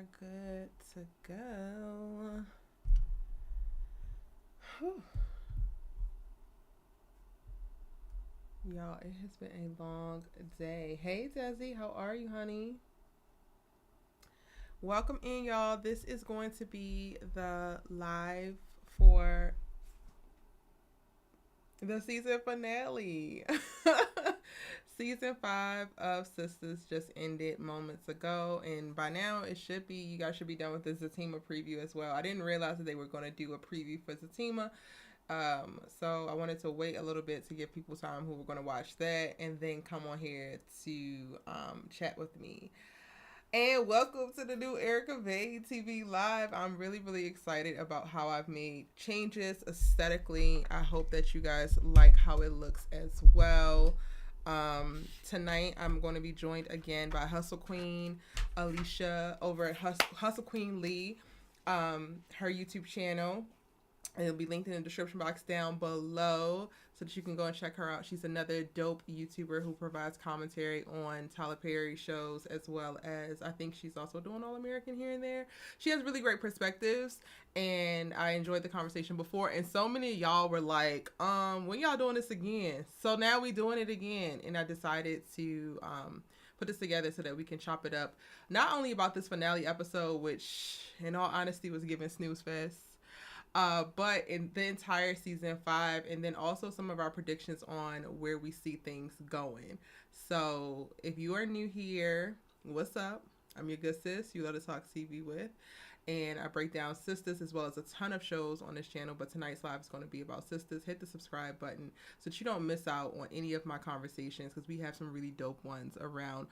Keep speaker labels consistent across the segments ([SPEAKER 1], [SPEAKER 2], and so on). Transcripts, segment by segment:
[SPEAKER 1] are good to go. Whew. Y'all, it has been a long day. Hey, Desi, how are you, honey? Welcome in, y'all. This is going to be the live for the season finale. Season 5 of Sisters just ended moments ago, and by now it should be, you guys should be done with the Zatima preview as well. I didn't realize that they were going to do a preview for Zatima, so I wanted to wait a little bit to give people time who were going to watch that and then come on here to chat with me. And welcome to the new Erica Vade TV Live. I'm really, really excited about how I've made changes aesthetically. I hope that you guys like how it looks as well. Tonight I'm going to be joined again by Hustle Queen Alicia over at Hustle Queen Lee, her YouTube channel. And it'll be linked in the description box down below so that you can go and check her out. She's another dope YouTuber who provides commentary on Tyler Perry shows, as well as I think she's also doing All American here and there. She has really great perspectives, and I enjoyed the conversation before. And so many of y'all were like, when y'all doing this again? So now we doing it again. And I decided to put this together so that we can chop it up. Not only about this finale episode, which in all honesty was giving snooze fest, but in the entire season 5, and then also some of our predictions on where we see things going. So if you are new here, what's up? I'm your good sis, you love to talk TV with, and I break down Sisters as well as a ton of shows on this channel, but tonight's live is going to be about Sisters. Hit the subscribe button so that you don't miss out on any of my conversations, because we have some really dope ones around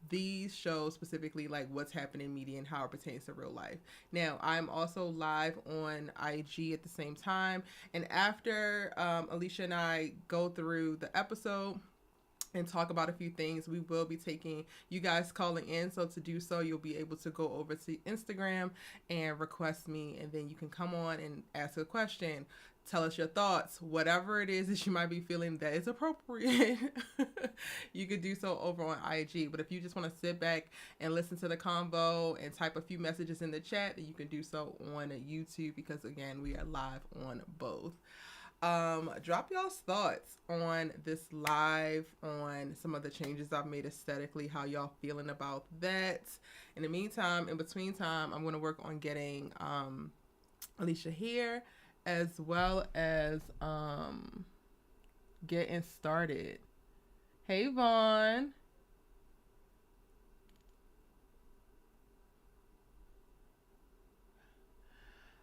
[SPEAKER 1] these shows, specifically like what's happening in media and how it pertains to real life. Now, I'm also live on IG at the same time, and after Alicia and I go through the episode and talk about a few things, we will be taking you guys calling in. So to do so, you'll be able to go over to Instagram and request me, and then you can come on and ask a question, tell us your thoughts, whatever it is that you might be feeling that is appropriate. You could do so over on IG. But if you just want to sit back and listen to the convo and type a few messages in the chat, then you can do so on YouTube, because again, we are live on both. Drop y'all's thoughts on this live, on some of the changes I've made aesthetically, how y'all feeling about that. In the meantime, in between time, I'm going to work on getting Alicia here, as well as getting started. Hey, Vaughn.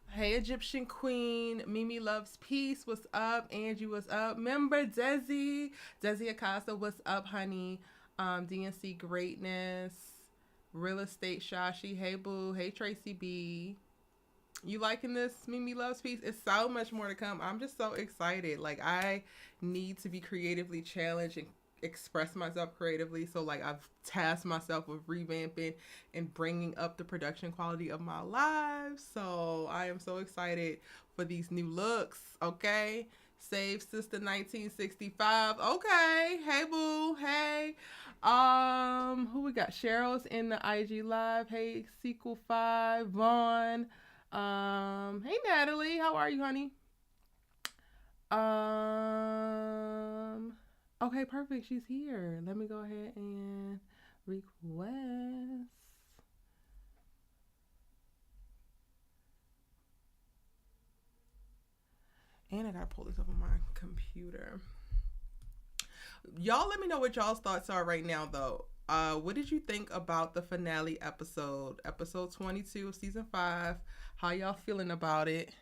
[SPEAKER 1] Hey, Egyptian Queen. Mimi Loves Peace. What's up? Angie, what's up? Member Desi. Desi Acosta, what's up, honey? DNC Greatness. Real Estate Shashi. Hey, boo. Hey, Tracy B. You liking this Mimi Loves Peace? It's so much more to come. I'm just so excited. Like, I need to be creatively challenged and express myself creatively. So, like, I've tasked myself with revamping and bringing up the production quality of my lives. So, I am so excited for these new looks, okay? Save Sister 1965. Okay. Hey, boo. Hey. Who we got? Cheryl's in the IG live. Hey, Sequel 5. Vaughn. Hey, Natalie, how are you, honey? Okay, perfect. She's here. Let me go ahead and request. And I gotta pull this up on my computer. Y'all let me know what y'all's thoughts are right now, though. What did you think about the finale episode 22 of season 5? How y'all feeling about it?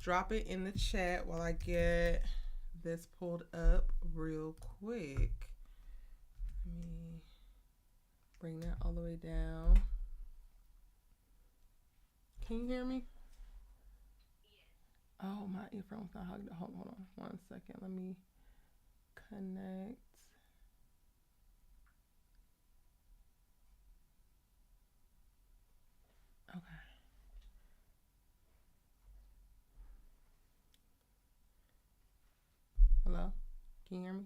[SPEAKER 1] Drop it in the chat while I get this pulled up real quick. Let me bring that all the way down. Can you hear me? Oh, my earphone's not hugged. Hold on 1 second. Let me connect. Okay. Hello? Can you hear me?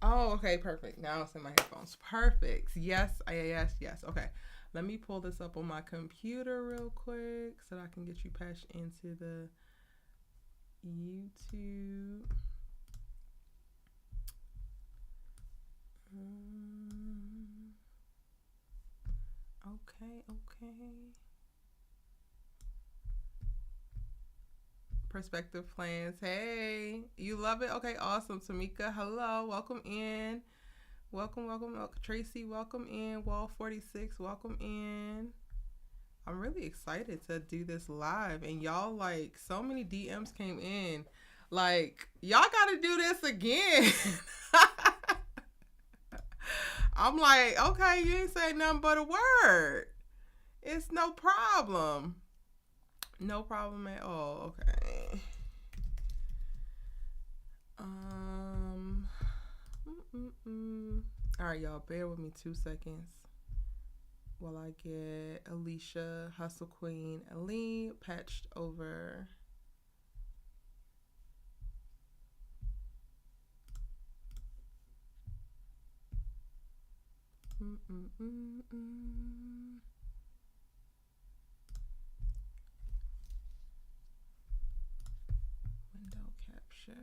[SPEAKER 1] Oh, okay, perfect. Now it's in my headphones. Perfect. Yes, yes, yes. Okay. Let me pull this up on my computer real quick so that I can get you patched into the YouTube. Okay, okay. Perspective plans. Hey, you love it? Okay, awesome. Tamika, hello. Welcome in. Welcome, welcome, welcome. Tracy, welcome in. Wall 46, welcome in. I'm really excited to do this live. And y'all, like, so many DMs came in. Like, y'all got to do this again. I'm like, okay, you ain't say nothing but a word. It's no problem. No problem at all. Okay. All right, y'all, bear with me 2 seconds while I get Alicia, Hustle Queen, Aline patched over. Window capture.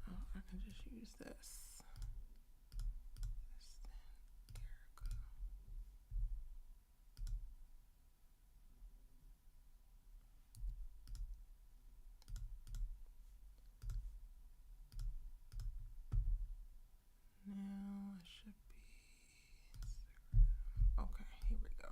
[SPEAKER 1] Oh, I can just use this. Now it should be. Okay, here we go.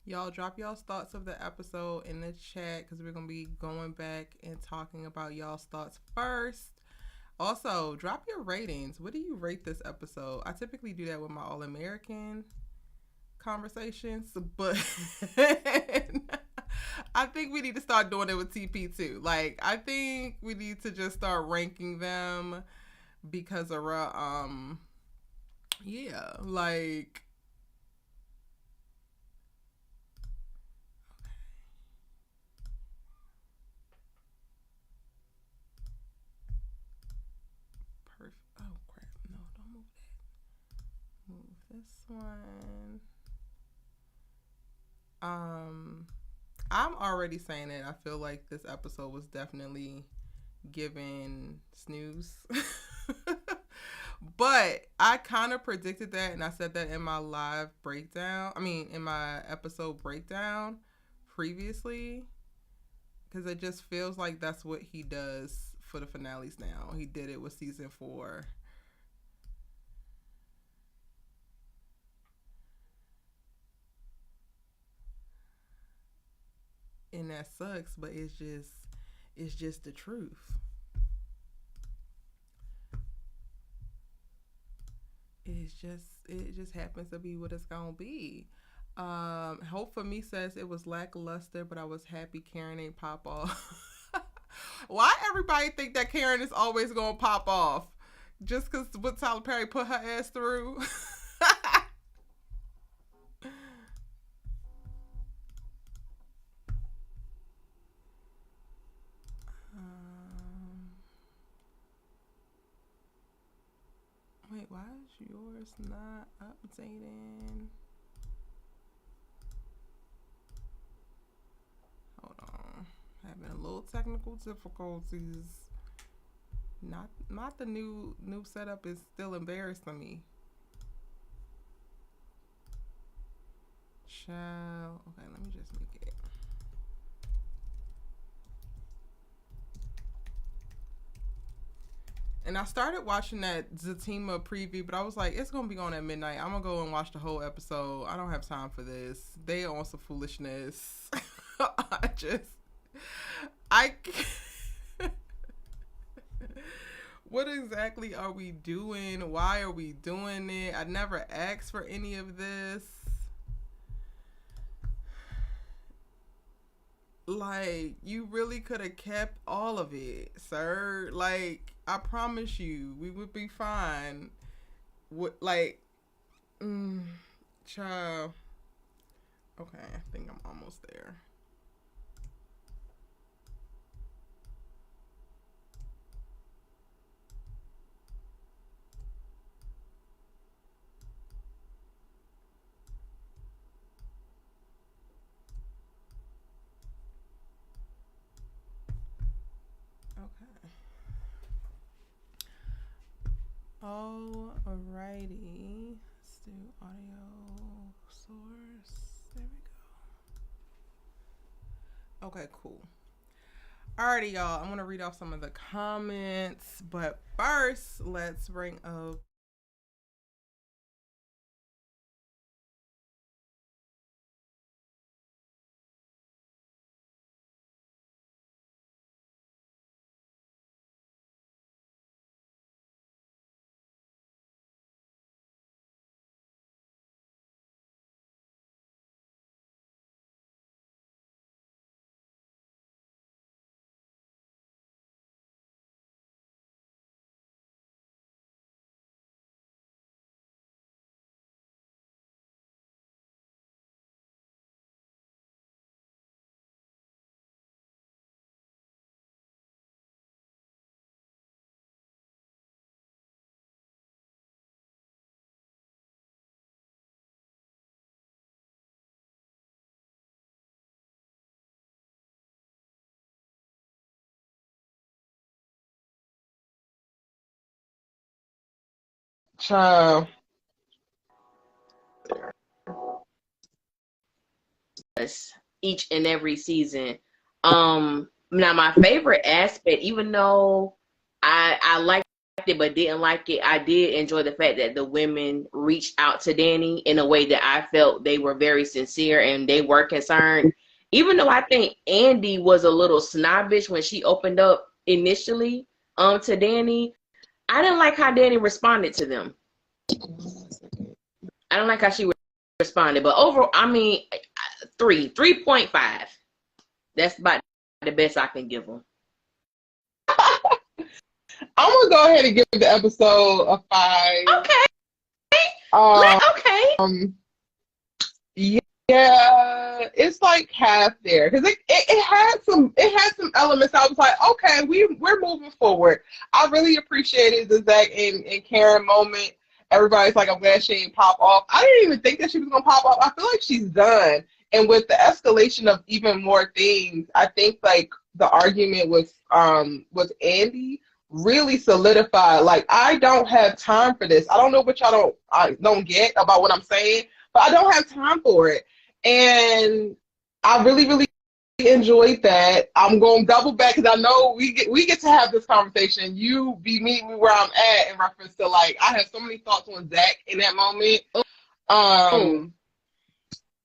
[SPEAKER 1] Y'all drop y'all's thoughts of the episode in the chat because we're going to be going back and talking about y'all's thoughts first. Also, drop your ratings. What do you rate this episode? I typically do that with my All-American conversations, but I think we need to start doing it with TP too. Like, I think we need to just start ranking them because of yeah, like, perfect. Oh crap! No, don't move that. Move this one. I'm already saying it. I feel like this episode was definitely given snooze. But I kind of predicted that, and I said that in my live breakdown. I mean, in my episode breakdown previously, because it just feels like that's what he does for the finales now. He did it with season 4. And that sucks, but it's just the truth. It just happens to be what it's gonna be. Hope for me says it was lackluster, but I was happy Karen ain't pop off. Why everybody think that Karen is always gonna pop off? Just because what Tyler Perry put her ass through? Wait, why is yours not updating? Hold on. Having a little technical difficulties. Not the new setup is still embarrassing me. Child. Okay, let me just make it. And I started watching that Zatima preview, but I was like, it's gonna be on at midnight. I'm gonna go and watch the whole episode. I don't have time for this. They on some foolishness. I what exactly are we doing? Why are we doing it? I never asked for any of this. Like, you really could have kept all of it, sir. Like, I promise you, we would be fine. What, like, mm, child. Okay, I think I'm almost there. Okay. Alrighty. Let's do audio source. There we go. Okay, cool. Alrighty, y'all. I'm gonna read off some of the comments, but first, let's bring up.
[SPEAKER 2] Child.
[SPEAKER 3] Each and every season. Now my favorite aspect, even though I liked it but didn't like it, I did enjoy the fact that the women reached out to Danny in a way that I felt they were very sincere and they were concerned. Even though I think Andy was a little snobbish when she opened up initially to Danny, I didn't like how Danny responded to them. I don't like how she responded, but overall, I mean, 3.5. That's about the best I can give them.
[SPEAKER 2] I'm gonna go ahead and give the episode a 5.
[SPEAKER 3] Okay. Okay.
[SPEAKER 2] Yeah, it's like half there because it had some elements. I was like, okay, we're moving forward. I really appreciated the Zach and Karen moment. Everybody's like, I'm glad she ain't pop off. I didn't even think that she was gonna pop off. I feel like she's done. And with the escalation of even more things, I think like the argument with Andy really solidified. Like, I don't have time for this. I don't know what I don't get about what I'm saying, but I don't have time for it. And I really, really enjoyed that. I'm going to double back because I know we get to have this conversation. You be meeting me where I'm at in reference to, like, I have so many thoughts on Zach in that moment.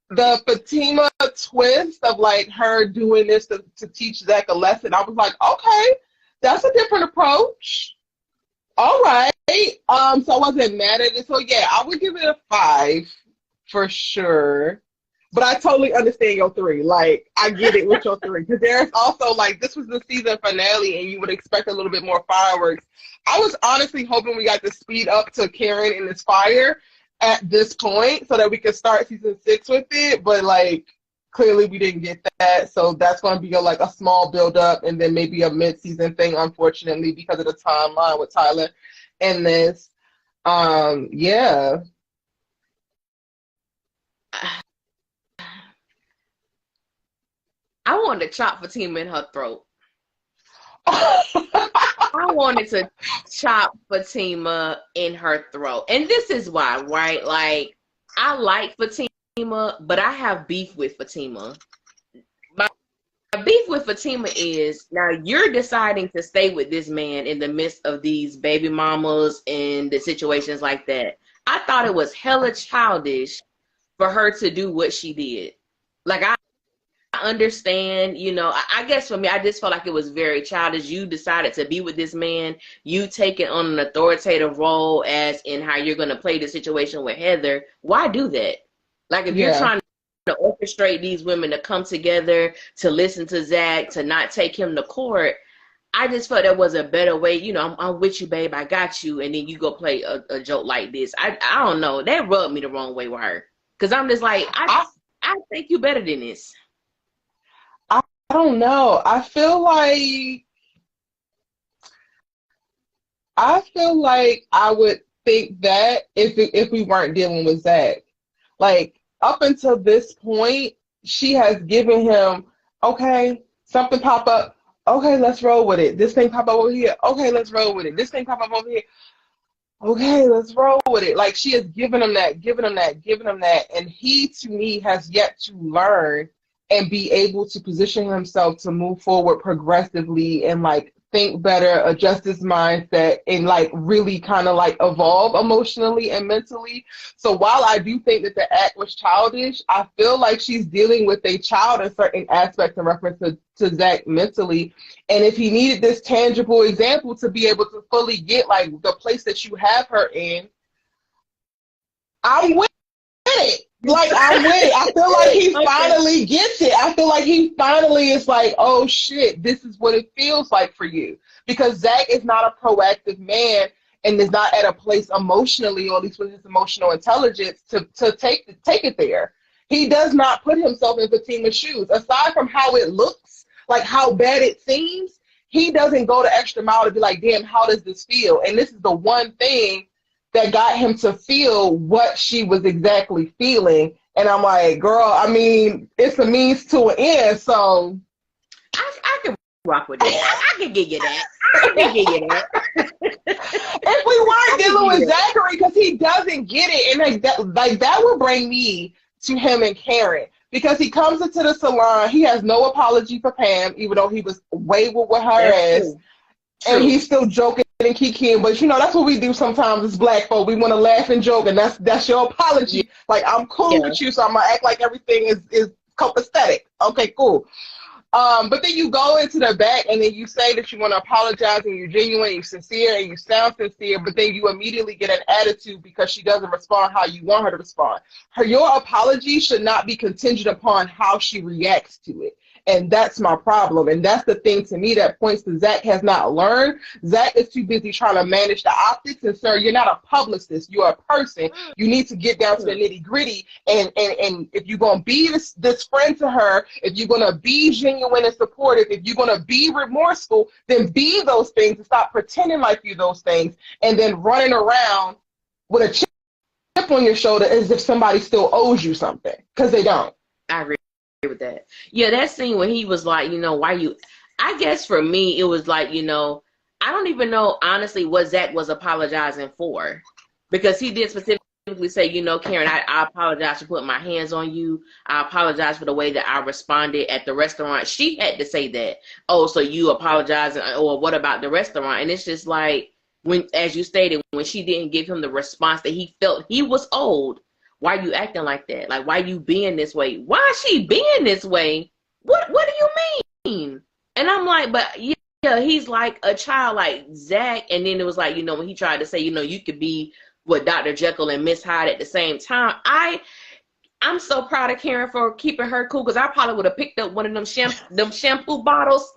[SPEAKER 2] The Fatima twist of like her doing this to teach Zach a lesson, I was like, okay, that's a different approach. All right. So I wasn't mad at it. So yeah, I would give it a 5 for sure. But I totally understand your 3. Like, I get it with your 3. Because there's also, like, this was the season finale, and you would expect a little bit more fireworks. I was honestly hoping we got to speed up to Karen in this fire at this point so that we could start season 6 with it. But, like, clearly we didn't get that. So that's going to be, like, a small build-up and then maybe a mid-season thing, unfortunately, because of the timeline with Tyler and this. Yeah.
[SPEAKER 3] I wanted to chop Fatima in her throat. I wanted to chop Fatima in her throat. And this is why, right? Like, I like Fatima, but I have beef with Fatima. My beef with Fatima is, now you're deciding to stay with this man in the midst of these baby mamas and the situations like that. I thought it was hella childish for her to do what she did. Like, I understand, you know, I guess for me, I just felt like it was very childish. You decided to be with this man. You take it on an authoritative role as in how you're going to play the situation with Heather. Why do that? Like, if you're trying to orchestrate these women to come together, to listen to Zach, to not take him to court. I just felt there was a better way. You know, I'm with you, babe. I got you. And then you go play a joke like this. I don't know. That rubbed me the wrong way with her. Because I'm just like, I think you better than this.
[SPEAKER 2] I don't know. I feel like I would think that if we weren't dealing with Zach. Like, up until this point, she has given him, okay, something pop up. Okay, let's roll with it. This thing pop up over here. Okay, let's roll with it. This thing pop up over here. Okay, let's roll with it. Like, she has given him that, given him that, given him that. And he, to me, has yet to learn and be able to position himself to move forward progressively and, like, think better, adjust his mindset, and, like, really kind of, like, evolve emotionally and mentally. So while I do think that the act was childish, I feel like she's dealing with a child in certain aspects in reference to Zach mentally. And if he needed this tangible example to be able to fully get, like, the place that you have her in, I'm with it. Like, I'm with it. I feel like he finally gets it. I feel like he finally is like, oh shit, this is what it feels like for you. Because Zach is not a proactive man and is not at a place emotionally, or at least with his emotional intelligence, to take it there. He does not put himself in Fatima's shoes. Aside from how it looks, like how bad it seems, he doesn't go the extra mile to be like, damn, how does this feel? And this is the one thing that got him to feel what she was exactly feeling. And I'm like, girl, I mean, it's a means to an end, so
[SPEAKER 3] I can rock with that. I can give you that. I can give you that.
[SPEAKER 2] If we weren't dealing with Zachary, because he doesn't get it, and that would bring me to him and Karen. Because he comes into the salon, he has no apology for Pam, even though he was way with her ass. And he's still joking and kikiing, but you know, that's what we do sometimes as black folk. We want to laugh and joke, and that's your apology. Like, I'm cool with you, so I'm gonna act like everything is copacetic. Okay, cool. But then you go into the back and then you say that you want to apologize and you're genuine, you're sincere, and you sound sincere, but then you immediately get an attitude because she doesn't respond how you want her to respond. Your apology should not be contingent upon how she reacts to it. And that's my problem. And that's the thing to me that points to Zach has not learned. Zach is too busy trying to manage the optics. And sir, you're not a publicist. You're a person. You need to get down to the nitty gritty. And if you're going to be this friend to her, if you're going to be genuine and supportive, if you're going to be remorseful, then be those things and stop pretending like you're those things. And then running around with a chip on your shoulder as if somebody still owes you something, because they don't.
[SPEAKER 3] I agree with that. Yeah, that scene when he was like, you know, why you, I guess for me it was like, you know, I don't even know honestly what Zach was apologizing for, because he did specifically say, you know, Karen, I apologize for putting my hands on you. I apologize for the way that I responded at the restaurant. She had to say that. Oh, so you apologize, or what about the restaurant? And it's just like, when, as you stated, when she didn't give him the response that he felt he was owed, why you acting like that? Like, why you being this way? Why is she being this way? What do you mean? And I'm like, but yeah, he's like a child like Zach. And then it was like, you know, when he tried to say, you know, you could be with Dr. Jekyll and Miss Hyde at the same time. I'm so proud of Karen for keeping her cool, because I probably would have picked up one of them shampoo bottles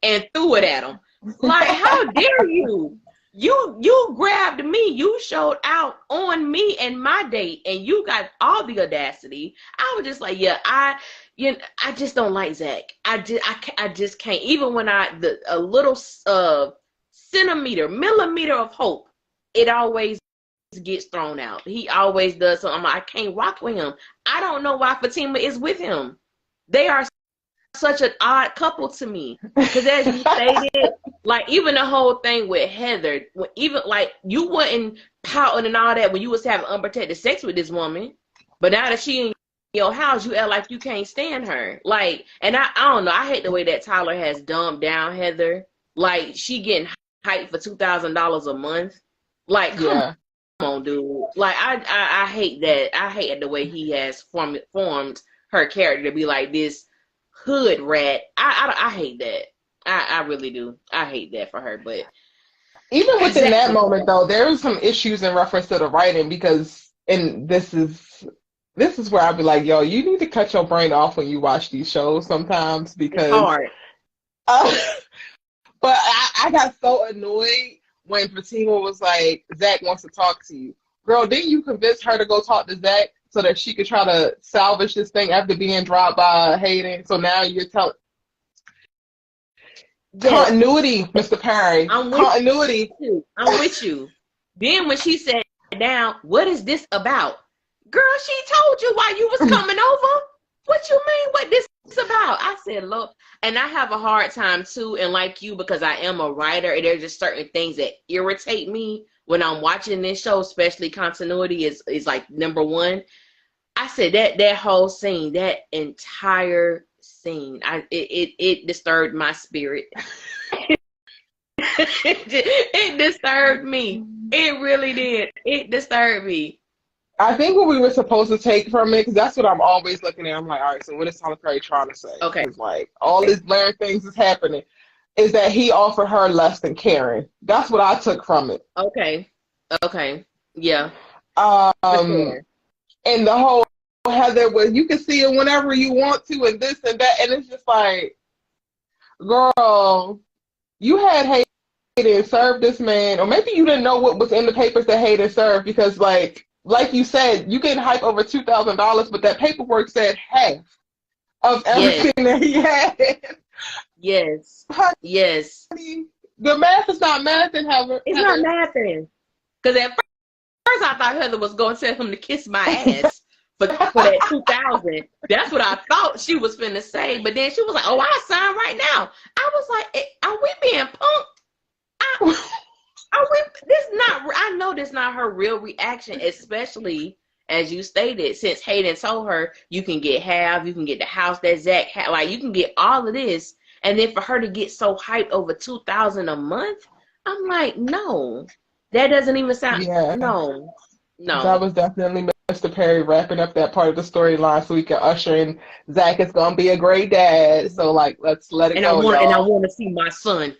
[SPEAKER 3] and threw it at him. Like, how dare you? You grabbed me. You showed out on me and my date, and you got all the audacity. I was just like, yeah, I just don't like Zach. I just can't. Even when a little millimeter of hope, it always gets thrown out. He always does. So I'm like, I can't rock with him. I don't know why Fatima is with him. They are such an odd couple to me, because as you stated, like, even the whole thing with Heather, even like, you wasn't pouting and all that when you was having unprotected sex with this woman, but now that she in your house, you act like you can't stand her. Like, and I don't know, I hate the way that Tyler has dumbed down Heather. Like, she getting hyped for $2,000 a month. Like, come on, dude. Like, I hate that. I hate the way he has formed her character to be like this hood rat. I hate that. I really do. I hate that for her. But
[SPEAKER 2] even within that moment, though, there was some issues in reference to the writing, because, and this is this is where I'd be like, yo, you need to cut your brain off when you watch these shows sometimes
[SPEAKER 3] It's
[SPEAKER 2] because
[SPEAKER 3] hard.
[SPEAKER 2] uh, but I got so annoyed when Fatima was like, Zach wants to talk to you. Girl, didn't you convince her to go talk to Zach so that she could try to salvage this thing after being dropped by Hayden? So now you're telling
[SPEAKER 3] Yes,
[SPEAKER 2] continuity, Mr. Perry.
[SPEAKER 3] I'm with
[SPEAKER 2] Continuity.
[SPEAKER 3] you. I'm with you. Then when she sat down, what is this about? Girl, she told you why you was coming over. What you mean what this is about? I said, look, and I have a hard time too, and like you, because I am a writer, and there's just certain things that irritate me when I'm watching this show, especially continuity is like number one. I said that whole scene, that entire scene, it disturbed my spirit. It disturbed me. It really did. It disturbed me.
[SPEAKER 2] I think what we were supposed to take from it, because that's what I'm always looking at. I'm like, all right, so what is Tyler Perry trying to say?
[SPEAKER 3] Okay.
[SPEAKER 2] It's like all these blaring things is happening. Is that he offered her less than caring? That's what I took from it.
[SPEAKER 3] Okay. Okay. Yeah.
[SPEAKER 2] Um,
[SPEAKER 3] Sure.
[SPEAKER 2] and the whole Heather was you can see it whenever you want to, and this and that, and it's just like, girl, you had Hayden serve this man, or maybe you didn't know what was in the papers that Hayden served because, like you said, you getting hype over $2,000, but that paperwork said half of everything that he had.
[SPEAKER 3] Yes. Yes.
[SPEAKER 2] The math is not mathing, Heather.
[SPEAKER 3] It's not mathing. Because at first I thought Heather was going to tell him to kiss my ass for that 2,000. That's what I thought she was finna say. But then she was like, oh, I'll sign right now. I was like, are we being punked? I know this not her real reaction, especially as you stated, since Hayden told her you can get half, you can get the house that Zach had, like you can get all of this, and then for her to get so hyped over 2,000 a month, I'm like, no, that doesn't even sound.
[SPEAKER 2] Yeah.
[SPEAKER 3] No.
[SPEAKER 2] That was definitely Mr. Perry wrapping up that part of the storyline so we can usher in Zach is gonna be a great dad. So like, let's let it go.
[SPEAKER 3] And I want to see my son.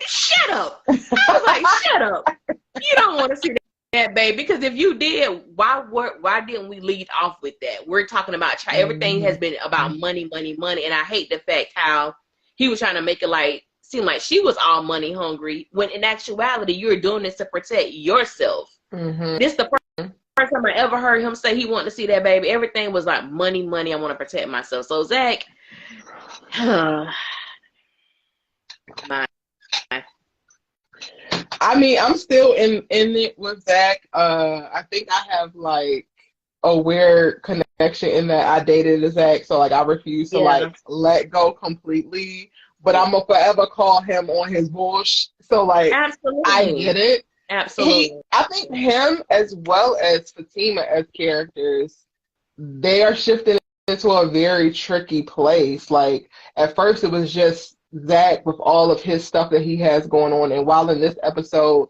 [SPEAKER 3] Shut up. I was like, shut up. You don't want to see that, baby, because if you did, why didn't we lead off with that? We're talking about everything has been about money, and I hate the fact how he was trying to make it seem like she was all money hungry when in actuality you're doing this to protect yourself.
[SPEAKER 2] Mm-hmm.
[SPEAKER 3] This is the first time I ever heard him say he wanted to see that baby. Everything was like money. I want to protect myself. So Zach,
[SPEAKER 2] I mean, I'm still in it with Zach. I think I have like a weird connection in that I dated a Zach, so like I refuse to like let go completely. But I'm gonna forever call him on his bullshit. So like,
[SPEAKER 3] absolutely.
[SPEAKER 2] I get it.
[SPEAKER 3] Absolutely.
[SPEAKER 2] I think him as well as Fatima as characters, they are shifting into a very tricky place. Like at first it was just Zach with all of his stuff that he has going on. And while in this episode,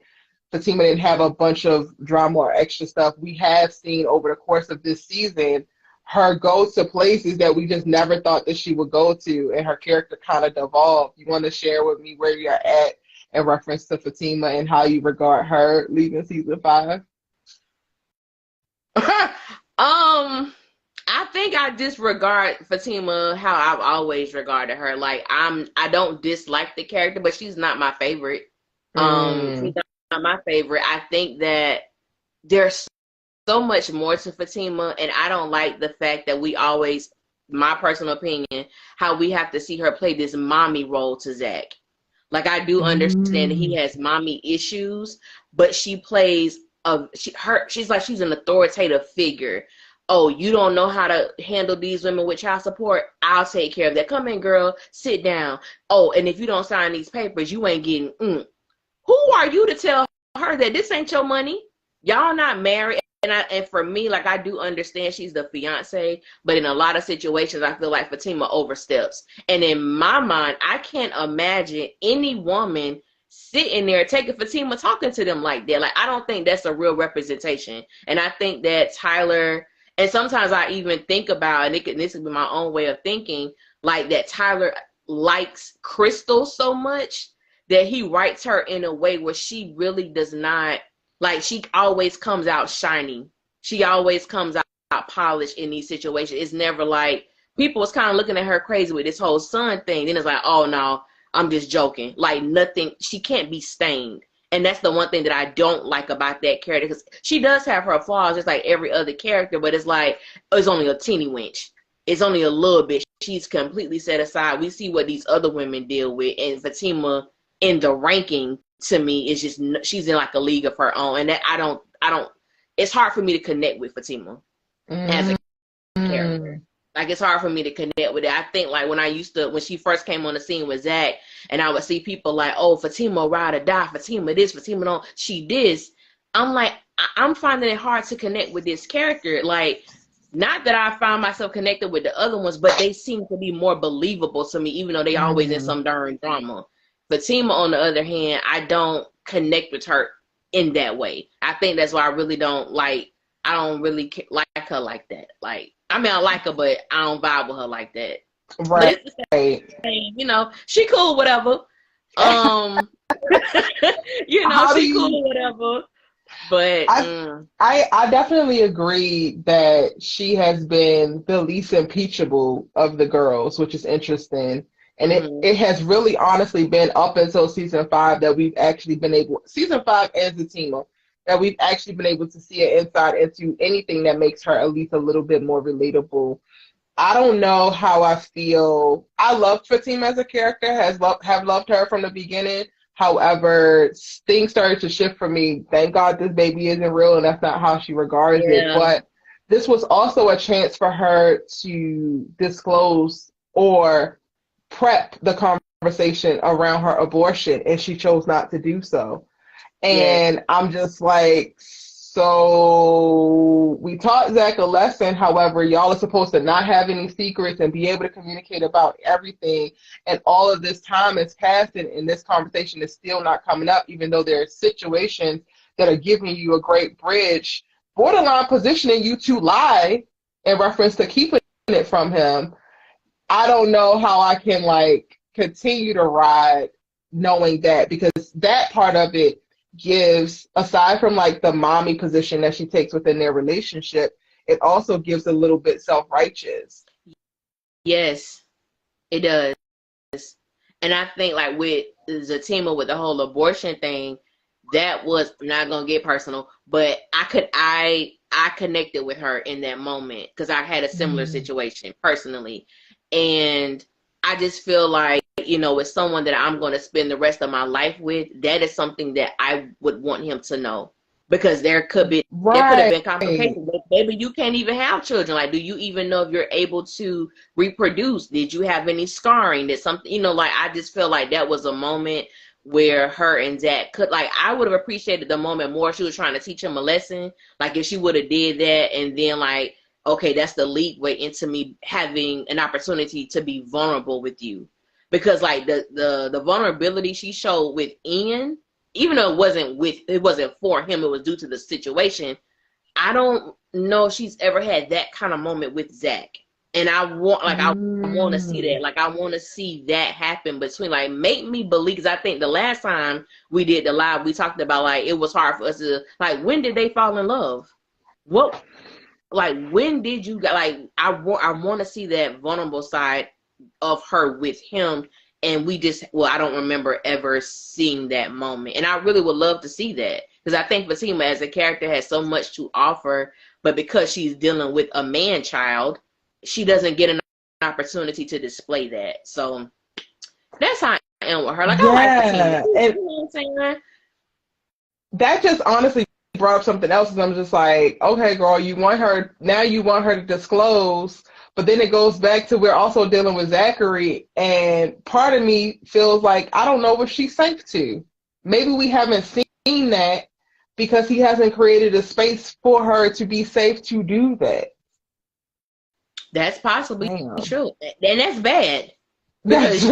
[SPEAKER 2] Fatima didn't have a bunch of drama or extra stuff, we have seen over the course of this season her go to places that we just never thought that she would go to, and her character kind of devolved. You want to share with me where you're at in reference to Fatima and how you regard her leaving season 5?
[SPEAKER 3] I think I disregard Fatima how I've always regarded her. Like I don't dislike the character, but she's not my favorite. She's not my favorite. I think that there's so much more to Fatima, and I don't like the fact that we always, my personal opinion, how we have to see her play this mommy role to Zach. Like I do understand that he has mommy issues, but she plays she's like she's an authoritative figure. Oh, you don't know how to handle these women with child support? I'll take care of that. Come in, girl. Sit down. Oh, and if you don't sign these papers, you ain't getting. Who are you to tell her that this ain't your money? Y'all not married. And for me, like I do understand she's the fiance, but in a lot of situations, I feel like Fatima oversteps. And in my mind, I can't imagine any woman sitting there taking Fatima talking to them like that. Like I don't think that's a real representation. And I think that Tyler. And sometimes I even think about, and this would be my own way of thinking, like that Tyler likes Crystal so much that he writes her in a way where she really does not, like she always comes out shining. She always comes out polished in these situations. It's never like, people was kind of looking at her crazy with this whole son thing. Then it's like, oh no, I'm just joking. Like nothing, she can't be stained. And that's the one thing that I don't like about that character, because she does have her flaws just like every other character, but it's like, it's only a teeny winch. It's only a little bit. She's completely set aside. We see what these other women deal with, and Fatima in the ranking to me is just, she's in like a league of her own, and that I don't. It's hard for me to connect with Fatima as a character. Like it's hard for me to connect with it. I think like when she first came on the scene with Zach, and I would see people like, oh, Fatima ride or die, Fatima this, Fatima don't, she this. I'm like, I'm finding it hard to connect with this character. Like, not that I found myself connected with the other ones, but they seem to be more believable to me, even though they always in some darn drama. Fatima, on the other hand, I don't connect with her in that way. I think that's why I really don't like, I don't really like her like that. Like, I mean, I like her, but I don't vibe with her like that.
[SPEAKER 2] Right.
[SPEAKER 3] But it's the same, you know, she cool, whatever. You know, she cool, whatever. But
[SPEAKER 2] I definitely agree that she has been the least impeachable of the girls, which is interesting. And it has really honestly been up until season 5 that we've actually been able, season 5 and Fatima, that we've actually been able to see an insight into anything that makes her at least a little bit more relatable. I don't know how I feel. I loved Fatima as a character, have loved her from the beginning. However, things started to shift for me. Thank God this baby isn't real, and that's not how she regards it. But this was also a chance for her to disclose or prep the conversation around her abortion, and she chose not to do so. And I'm just like, so we taught Zach a lesson. However, y'all are supposed to not have any secrets and be able to communicate about everything. And all of this time has passed, and this conversation is still not coming up, even though there are situations that are giving you a great bridge, borderline positioning you to lie in reference to keeping it from him. I don't know how I can like continue to ride knowing that, because that part of it gives, aside from like the mommy position that she takes within their relationship, it also gives a little bit self-righteous.
[SPEAKER 3] Yes, it does. And I think like with Zatima, with the whole abortion thing, that was, I'm not gonna get personal, but I connected with her in that moment because I had a similar situation personally. And I just feel like, you know, with someone that I'm going to spend the rest of my life with, that is something that I would want him to know, because there could have been complications. Maybe you can't even have children. Like, do you even know if you're able to reproduce? Did you have any scarring? Did something, you know, like, I just feel like that was a moment where her and Zach could, like, I would have appreciated the moment more. She was trying to teach him a lesson. Like, if she would have did that, and then like, okay, that's the leadway into me having an opportunity to be vulnerable with you. Because like the vulnerability she showed with Ian, even though it wasn't for him, it was due to the situation. I don't know if she's ever had that kind of moment with Zach. And I want to see that. Like, I want to see that happen between, like, make me believe, because I think the last time we did the live, we talked about, like, it was hard for us to, like, when did they fall in love? What, like, when did you, like, I want to see that vulnerable side of her with him. And I don't remember ever seeing that moment. And I really would love to see that, because I think Fatima as a character has so much to offer, but because she's dealing with a man-child, she doesn't get an opportunity to display that. So that's how I am with her. Like, I like Fatima. You know what I'm saying?
[SPEAKER 2] That just honestly brought up something else. I'm just like, okay, girl, you want her to disclose, but then it goes back to, we're also dealing with Zachary, and part of me feels like, I don't know if she's safe to. Maybe we haven't seen that because he hasn't created a space for her to be safe to do that.
[SPEAKER 3] That's possibly true. And that's bad.
[SPEAKER 2] That's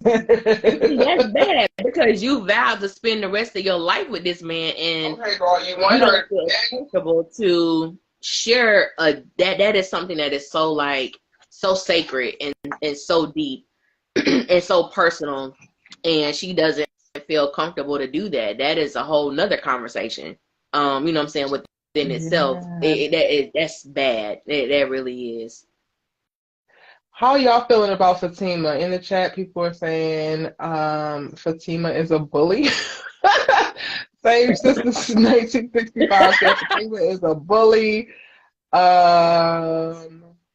[SPEAKER 3] That's bad, because you vowed to spend the rest of your life with this man, and
[SPEAKER 2] okay, girl, you want her
[SPEAKER 3] to feel comfortable to share that is something that is so, like, so sacred and so deep and so personal, and she doesn't feel comfortable to do that. That is a whole nother conversation. You know what I'm saying, with in itself, that's bad. That really is.
[SPEAKER 2] How y'all feeling about Fatima? In the chat, people are saying Fatima is a bully. Same sister since 1965 said Fatima is a bully.
[SPEAKER 3] I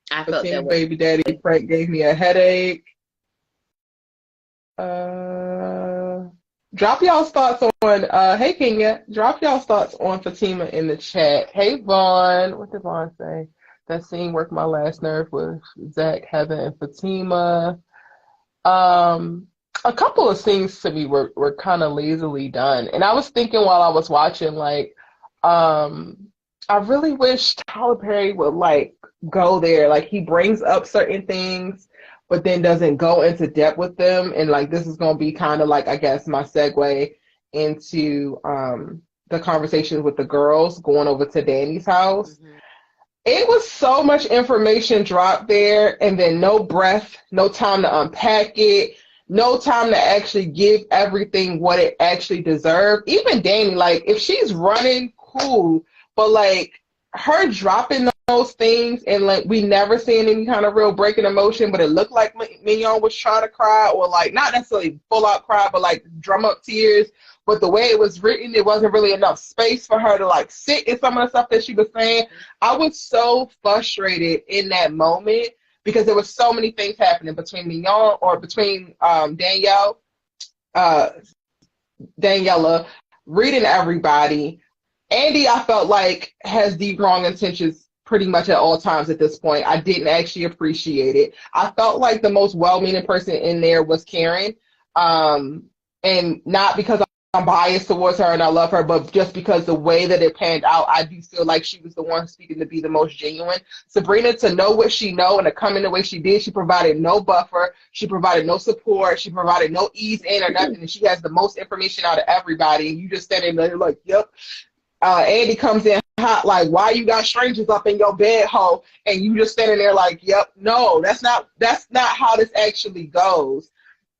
[SPEAKER 3] felt
[SPEAKER 2] Fatima
[SPEAKER 3] that way.
[SPEAKER 2] baby daddy Frank gave me a headache. Drop y'all's thoughts on hey Kenya, drop y'all's thoughts on Fatima in the chat. Hey Vaughn, what did Vaughn say? That scene worked my last nerve with Zach, Heather, and Fatima. A couple of scenes to me were kind of lazily done. And I was thinking while I was watching, like, I really wish Tyler Perry would like go there. Like he brings up certain things, but then doesn't go into depth with them. And like this is gonna be kind of like, I guess, my segue into the conversations with the girls going over to Danny's house. Mm-hmm. It was so much information dropped there, and then no breath, no time to unpack it, no time to actually give everything what it actually deserved. Even Danny, like, if she's running, cool, but, like, her dropping those things, and, like, we never seen any kind of real breaking emotion, but it looked like Mignon was trying to cry, or, like, not necessarily full-out cry, but, like, drum up tears. But the way it was written, it wasn't really enough space for her to like sit in some of the stuff that she was saying. I was so frustrated in that moment because there was so many things happening between Mignon or between Daniela, reading everybody. Andy, I felt like has the wrong intentions pretty much at all times at this point. I didn't actually appreciate it. I felt like the most well-meaning person in there was Karen. And not because I'm biased towards her and I love her, but just because the way that it panned out, I do feel like she was the one speaking to be the most genuine. Sabrina, to know what she know and to come in the way she did, she provided no buffer, she provided no support, she provided no ease in or nothing, and she has the most information out of everybody, and you just standing there like, yep. Andy comes in hot like, why you got strangers up in your bed hole? And you just standing there like, yep, no, that's not how this actually goes.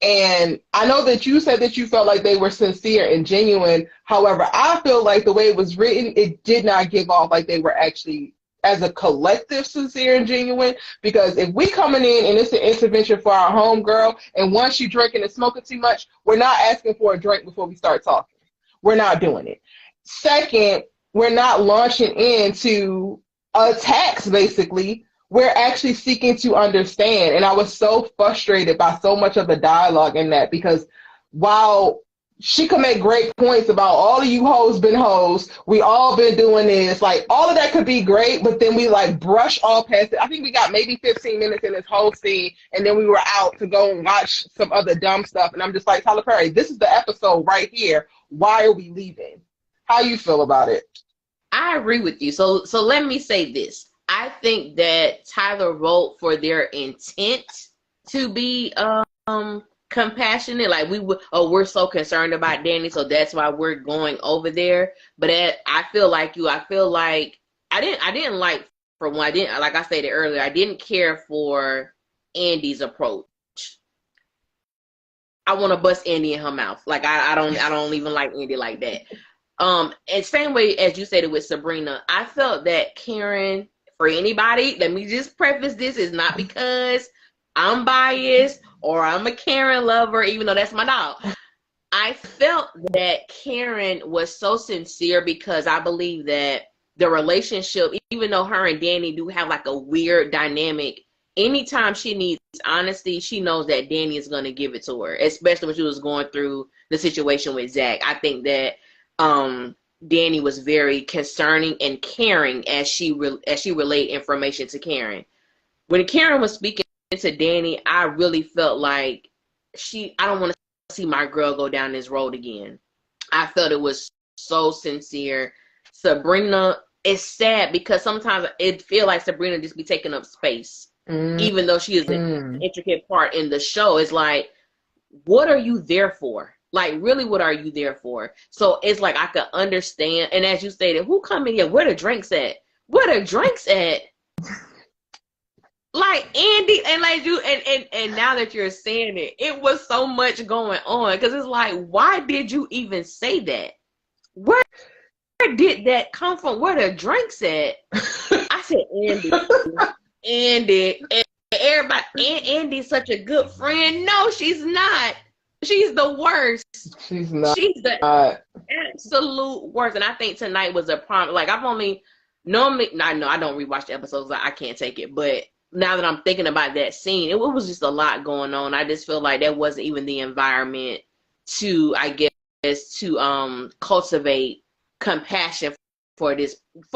[SPEAKER 2] And I know that you said that you felt like they were sincere and genuine. However, I feel like the way it was written, it did not give off like they were actually, as a collective, sincere and genuine. Because if we coming in and it's an intervention for our homegirl, and once you drinking and smoking too much, we're not asking for a drink before we start talking. We're not doing it. Second, we're not launching into attacks, basically. We're actually seeking to understand. And I was so frustrated by so much of the dialogue in that, because while she could make great points about all of you hoes been hoes, we all been doing this, like all of that could be great, but then we like brush all past it. I think we got maybe 15 minutes in this whole scene, and then we were out to go and watch some other dumb stuff. And I'm just like, Tyler Perry, this is the episode right here. Why are we leaving? How you feel about it?
[SPEAKER 3] I agree with you. So let me say this. I think that Tyler wrote for their intent to be compassionate. Like we're so concerned about Danny, so that's why we're going over there. But I feel like you. I feel like I didn't like, for one. I didn't, like I stated earlier, I didn't care for Andy's approach. I want to bust Andy in her mouth. Like I don't even like Andy like that. And same way as you said it with Sabrina, I felt that Karen. For anybody, let me just preface this, is not because I'm biased or I'm a Karen lover, even though that's my dog. I felt that Karen was so sincere because I believe that the relationship, even though her and Danny do have like a weird dynamic, anytime she needs honesty, she knows that Danny is going to give it to her, especially when she was going through the situation with Zach. I think that Danny was very concerning and caring as she relayed information to Karen. When Karen was speaking to Danny, I really felt like I don't want to see my girl go down this road again. I felt it was so sincere. Sabrina, it's sad because sometimes it feels like Sabrina just be taking up space, even though she is an intricate part in the show. It's like, what are you there for? Like, really, what are you there for? So it's like I could understand. And as you stated, who come in here? Where the drinks at? Where the drinks at? Like Andy, and like you, and now that you're saying it, it was so much going on. Because it's like, why did you even say that? Where did that come from? Where the drinks at? I said, Andy, and everybody, Andy's such a good friend. No, she's not. She's the worst.
[SPEAKER 2] She's not.
[SPEAKER 3] She's the absolute worst. And I think tonight was a prompt. Like, I've only normally, I know I don't rewatch the episodes. I can't take it. But now that I'm thinking about that scene, it was just a lot going on. I just feel like that wasn't even the environment to, I guess, to cultivate compassion for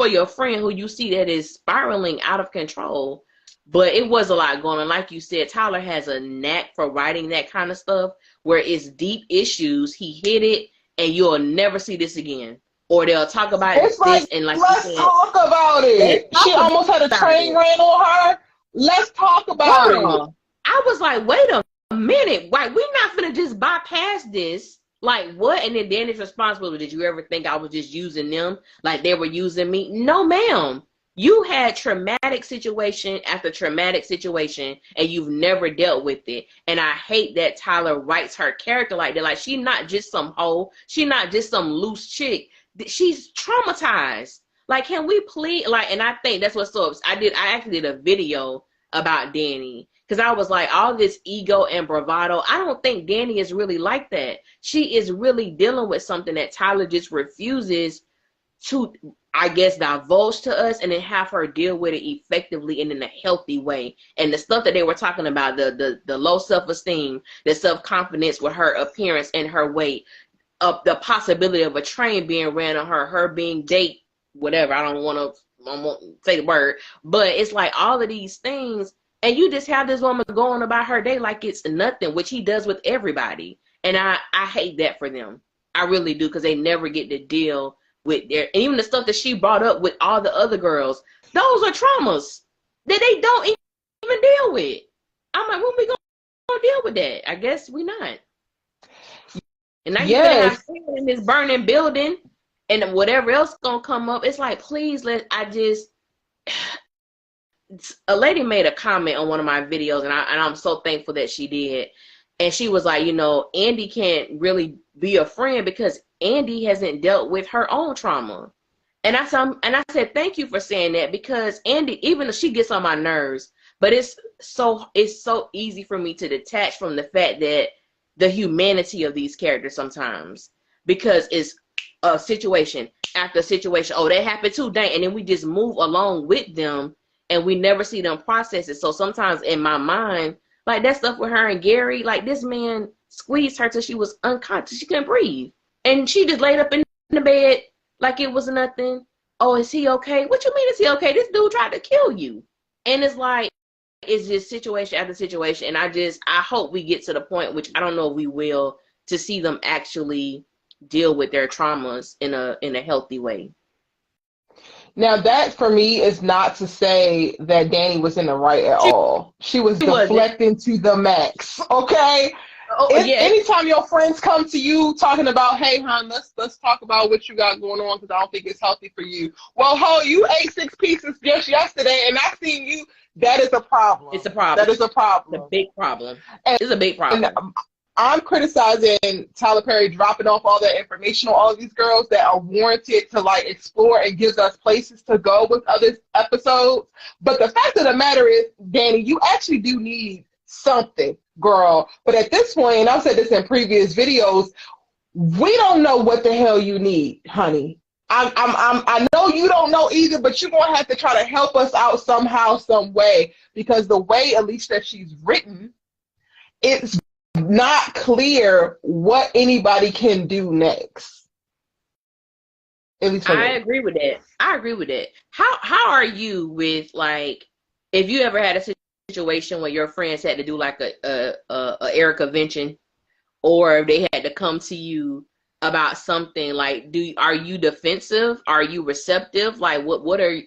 [SPEAKER 3] your friend who you see that is spiraling out of control. But it was a lot going on. Like you said, Tyler has a knack for writing that kind of stuff where it's deep issues. He hit it and you'll never see this again. Or they'll talk about
[SPEAKER 2] it's
[SPEAKER 3] this
[SPEAKER 2] like,
[SPEAKER 3] and like
[SPEAKER 2] let's talk about it. She almost had a train ran on her. Let's talk about it.
[SPEAKER 3] I was like, wait a minute. Like, we're not gonna just bypass this. Like, what? And then Danny's responsibility. Did you ever think I was just using them like they were using me? No, ma'am. You had traumatic situation after traumatic situation, and you've never dealt with it. And I hate that Tyler writes her character like that. Like, she's not just some hoe. She's not just some loose chick. She's traumatized. Like, can we please? Like, and I think that's what's so. I actually did a video about Danny. Because I was like, all this ego and bravado, I don't think Danny is really like that. She is really dealing with something that Tyler just refuses to, I guess, divulge to us and then have her deal with it effectively and in a healthy way. And the stuff that they were talking about, the low self-esteem, the self-confidence with her appearance and her weight, the possibility of a train being ran on her, her being date, whatever, I won't say the word, but it's like all of these things. And you just have this woman going about her day like it's nothing, which he does with everybody. And I hate that for them. I really do, because they never get to deal with their, and even the stuff that she brought up with all the other girls, those are traumas that they don't even deal with. I'm like, when we gonna deal with that? I guess we not. And now you're gonna have people in this burning building and whatever else gonna come up. It's like, please a lady made a comment on one of my videos, and I'm so thankful that she did. And she was like, Andy can't really be a friend because Andy hasn't dealt with her own trauma. And I said, thank you for saying that, because Andy, even though she gets on my nerves, but it's so easy for me to detach from the fact that the humanity of these characters sometimes, because it's a situation after situation. Oh, that happened too, dang. And then we just move along with them and we never see them process it. So sometimes in my mind, like that stuff with her and Gary, like this man squeezed her till she was unconscious. She couldn't breathe. And she just laid up in the bed like it was nothing. Oh, is he okay? What you mean is he okay? This dude tried to kill you. And it's like, it's just situation after situation. And I hope we get to the point, which I don't know if we will, to see them actually deal with their traumas in a healthy way.
[SPEAKER 2] Now that for me is not to say that Danny was in the right at all. She was deflecting to the max. Okay. Anytime your friends come to you talking about, hey, hon, let's talk about what you got going on because I don't think it's healthy for you. Well, ho, you ate 6 pieces just yesterday, and I seen you. That is a problem.
[SPEAKER 3] It's a problem.
[SPEAKER 2] That is a problem.
[SPEAKER 3] It's a big problem. It's a big problem.
[SPEAKER 2] I'm criticizing Tyler Perry dropping off all that information on all of these girls that are warranted to like explore and gives us places to go with other episodes. But the fact of the matter is, Danny, you actually do need something, girl. But at this point, and I've said this in previous videos, we don't know what the hell you need, honey. I know you don't know either, but you're gonna have to try to help us out somehow, some way, because the way, at least that she's written, it's not clear what anybody can do next. At least
[SPEAKER 3] I agree with that. How are you with, like, if you ever had a situation where your friends had to do like a Erica vention, or if they had to come to you about something, like, are you defensive? Are you receptive? Like,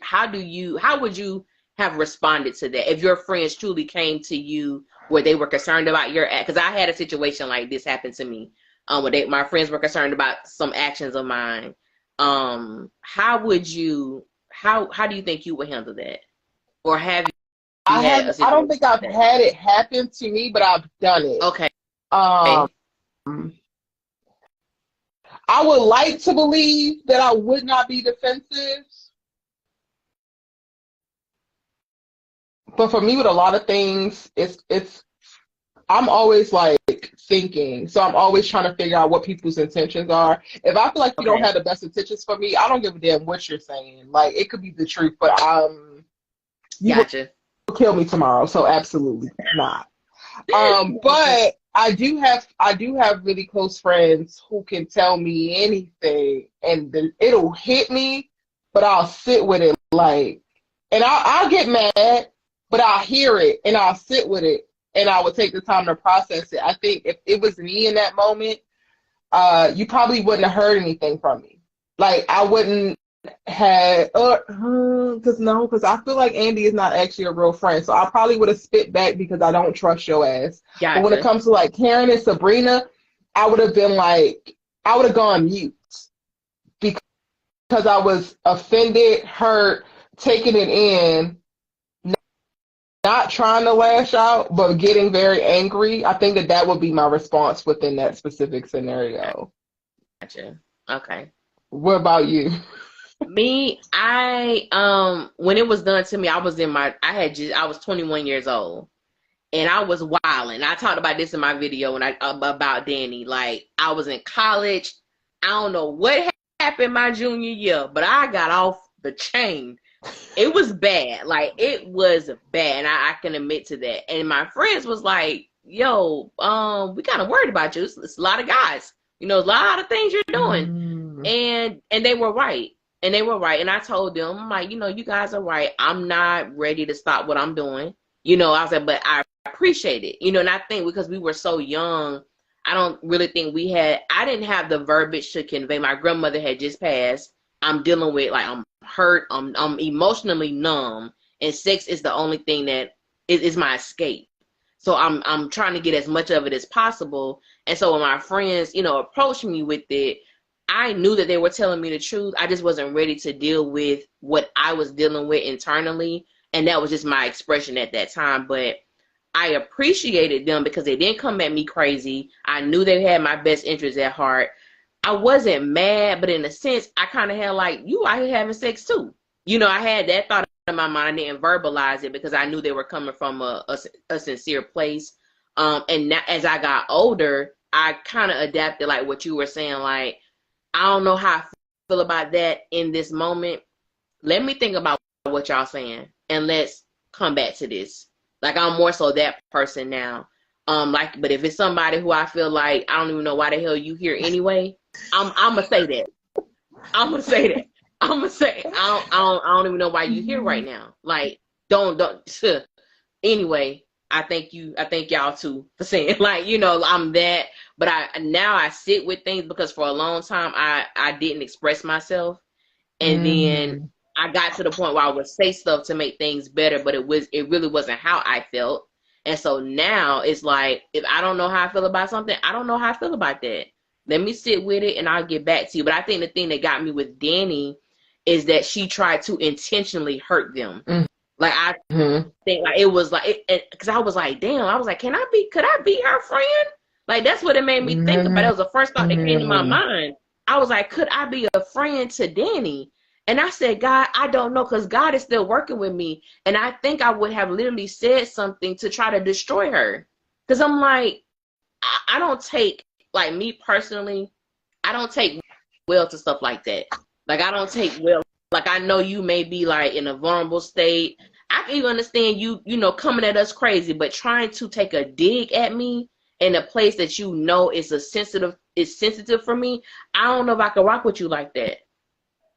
[SPEAKER 3] how would you have responded to that if your friends truly came to you where they were concerned about your act? Because I had a situation like this happen to me, where my friends were concerned about some actions of mine. How do you think you would handle that? Or have you? I
[SPEAKER 2] don't think I've had it happen to me, but I've done it.
[SPEAKER 3] Okay.
[SPEAKER 2] I would like to believe that I would not be defensive. But for me, with a lot of things, I'm always like thinking. So I'm always trying to figure out what people's intentions are. If I feel like you don't have the best intentions for me, I don't give a damn what you're saying. Like, it could be the truth, but you will kill me tomorrow. So absolutely not. But I do have really close friends who can tell me anything and then it'll hit me, but I'll sit with it and I'll get mad, but I'll hear it and I'll sit with it and I would take the time to process it. I think if it was me in that moment, you probably wouldn't have heard anything from me. Like, I wouldn't have, because I feel like Andy is not actually a real friend. So I probably would have spit back because I don't trust your ass. But when it comes to like Karen and Sabrina, I would have gone mute because I was offended, hurt, taking it in, not trying to lash out, but getting very angry. I think that would be my response within that specific scenario.
[SPEAKER 3] Gotcha. Okay.
[SPEAKER 2] What about you?
[SPEAKER 3] Me, when it was done to me, I was 21 years old, and I was wilding. I talked about this in my video about Danny. Like, I was in college. I don't know what happened my junior year, but I got off the chain. It was bad. Like, it was bad, and I can admit to that. And my friends was like, yo, we kind of worried about you. It's a lot of guys. You know, a lot of things you're doing. And they were right. And they were right. And I told them, I'm like, you guys are right. I'm not ready to stop what I'm doing. I was like, but I appreciate it. And I think because we were so young, I don't really think I didn't have the verbiage to convey. My grandmother had just passed. I'm dealing with, like, I'm hurt. I'm emotionally numb. And sex is the only thing that is my escape. So I'm trying to get as much of it as possible. And so when my friends, approached me with it, I knew that they were telling me the truth. I just wasn't ready to deal with what I was dealing with internally. And that was just my expression at that time. But I appreciated them because they didn't come at me crazy. I knew they had my best interests at heart. I wasn't mad, but in a sense, I kind of had like, you out here having sex too. I had that thought in my mind. I didn't verbalize it because I knew they were coming from a sincere place. And now, as I got older, I kind of adapted, like what you were saying, like, I don't know how I feel about that in this moment. Let me think about what y'all saying, and let's come back to this. Like, I'm more so that person now. But if it's somebody who I feel like I don't even know why the hell you here anyway, I'm gonna say that. I'm gonna say I don't even know why you here right now. Like, don't. Anyway, I thank y'all too for saying, like, I'm that. But I sit with things because for a long time I didn't express myself, and then I got to the point where I would say stuff to make things better, but it really wasn't how I felt. And so now it's like, if I don't know how I feel about something, I don't know how I feel about that. Let me sit with it and I'll get back to you. But I think the thing that got me with Danny is that she tried to intentionally hurt them. Like, I think, like, it was like, because I was like, damn, I was like, could I be her friend? Like, that's what it made me think about. That was the first thought that came to my mind. I was like, could I be a friend to Danny? And I said, God, I don't know, because God is still working with me. And I think I would have literally said something to try to destroy her. Because I'm like, I don't take, like, me personally, I don't take well to stuff like that. Like, I don't take well. Like, I know you may be, like, in a vulnerable state. I can even understand you coming at us crazy, but trying to take a dig at me in a place that is sensitive for me, I don't know if I can rock with you like that.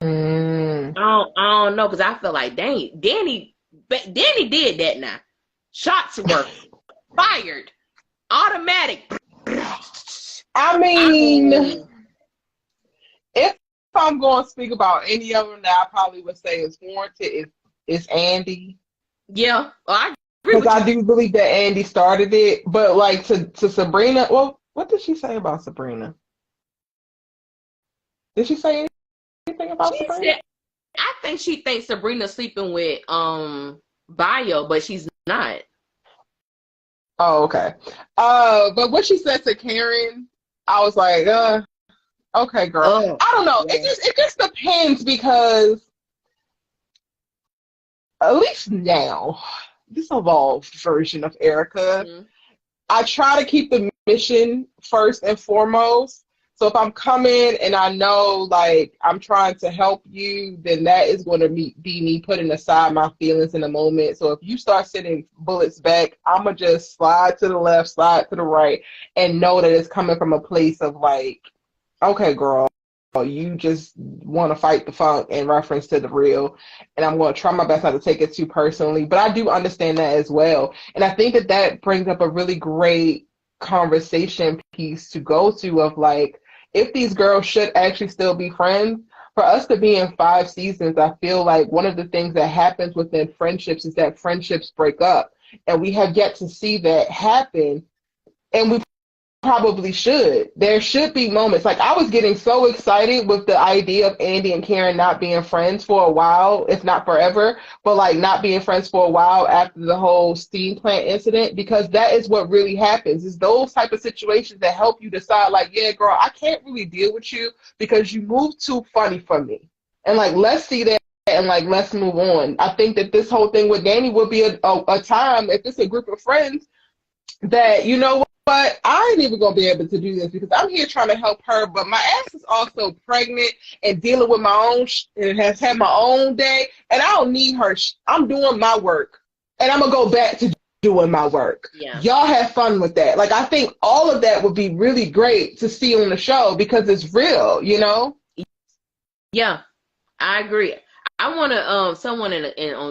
[SPEAKER 3] I don't know, because I feel like, dang, Danny did that now. Shots were fired. Automatic.
[SPEAKER 2] I mean, if I'm going to speak about any of them that I probably would say is warranted, is Andy.
[SPEAKER 3] Yeah, well, I agree with you.
[SPEAKER 2] Because I do believe that Andy started it. But, like, to Sabrina, well, what did she say about Sabrina? Did she say anything about Sabrina?
[SPEAKER 3] I think she thinks Sabrina's sleeping with Bio, but she's not.
[SPEAKER 2] Oh, okay. But what she said to Karen, I was like, Okay, girl.
[SPEAKER 3] Oh,
[SPEAKER 2] I don't know.
[SPEAKER 3] yeah.
[SPEAKER 2] It just depends because at least now, this evolved version of Erica,
[SPEAKER 3] Mhm.
[SPEAKER 2] I try to keep the mission first and foremost. So if I'm coming and I know like I'm trying to help you, then that is going to be me putting aside my feelings in the moment. So if you start sending bullets back, I'm going to just slide to the left, slide to the right, and know that it's coming from a place of like, okay, girl, you just want to fight the funk in reference to the real. And I'm going to try my best not to take it too personally. But I do understand that as well. And I think that that brings up a really great conversation piece to go to of like, if these girls should actually still be friends, for us to be in 5 seasons, I feel like one of the things that happens within friendships is that friendships break up. And we have yet to see that happen. And we probably should. There should be moments. Like I was getting so excited with the idea of Andy and Karen not being friends for a while, if not forever, but like not being friends for a while after the whole steam plant incident, because that is what really happens. Is those type of situations that help you decide like, yeah, girl, I can't really deal with you because you move too funny for me. And like let's see that and like let's move on. I think that this whole thing with Danny would be a time if it's a group of friends that you know what, I ain't even gonna be able to do this because I'm here trying to help her, but my ass is also pregnant and dealing with my own and has had my own day, and I don't need her. I'm doing my work, and I'm gonna go back to doing my work.
[SPEAKER 3] Yeah.
[SPEAKER 2] Y'all have fun with that. Like I think all of that would be really great to see on the show because it's real, you know.
[SPEAKER 3] Yeah, I agree. I want to someone in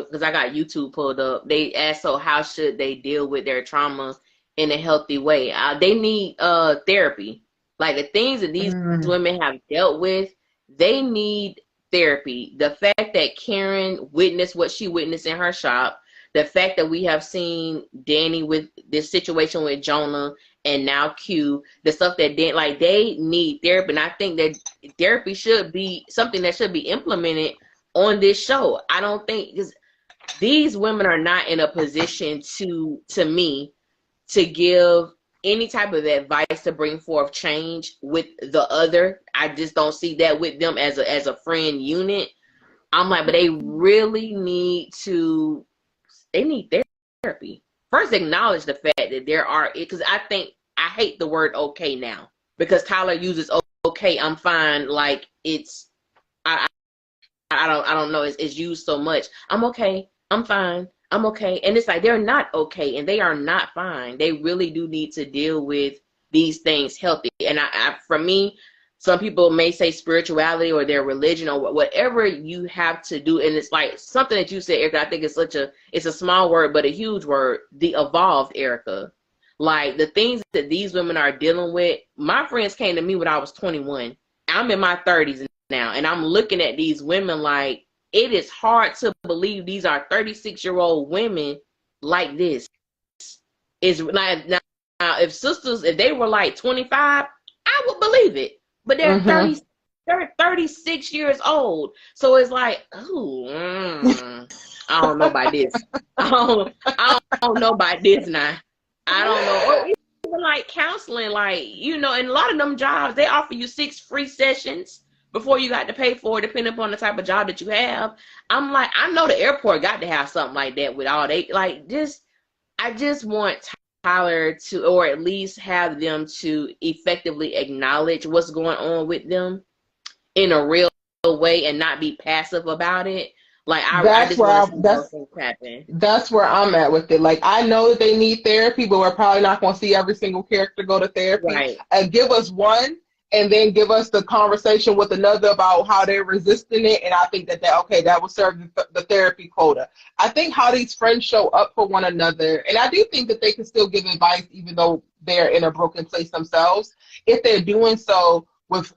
[SPEAKER 3] because I got YouTube pulled up. They asked, so how should they deal with their trauma in a healthy way? They need therapy. Like the things that these women have dealt with, they need therapy. The fact that Karen witnessed what she witnessed in her shop, the fact that we have seen Danny with this situation with Jonah and now Q, the stuff that they need therapy. And I think that therapy should be something that should be implemented on this show. I don't think because these women are not in a position to me to give any type of advice to bring forth change with the other. I just don't see that with them as a friend unit. I'm like, but they really need therapy. First, acknowledge the fact that there are, because I hate the word okay now because Tyler uses okay, I'm fine, like it's, I don't know, it's used so much. I'm okay, I'm fine, I'm okay. And it's like they're not okay and they are not fine. They really do need to deal with these things healthy. And for me, some people may say spirituality or their religion or whatever you have to do. And it's like something that you said, Erica, I think it's a small word, but a huge word, the evolved Erica. Like the things that these women are dealing with, my friends came to me when I was 21. I'm in my 30s now, and I'm looking at these women like it is hard to believe these are 36-year-old women like this. Is like now if they were like 25, I would believe it. But they're 36 years old. So it's like, I don't know about this. I don't know about this now. I don't know. Or even like counseling, like, and a lot of them jobs, they offer you 6 free sessions before you got to pay for it, depending upon the type of job that you have. I'm like, I know the airport got to have something like that with all they, like, I just want Tyler to, or at least have them to effectively acknowledge what's going on with them in a real way and not be passive about it. Like I just want to see those things happen.
[SPEAKER 2] That's where I'm at with it. Like I know that they need therapy, but we're probably not going to see every single character go to therapy.
[SPEAKER 3] Right.
[SPEAKER 2] Give us one, and then give us the conversation with another about how they're resisting it. And I think that will serve the therapy quota. I think how these friends show up for one another, and I do think that they can still give advice even though they're in a broken place themselves, if they're doing so with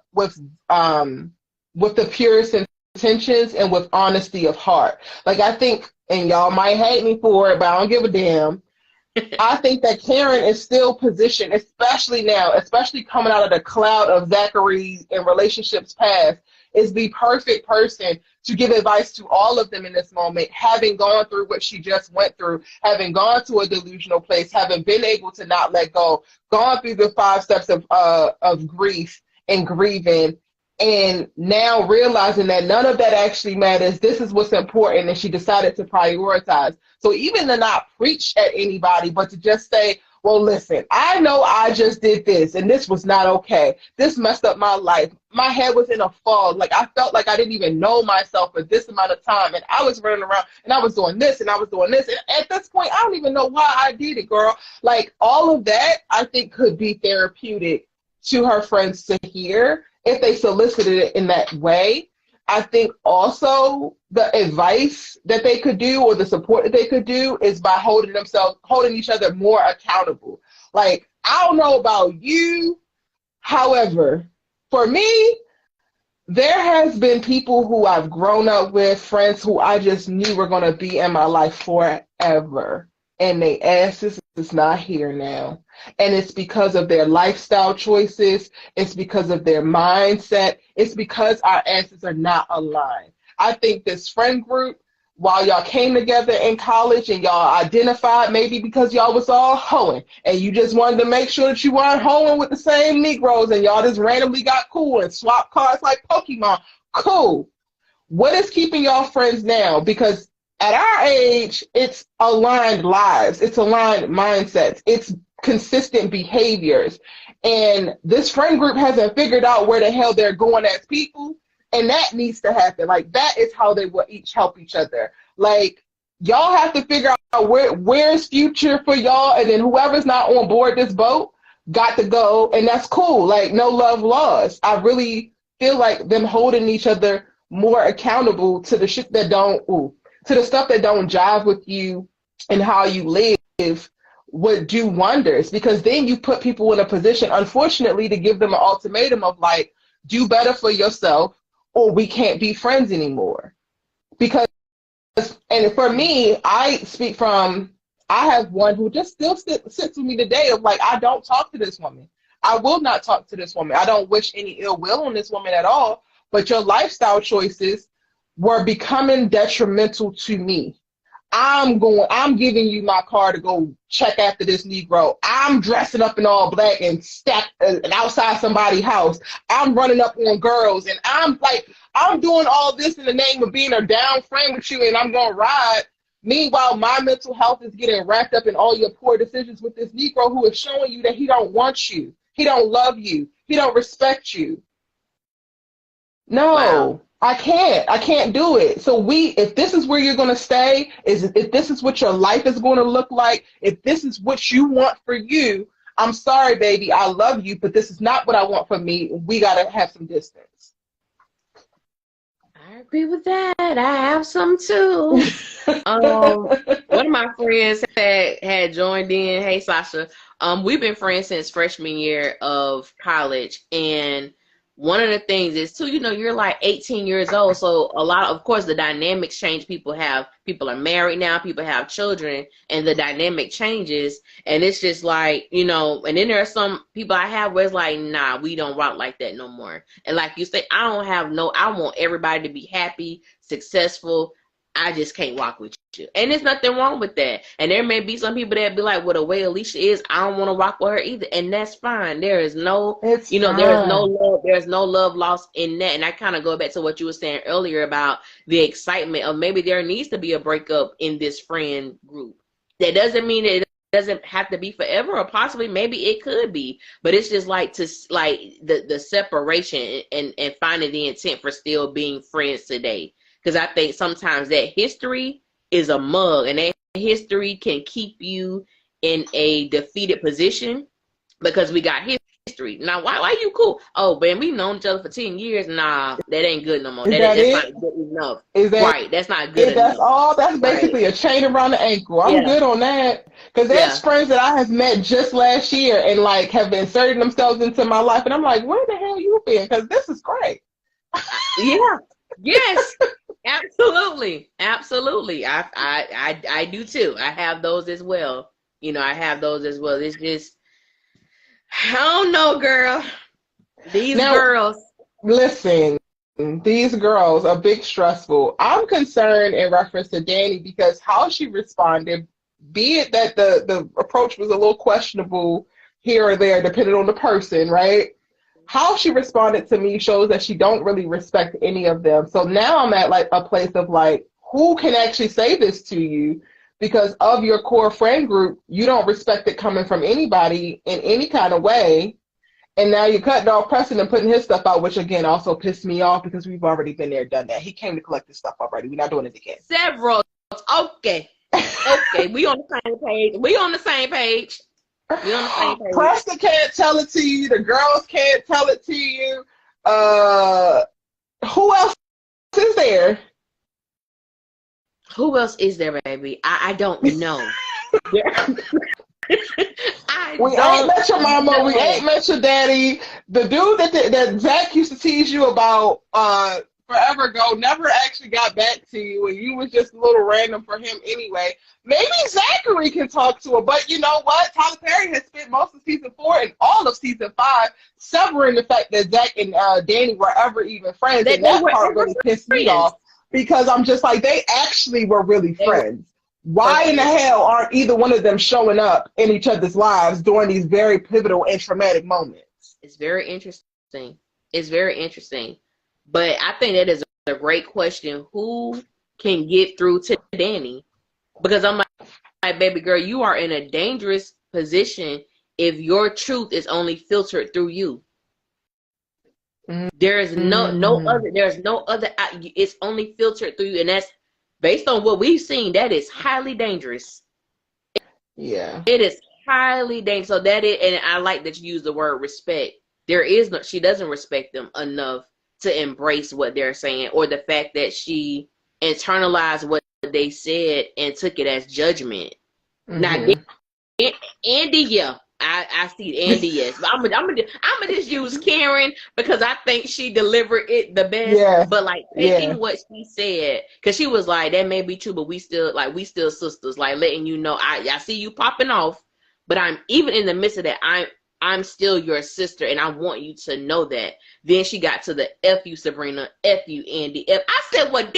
[SPEAKER 2] the purest intentions and with honesty of heart. Like I think, and y'all might hate me for it, but I don't give a damn. I think that Karen is still positioned, especially now, especially coming out of the cloud of Zachary and relationships past, is the perfect person to give advice to all of them in this moment, having gone through what she just went through, having gone to a delusional place, having been able to not let go, gone through the 5 steps of grief, and grieving, and now realizing that none of that actually matters. This is what's important, and she decided to prioritize. So even to not preach at anybody, but to just say, well, listen, I know I just did this, and this was not okay. This messed up my life. My head was in a fog. Like, I felt like I didn't even know myself for this amount of time, and I was running around, and I was doing this, and I was doing this. And at this point, I don't even know why I did it, girl. Like, all of that, I think, could be therapeutic to her friends to hear if they solicited it in that way. I think also the advice that they could do, or the support that they could do, is by holding each other more accountable. Like, I don't know about you, however, for me, there has been people who I've grown up with, friends who I just knew were going to be in my life forever, and they asses is not here now. And it's because of their lifestyle choices. It's because of their mindset. It's because our asses are not aligned. I think this friend group, while y'all came together in college and y'all identified, maybe because y'all was all hoeing and you just wanted to make sure that you weren't hoeing with the same Negroes, and y'all just randomly got cool and swapped cards like Pokemon. Cool. What is keeping y'all friends now? Because at our age, it's aligned lives. It's aligned mindsets. It's consistent behaviors. And this friend group hasn't figured out where the hell they're going as people. And that needs to happen. Like, that is how they will each help each other. Like, y'all have to figure out where's future for y'all. And then whoever's not on board this boat got to go. And that's cool. Like, no love lost. I really feel like them holding each other more accountable to the shit that to the stuff that don't jive with you and how you live would do wonders, because then you put people in a position, unfortunately, to give them an ultimatum of like, do better for yourself or we can't be friends anymore. Because, and for me, I have one who just still sits with me today of like, I don't talk to this woman. I will not talk to this woman. I don't wish any ill will on this woman at all, but your lifestyle choices were becoming detrimental to me. I'm giving you my car to go check after this Negro. I'm dressing up in all black and outside somebody's house. I'm running up on girls, and I'm doing all this in the name of being a down friend with you, and I'm going to ride. Meanwhile, my mental health is getting wrapped up in all your poor decisions with this Negro who is showing you that he don't want you. He don't love you. He don't respect you. No. Wow. I can't do it. So if this is where you're going to stay, if this is what your life is going to look like, if this is what you want for you, I'm sorry, baby, I love you, but this is not what I want for me. We got to have some distance.
[SPEAKER 3] I agree with that. I have some too. One of my friends had joined in. Hey, Sasha. We've been friends since freshman year of college, and one of the things is too, you're like 18 years old. So a lot of course, the dynamics change. People are married now, people have children, and the dynamic changes. And it's just like, and then there are some people I have where it's like, nah, we don't rock like that no more. And like you say, I want everybody to be happy, successful. I just can't rock with you. And there's nothing wrong with that. And there may be some people that be like, well, the way Alicia is, I don't want to rock with her either. And that's fine. There is no, there is no love. There's no love lost in that. And I kind of go back to what you were saying earlier about the excitement of maybe there needs to be a breakup in this friend group. That doesn't mean that it doesn't have to be forever, or possibly maybe it could be. But it's just like the separation and finding the intent for still being friends today. Because I think sometimes that history is a mug, and that history can keep you in a defeated position because we got history. Now, why you cool? Oh, man, we've known each other for 10 years. Nah, that ain't good no more. That's not good enough. Right, that's not good enough.
[SPEAKER 2] That's basically a chain around the ankle. I'm good on that. Because there's friends that I have met just last year and like have inserted themselves into my life. And I'm like, where the hell you been? Because this is great.
[SPEAKER 3] Yeah. Yes. Absolutely. I do too. I have those as well. It's just, I don't know, girl. These girls.
[SPEAKER 2] Listen, these girls are big stressful. I'm concerned in reference to Danny because how she responded, be it that the approach was a little questionable here or there, depending on the person, right? how she responded to me shows that she don't really respect any of them. So now I'm at like a place of like, who can actually say this to you? Because of your core friend group, you don't respect it coming from anybody in any kind of way. And now you're cutting off Preston and putting his stuff out, which again also pissed me off because we've already been there, done that. He came to collect his stuff already. We're not doing it again.
[SPEAKER 3] Several. Okay. Okay. We on the same page. We on the same page. We on the same page.
[SPEAKER 2] Preston can't tell it to you. The girls can't tell it to you. Who else is there?
[SPEAKER 3] Who else is there, baby? I don't know.
[SPEAKER 2] We ain't met your mama. We ain't met your daddy. The dude that Zach used to tease you about forever ago never actually got back to you, and you was just a little random for him anyway. Maybe Zachary can talk to her, but you know what? Tyler Perry has spent most of season 4 and all of season 5 severing the fact that Zach and Danny were ever even friends, and that part really pissed me off because I'm just like, they actually were really friends. Why in the hell aren't either one of them showing up in each other's lives during these very pivotal and traumatic moments?
[SPEAKER 3] It's very interesting. It's very interesting. But I think that is a great question. Who can get through to Danny? Because I'm like, baby girl, you are in a dangerous position if your truth is only filtered through you. There is no other. There's no other. It's only filtered through you, and that's based on what we've seen. That is highly dangerous.
[SPEAKER 2] Yeah,
[SPEAKER 3] it is highly dangerous. So that is, and I like that you use the word respect. There is no. She doesn't respect them enough to embrace what they're saying, or the fact that she internalized what they said and took it as judgment. Now, Andy, yeah. I see Andy, yes. But I'm gonna just use Karen because I think she delivered it the best.
[SPEAKER 2] Yeah.
[SPEAKER 3] But like taking what she said, because she was like, that may be true, but we still sisters. Like letting you know, I see you popping off, but I'm even in the midst of that. I'm still your sister, and I want you to know that. Then she got to the F you, Sabrina, F you, Andy. I said, well,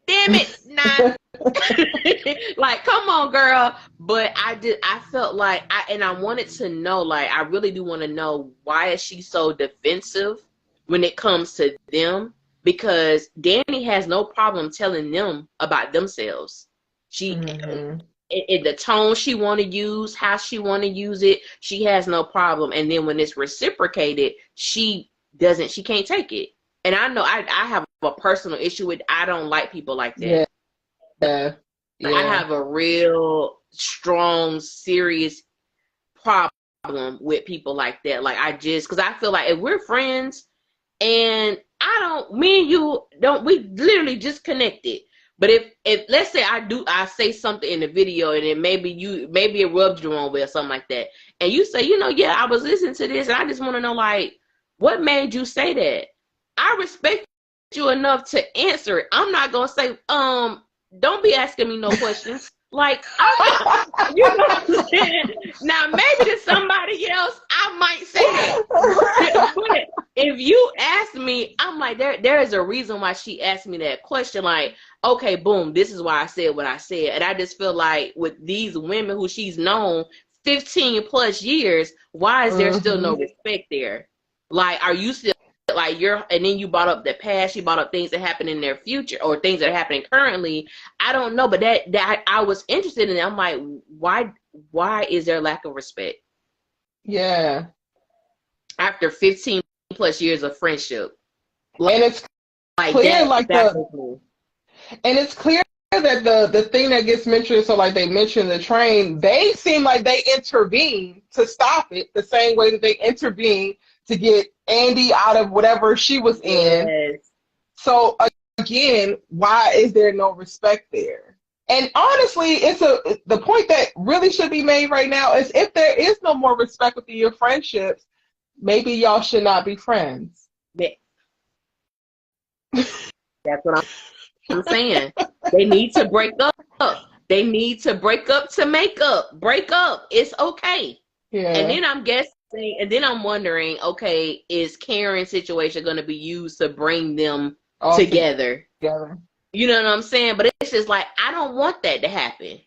[SPEAKER 3] damn it, nah. Like, come on, girl. But I felt like I wanted to know, like, I really do want to know, why is she so defensive when it comes to them? Because Danny has no problem telling them about themselves. She the tone she want to use, how she want to use it, she has no problem. And then when it's reciprocated, she can't take it. And I know I have a personal issue with, I don't like people like that.
[SPEAKER 2] Yeah.
[SPEAKER 3] I have a real strong, serious problem with people like that. Like, because I feel like if we're friends and me and you we literally just connected. But if let's say I say something in the video and then maybe it rubbed you the wrong way or something like that, and you say, yeah, I was listening to this and I just want to know, like, what made you say that? I respect you enough to answer it. I'm not gonna say, don't be asking me no questions. Like, you know what I'm saying? Now, maybe to somebody else, I might say that. But if you ask me, I'm like, there is a reason why she asked me that question. Like, okay, boom, this is why I said what I said. And I just feel like with these women who she's known 15 plus years, why is there still no respect there? Like, are you still like and then you brought up the past, you brought up things that happen in their future or things that are happening currently. I don't know, but that I was interested in it. I'm like, why is there lack of respect?
[SPEAKER 2] Yeah.
[SPEAKER 3] After 15 plus years of friendship.
[SPEAKER 2] And it's
[SPEAKER 3] like
[SPEAKER 2] clear,
[SPEAKER 3] that,
[SPEAKER 2] and it's clear that the thing that gets mentioned, so like they mentioned the train, they seem like they intervened to stop it the same way that they intervened to get Andy out of whatever she was in.
[SPEAKER 3] Yes.
[SPEAKER 2] So again, why is there no respect there? And honestly, the point that really should be made right now is, if there is no more respect within your friendships, maybe y'all should not be friends.
[SPEAKER 3] Yeah. That's what I'm saying. They need to break up. They need to break up to make up. Break up. It's okay.
[SPEAKER 2] Yeah.
[SPEAKER 3] And then I'm wondering, okay, is Karen's situation going to be used to bring them together? You know what I'm saying? But it's just like, I don't want that to happen.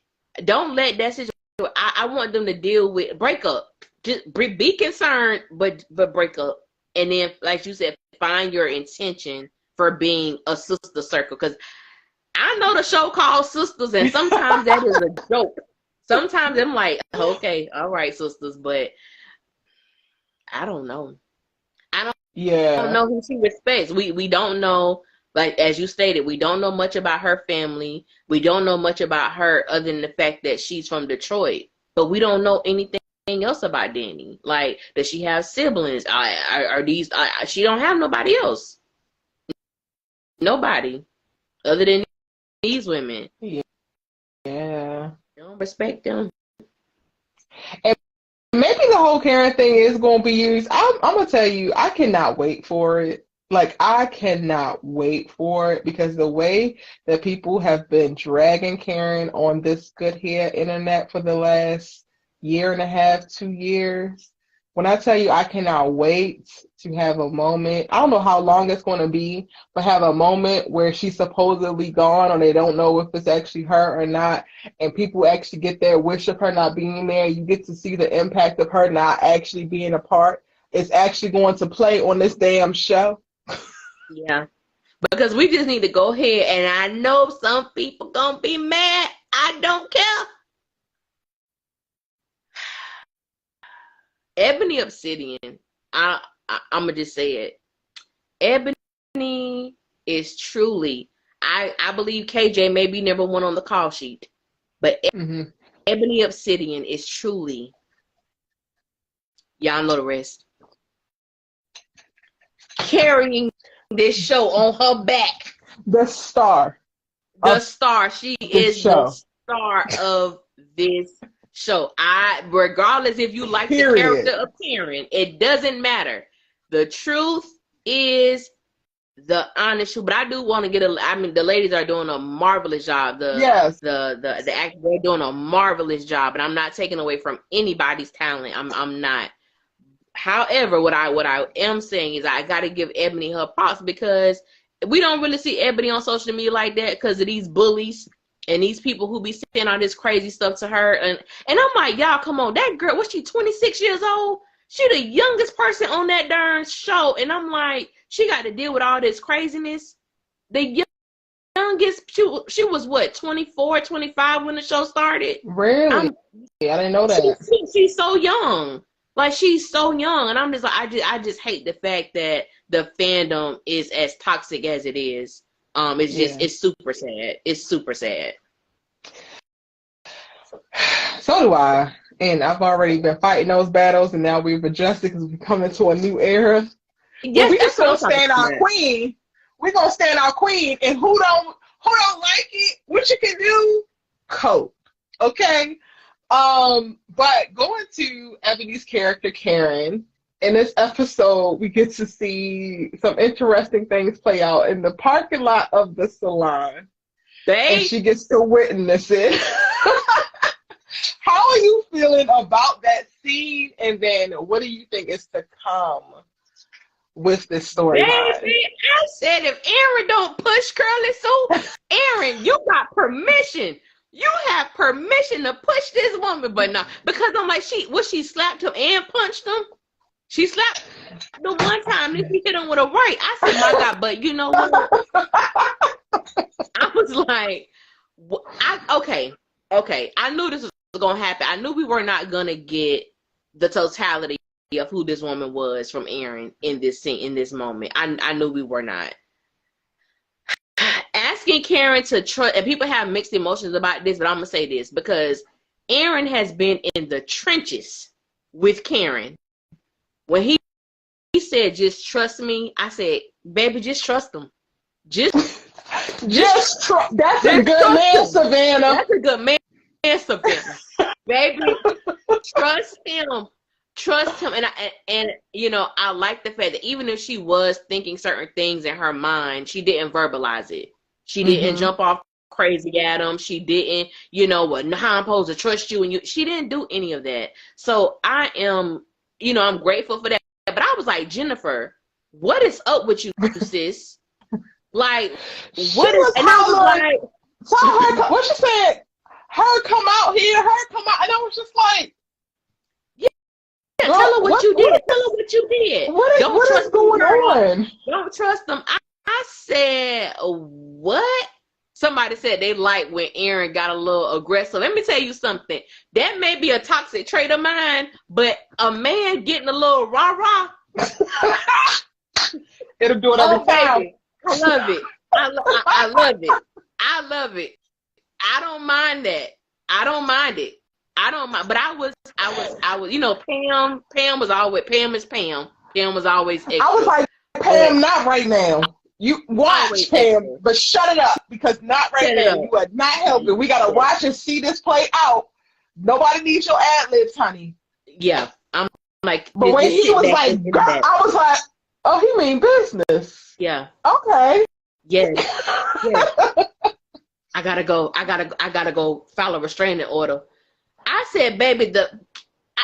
[SPEAKER 3] Don't let that situation. I want them to deal with break up. Just be concerned, but break up. and then, like you said, find your intention for being a sister circle. Because I know the show called Sisters, and sometimes that is a joke. Sometimes I'm like, okay, all right, sisters, but I don't know. I don't know who she respects. We don't know, like as you stated, we don't know much about her family. We don't know much about her other than the fact that she's from Detroit. But we don't know anything else about Danny. Like, does she have siblings? Are these? She don't have nobody else. Nobody other than these women.
[SPEAKER 2] Yeah.
[SPEAKER 3] Don't respect them.
[SPEAKER 2] And maybe the whole Karen thing is going to be used. I'm going to tell you, I cannot wait for it. Like, I cannot wait for it, because the way that people have been dragging Karen on this good hair internet for the last year and a half, 2 years, when I tell you I cannot wait to have a moment, I don't know how long it's going to be, but have a moment where she's supposedly gone or they don't know if it's actually her or not, and people actually get their wish of her not being there. You get to see the impact of her not actually being a part. It's actually going to play on this damn show.
[SPEAKER 3] Yeah, because we just need to go ahead, and I know some people gonna be mad. I don't care. Ebony Obsidian, I'm gonna just say it. Ebony is truly, I believe KJ may be number one on the call sheet, but Ebony Obsidian is truly, y'all know the rest, carrying this show on her back.
[SPEAKER 2] The star.
[SPEAKER 3] She is the star of this show. Regardless if you like the character of Karen, it doesn't matter. The truth is the honest truth. But I do want to get the ladies are doing a marvelous job. The actors, they're doing a marvelous job, and I'm not taking away from anybody's talent. I'm not. However, what I am saying is I got to give Ebony her props, because we don't really see Ebony on social media like that because of these bullies and these people who be saying all this crazy stuff to her. And I'm like, y'all, come on. That girl, was she 26 years old? She the youngest person on that darn show. And I'm like, she got to deal with all this craziness. The youngest, she was what, 24, 25 when the show started?
[SPEAKER 2] Really? I didn't know that.
[SPEAKER 3] She's so young. Like, she's so young, and I'm just like, I just hate the fact that the fandom is as toxic as it is. It's just, it's super sad. It's super sad.
[SPEAKER 2] So do I, and I've already been fighting those battles, and now we've adjusted because we've come into a new era.
[SPEAKER 3] Yes,
[SPEAKER 2] we just gonna stand our queen. We're gonna stand our queen, and who don't like it? What you can do? Cope, okay. But going to Ebony's character, Karen, in this episode, we get to see some interesting things play out in the parking lot of the salon. And she gets to witness it. How are you feeling about that scene? And then what do you think is to come with this storyline?
[SPEAKER 3] Baby, I said if Aaron don't push Curly Sue, Aaron, you got permission. You have permission to push this woman, but no, because I'm like, she slapped him and punched him. She slapped the one time, then she hit him with a right. I said, my God, but you know what? I was like, okay. I knew this was going to happen. I knew we were not going to get the totality of who this woman was from Aaron in this scene, in this moment. I knew we were not. Asking Karen to trust, and people have mixed emotions about this, but I'm going to say this, because Aaron has been in the trenches with Karen. When he said, just trust me, I said, baby, just trust him. Just
[SPEAKER 2] trust. That's a good man, Savannah.
[SPEAKER 3] That's a good man, Savannah. Baby, trust him. Trust him. And you know, I like the fact that even if she was thinking certain things in her mind, she didn't verbalize it. She didn't jump off crazy at him. She didn't, you know, how I'm supposed to trust you. And she didn't do any of that. So I am, you know, I'm grateful for that. But I was like, Jennifer, what is up with you, sis? Like, what is, and I was like,
[SPEAKER 2] tell her, what she said, her come out here, her come out. And I was just like,
[SPEAKER 3] tell her what you did. Tell her what what you did.
[SPEAKER 2] What is going on?
[SPEAKER 3] Don't trust them. I said, what? Somebody said they like when Aaron got a little aggressive. Let me tell you something. That may be a toxic trait of mine, but a man getting a little rah-rah.
[SPEAKER 2] It'll do it every time.
[SPEAKER 3] Baby. I love it. I love it. I love it. I don't mind that. I don't mind it. I don't mind. But I was, you know, Pam was always, Pam is Pam. Pam was always extra.
[SPEAKER 2] I was like, Pam, not right now. You watch, Pam, but shut it up, because not right now. You are not helping. We got to watch and see this play out. Nobody needs your ad-libs, honey.
[SPEAKER 3] Yeah. I'm like,
[SPEAKER 2] but when he was like, girl, I was like, oh, he mean business.
[SPEAKER 3] Yeah.
[SPEAKER 2] Okay.
[SPEAKER 3] Yeah. Yeah. I gotta go file a restraining order. I said, baby,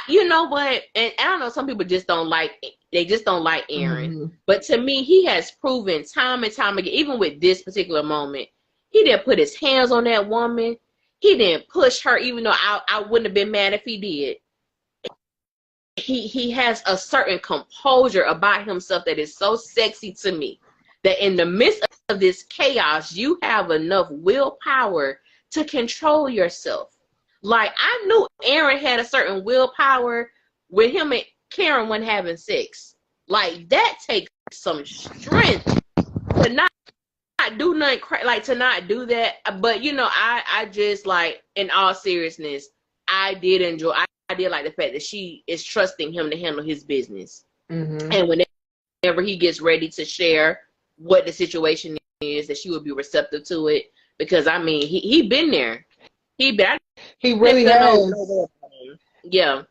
[SPEAKER 3] you know what? And I don't know, some people just don't like Aaron. Mm-hmm. But to me, he has proven time and time again, even with this particular moment, he didn't put his hands on that woman. He didn't push her, even though I wouldn't have been mad if he did. He has a certain composure about himself that is so sexy to me, that in the midst of this chaos, you have enough willpower to control yourself. Like, I knew Aaron had a certain willpower with him and Karen when having sex. Like, that takes some strength to not do nothing, to not do that. But, you know, I just, like, in all seriousness, I did like the fact that she is trusting him to handle his business. Mm-hmm. And whenever he gets ready to share what the situation is, that she would be receptive to it. Because, I mean, he been there.
[SPEAKER 2] He really has.
[SPEAKER 3] Yeah.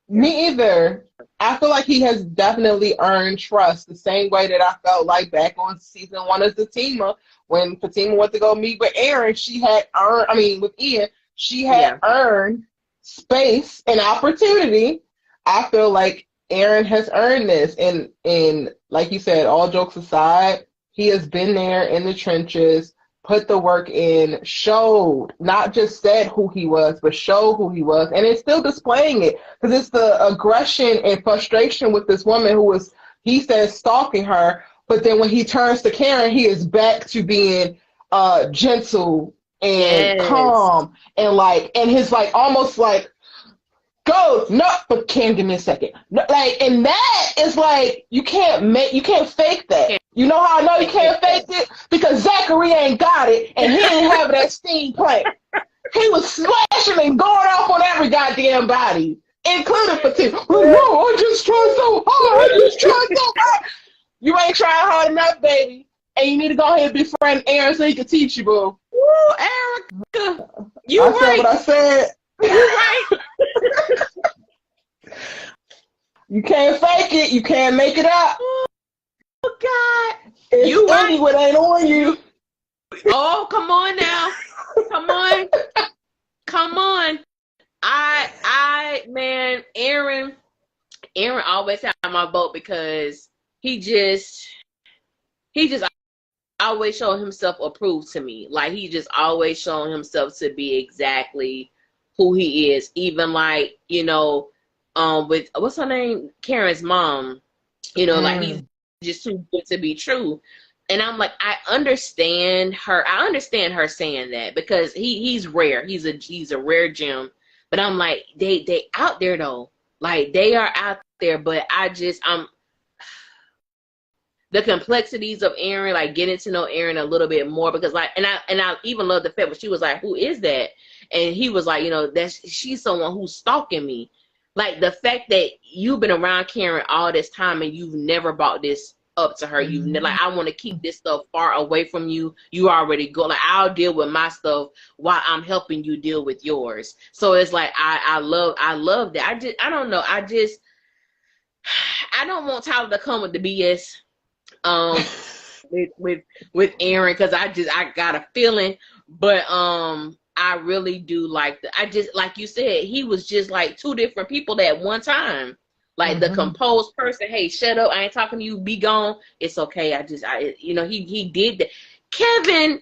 [SPEAKER 2] Me either. I feel like he has definitely earned trust the same way that I felt like back on season 1 of Fatima, when Fatima went to go meet with Aaron, with Ian, she had earned space and opportunity. I feel like Aaron has earned this. And like you said, all jokes aside, he has been there in the trenches, put the work in, showed, not just said who he was, but showed who he was. And it's still displaying it, because it's the aggression and frustration with this woman who was, he says, stalking her. But then when he turns to Karen, he is back to being gentle and calm and his like almost like, go, no, but Karen, give me a second. No, like, and that is like, you can't fake that. You know how I know you can't fake it? Because Zachary ain't got it, and he didn't have that steam plate. He was slashing and going off on every goddamn body, including Fatima. Oh, no, I just tried so hard. You ain't trying hard enough, baby. And you need to go ahead and befriend Aaron so he can teach you, boo.
[SPEAKER 3] Woo, Erica. You right.
[SPEAKER 2] Said what I said.
[SPEAKER 3] You right.
[SPEAKER 2] You can't fake it. You can't make it up.
[SPEAKER 3] Oh, God.
[SPEAKER 2] It's you right. What ain't on you.
[SPEAKER 3] Oh, come on now. Come on. Man, Aaron always had my vote, because he just always showing himself approved to me. Like, he just always showing himself to be exactly who he is. Even like, you know, with what's her name, Karen's mom, you know, like, he's just too good to be true. And I'm like, I understand her saying that, because he's rare. He's a rare gem. But I'm like, they out there though. Like, they are out there, but the complexities of Aaron, like getting to know Aaron a little bit more, because like, and I even love the fact when she was like, who is that? And he was like, you know, she's someone who's stalking me. Like, the fact that you've been around Karen all this time and you've never brought this up to her. You've like, I want to keep this stuff far away from you. You already go. Like, I'll deal with my stuff while I'm helping you deal with yours. So it's like, I love that. I don't know. I don't want Tyler to come with the BS. With Aaron, because I got a feeling, but I really do like like you said, he was just like two different people at one time. Like, the composed person, hey, shut up, I ain't talking to you, be gone, it's okay. You know, he did that. Kevin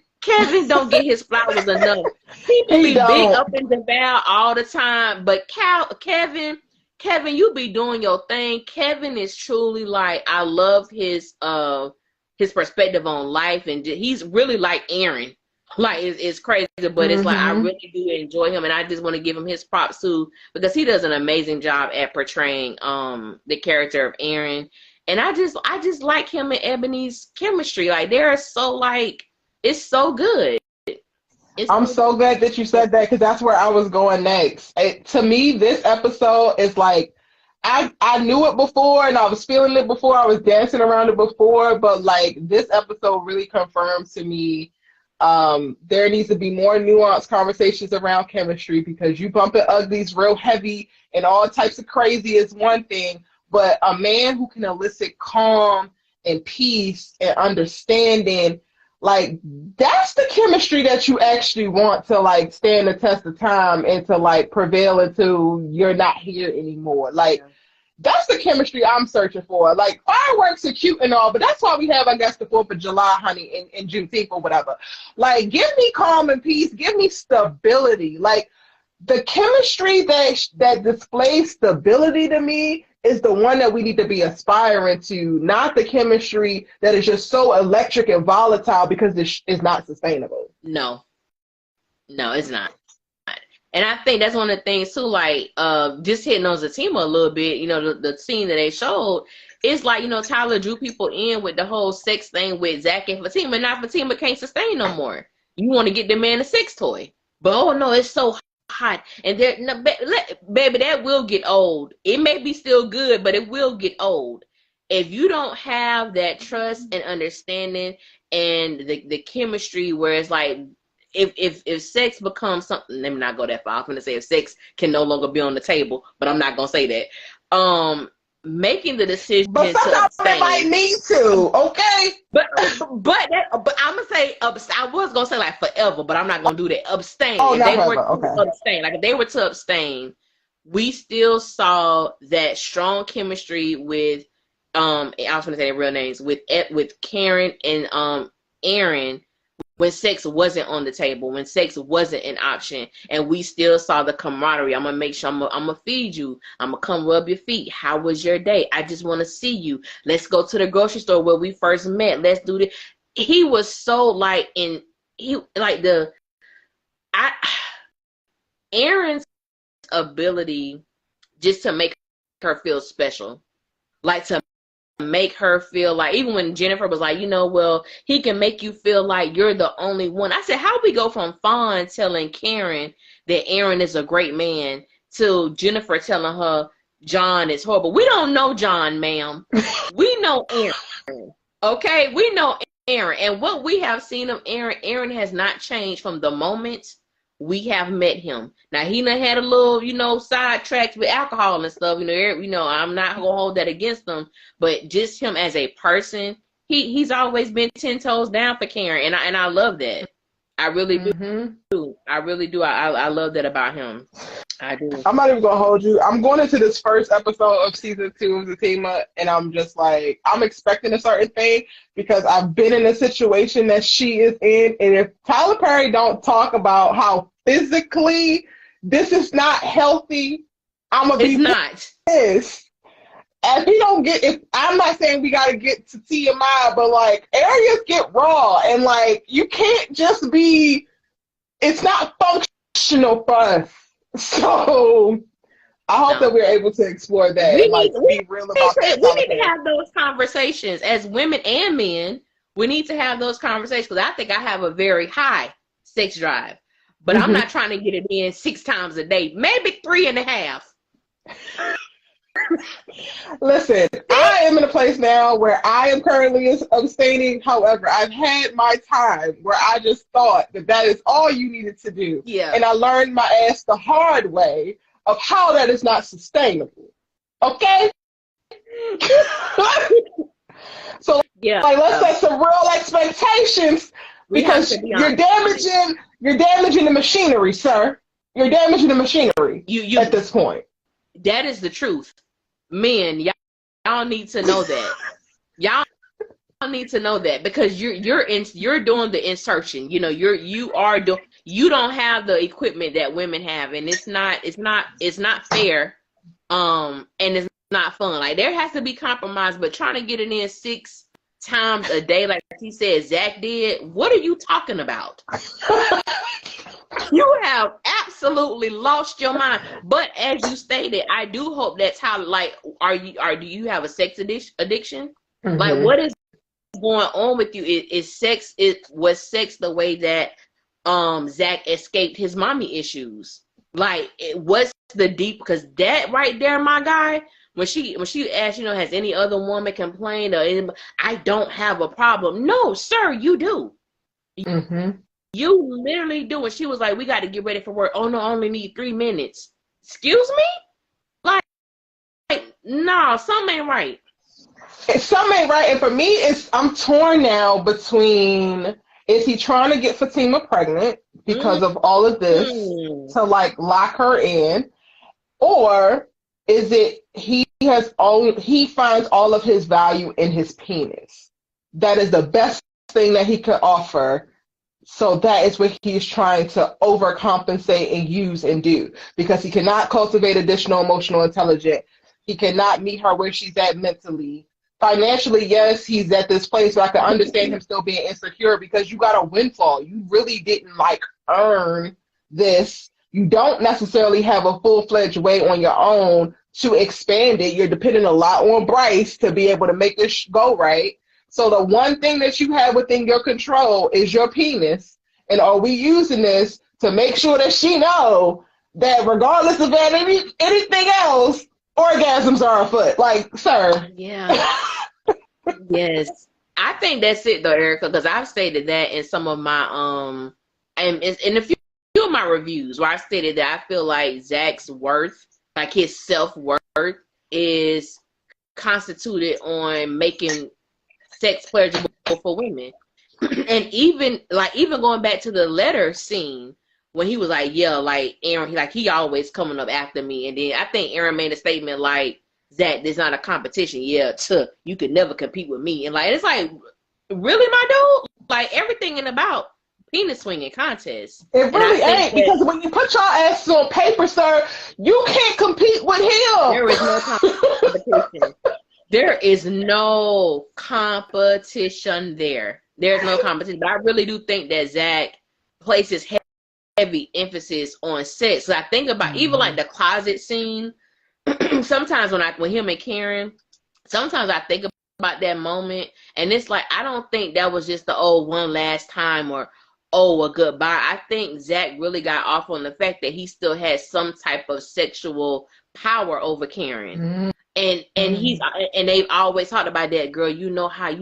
[SPEAKER 3] don't get his flowers enough. People be big up and devout all the time, but Kevin, Kevin, you be doing your thing. Kevin is truly like, I love his perspective on life, and he's really like Aaron. Like it's crazy, but it's like I really do enjoy him, and I just want to give him his props too, because he does an amazing job at portraying the character of Aaron. And I just like him and Ebony's chemistry. Like they're so like, it's so good.
[SPEAKER 2] I'm so glad that you said that, because that's where I was going next. To me, this episode is like, I knew it before and I was feeling it before, I was dancing around it before, but like this episode really confirms to me there needs to be more nuanced conversations around chemistry, because you bumping uglies real heavy and all types of crazy is one thing, but a man who can elicit calm and peace and understanding, like that's the chemistry that you actually want to like stand the test of time and to like prevail until you're not here anymore. Like that's the chemistry I'm searching for. Like fireworks are cute and all, but that's why we have, I guess, the 4th of July, honey, and Juneteenth or whatever. Like give me calm and peace, give me stability. Like the chemistry that displays stability to me is the one that we need to be aspiring to, not the chemistry that is just so electric and volatile because this is not sustainable.
[SPEAKER 3] No, it's not. And I think that's one of the things too, like just hitting on Zatima a little bit, you know, the scene that they showed, it's like, you know, Tyler drew people in with the whole sex thing with Zach and Fatima, and now Fatima can't sustain no more. You want to get the man a sex toy, but oh no, it's so hot, and there, no, baby, that will get old. It may be still good, but it will get old if you don't have that trust and understanding and the chemistry, where it's like if sex becomes something, let me not go that far. I'm gonna say if sex can no longer be on the table, but I'm not gonna say that. Making the decision
[SPEAKER 2] but sometimes
[SPEAKER 3] to abstain.
[SPEAKER 2] It might need to, okay?
[SPEAKER 3] But I'm gonna say I was gonna say like forever, but I'm not gonna do that. Abstain.
[SPEAKER 2] Oh,
[SPEAKER 3] if
[SPEAKER 2] not
[SPEAKER 3] they
[SPEAKER 2] forever.
[SPEAKER 3] were
[SPEAKER 2] Okay.
[SPEAKER 3] to abstain, like if they were to abstain, we still saw that strong chemistry with I was gonna say their real names with Karen and Aaron, when sex wasn't on the table, when sex wasn't an option, and we still saw the camaraderie. I'm gonna make sure I'm gonna feed you. I'm gonna come rub your feet. How was your day? I just want to see you. Let's go to the grocery store where we first met. Let's do this. He was so like Aaron's ability just to make her feel special, like to make her feel like, even when Jennifer was like, you know, well, he can make you feel like you're the only one. I said, how we go from Fawn telling Karen that Aaron is a great man to Jennifer telling her John is horrible? We don't know John, ma'am. We know Aaron. Okay, we know Aaron, and what we have seen of Aaron has not changed from the moment we have met him. Now he done had a little, you know, sidetracks with alcohol and stuff. You know, I'm not gonna hold that against him, but just him as a person, he's always been 10 toes down for Karen, and I love that. I really do. I really do. I love that about him. I do.
[SPEAKER 2] I'm not even gonna hold you. I'm going into this first episode of season 2 of Zatima, and I'm just like, I'm expecting a certain thing because I've been in a situation that she is in, and if Tyler Perry don't talk about how physically this is not healthy, I'm gonna be pissed. And he don't get, if I'm not saying we gotta get to TMI, but like areas get raw, and like you can't just be, it's not functional for us. So I hope that we're able to explore that and like be real about that.
[SPEAKER 3] We need to have those conversations as women and men. We need to have those conversations, because I think I have a very high sex drive, but I'm not trying to get it in 6 times a day, maybe 3.5.
[SPEAKER 2] Listen, I am in a place now where I am currently abstaining. However, I've had my time where I just thought that is all you needed to do.
[SPEAKER 3] Yeah.
[SPEAKER 2] And I learned my ass the hard way of how that is not sustainable. Okay? So
[SPEAKER 3] yeah,
[SPEAKER 2] like let's set some real expectations, because you're damaging the machinery, sir. You're damaging the machinery at this point.
[SPEAKER 3] That is the truth. Men, y'all need to know that. Y'all need to know that, because you're doing the insertion. You know, you don't have the equipment that women have, and it's not fair and it's not fun. Like there has to be compromise, but trying to get it in 6 times a day, like he said Zach did, what are you talking about? You have absolutely lost your mind. But as you stated, I do hope that's how, like, do you have a sex addiction?
[SPEAKER 2] Mm-hmm.
[SPEAKER 3] Like, what is going on with you? Was sex the way that Zach escaped his mommy issues? Like, what's the deep? Because that right there, my guy, when she asked, has any other woman complained or anybody, I don't have a problem. No, sir, you do.
[SPEAKER 2] Mm-hmm.
[SPEAKER 3] You literally do. And she was like, we got to get ready for work. Oh no, I only need 3 minutes. Excuse me? Like no, something ain't right.
[SPEAKER 2] Something ain't right. And for me, I'm torn now between, is he trying to get Fatima pregnant because of all of this to like lock her in? Or is it he finds all of his value in his penis? That is the best thing that he could offer. So that is what he's trying to overcompensate and use and do, because he cannot cultivate additional emotional intelligence. He cannot meet her where she's at mentally. Financially, yes, he's at this place where I can understand him still being insecure because you got a windfall. You really didn't like earn this. You don't necessarily have a full-fledged way on your own to expand it. You're depending a lot on Bryce to be able to make this go right. So the one thing that you have within your control is your penis. And are we using this to make sure that she know that regardless of anything else, orgasms are afoot? Like, sir.
[SPEAKER 3] Yeah. Yes. I think that's it though, Erica, because I've stated that in some of my and in a few of my reviews where I stated that I feel like Zach's worth, like his self-worth, is constituted on making sex pleasurable for women. And even going back to the letter scene when he was like, yeah, like Aaron, he always coming up after me. And then I think Aaron made a statement like, Zach, there's not a competition. Yeah, you could never compete with me. And like, it's like, really, my dude? Like everything in about penis swinging contest.
[SPEAKER 2] It really ain't, because when you put your ass on paper, sir, you can't compete with him.
[SPEAKER 3] There is no competition. There is no competition there. There's no competition. But I really do think that Zach places heavy emphasis on sex. So I think about even like the closet scene. Sometimes when him and Karen, sometimes I think about that moment, and it's like I don't think that was just the one last time or a goodbye. I think Zach really got off on the fact that he still has some type of sexual power over Karen. And they've always talked about that, girl. You know how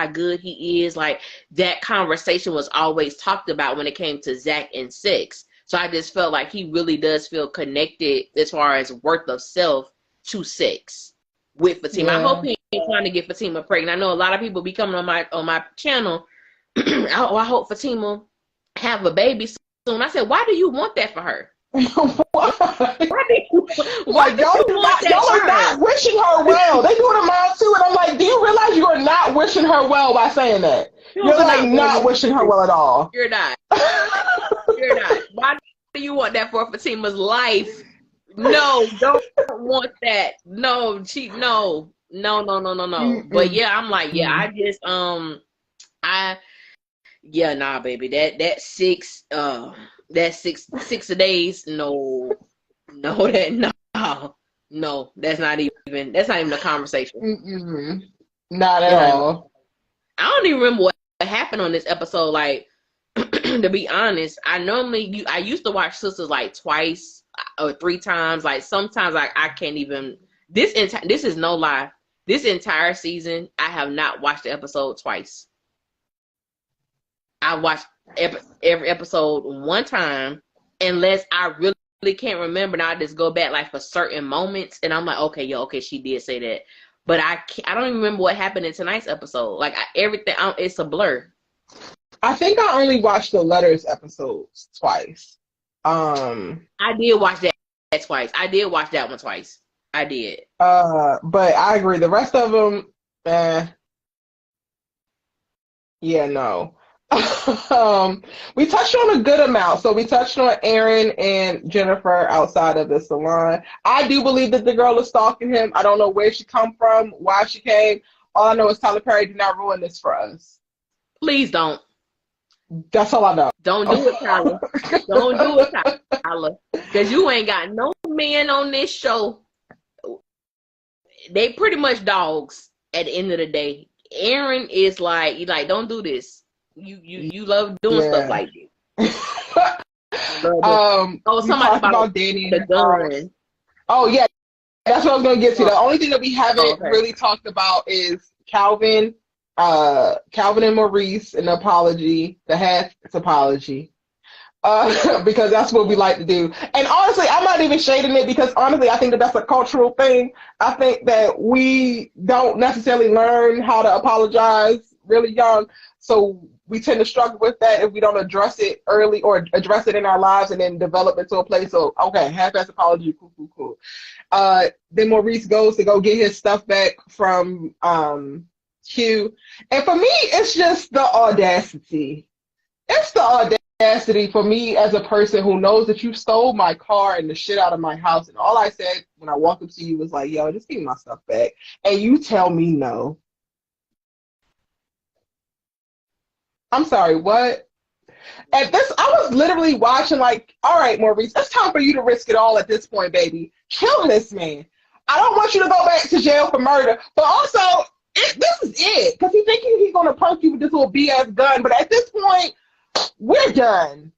[SPEAKER 3] good he is. Like that conversation was always talked about when it came to Zach and sex. So I just felt like he really does feel connected as far as worth of self to sex with Fatima. Yeah. I hope he ain't trying to get Fatima pregnant. I know a lot of people be coming on my channel. I hope Fatima have a baby soon. I said, why do you want that for her?
[SPEAKER 2] Why y'all are not wishing her well. They do it in mine too, and I'm like, do you realize you are not wishing her well by saying that? You're like not wishing her well at all.
[SPEAKER 3] You're not. You're not. Why do you want that for Fatima's life? No, don't want that. No. Mm-mm. But yeah, I'm like, yeah, I just nah, baby. That 6 6 days, no, that's not even a conversation.
[SPEAKER 2] Not at all.
[SPEAKER 3] I don't even remember what happened on this episode. Like, to be honest, I used to watch Sisters like twice or 3 times. Like sometimes I can't even. This is no lie. This entire season, I have not watched the episode twice. I watched every episode 1 time, unless I really can't remember. Now I just go back like for certain moments, and I'm like, okay, she did say that, but I don't even remember what happened in tonight's episode. Like everything, it's a blur.
[SPEAKER 2] I think I only watched the letters episodes twice.
[SPEAKER 3] I did watch that twice. I did watch that one twice. I did.
[SPEAKER 2] But I agree. The rest of them, yeah, no. We touched on a good amount. So we touched on Aaron and Jennifer outside of the salon. I do believe that the girl is stalking him. I don't know where she come from, why she came. All I know is Tyler Perry did not ruin this for us.
[SPEAKER 3] Please don't.
[SPEAKER 2] That's all I know.
[SPEAKER 3] Don't do it, Tyler. Don't do it, Tyler. Because you ain't got no men on this show. They pretty much dogs at the end of the day. Aaron is like, you like, don't do this. You love doing stuff like this. Somebody about
[SPEAKER 2] Danny
[SPEAKER 3] the gun.
[SPEAKER 2] Oh yeah, that's what I was gonna get to. The only thing that we haven't really talked about is Calvin and Maurice, an apology, the half apology. Because that's what we like to do. And honestly, I'm not even shading it because honestly, I think that that's a cultural thing. I think that we don't necessarily learn how to apologize really young. So we tend to struggle with that if we don't address it early or address it in our lives and then develop into a place of, okay, half-ass apology, cool. Then Maurice goes to go get his stuff back from Q. And for me, it's just the audacity. It's the audacity for me as a person who knows that you stole my car and the shit out of my house. And all I said when I walked up to you was like, yo, just give me my stuff back. And you tell me no. I'm sorry, what? At this, I was literally watching like, all right, Maurice, it's time for you to risk it all at this point, baby. Kill this man. I don't want you to go back to jail for murder, but also, this is it. Because he's thinking he's going to punk you with this little BS gun, but at this point, we're done.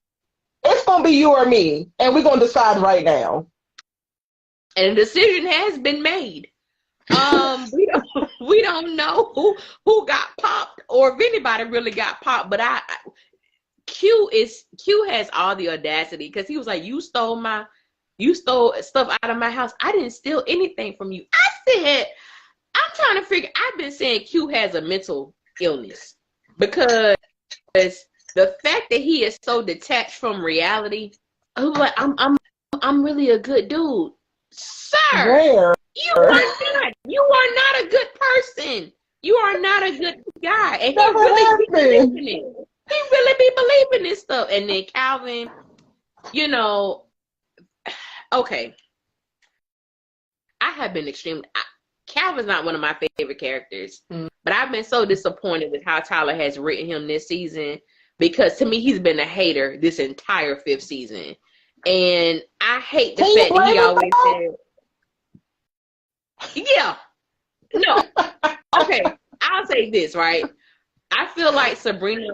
[SPEAKER 2] It's going to be you or me, and we're going to decide right now.
[SPEAKER 3] And a decision has been made. We don't know who got popped or if anybody really got popped, but Q has all the audacity because he was like, you stole stuff out of my house. I didn't steal anything from you. I said, I'm trying to figure, I've been saying Q has a mental illness because the fact that he is so detached from reality, I'm like, I'm really a good dude. Sir,
[SPEAKER 2] Where?
[SPEAKER 3] You are not a good person. You are not a good guy. And he really be believing it. He really be believing this stuff. And then Calvin, okay. I have been Calvin's not one of my favorite characters. But I've been so disappointed with how Tyler has written him this season because to me, he's been a hater this entire 5th season. And I hate the fact that he always said, yeah. No. Okay. I'll say this, right? I feel like Sabrina,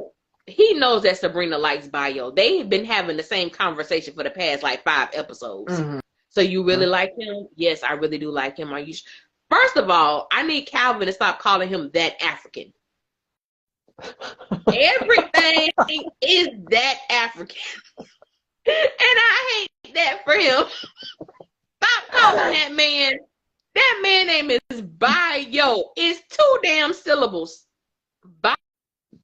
[SPEAKER 3] he knows that Sabrina likes Bayo. They've been having the same conversation for the past like 5 episodes. Mm-hmm. So you really like him? Yes, I really do like him. First of all, I need Calvin to stop calling him that African. Everything is that African. And I hate that for him. Stop calling that man. That man name is Bayo. It's 2 damn syllables.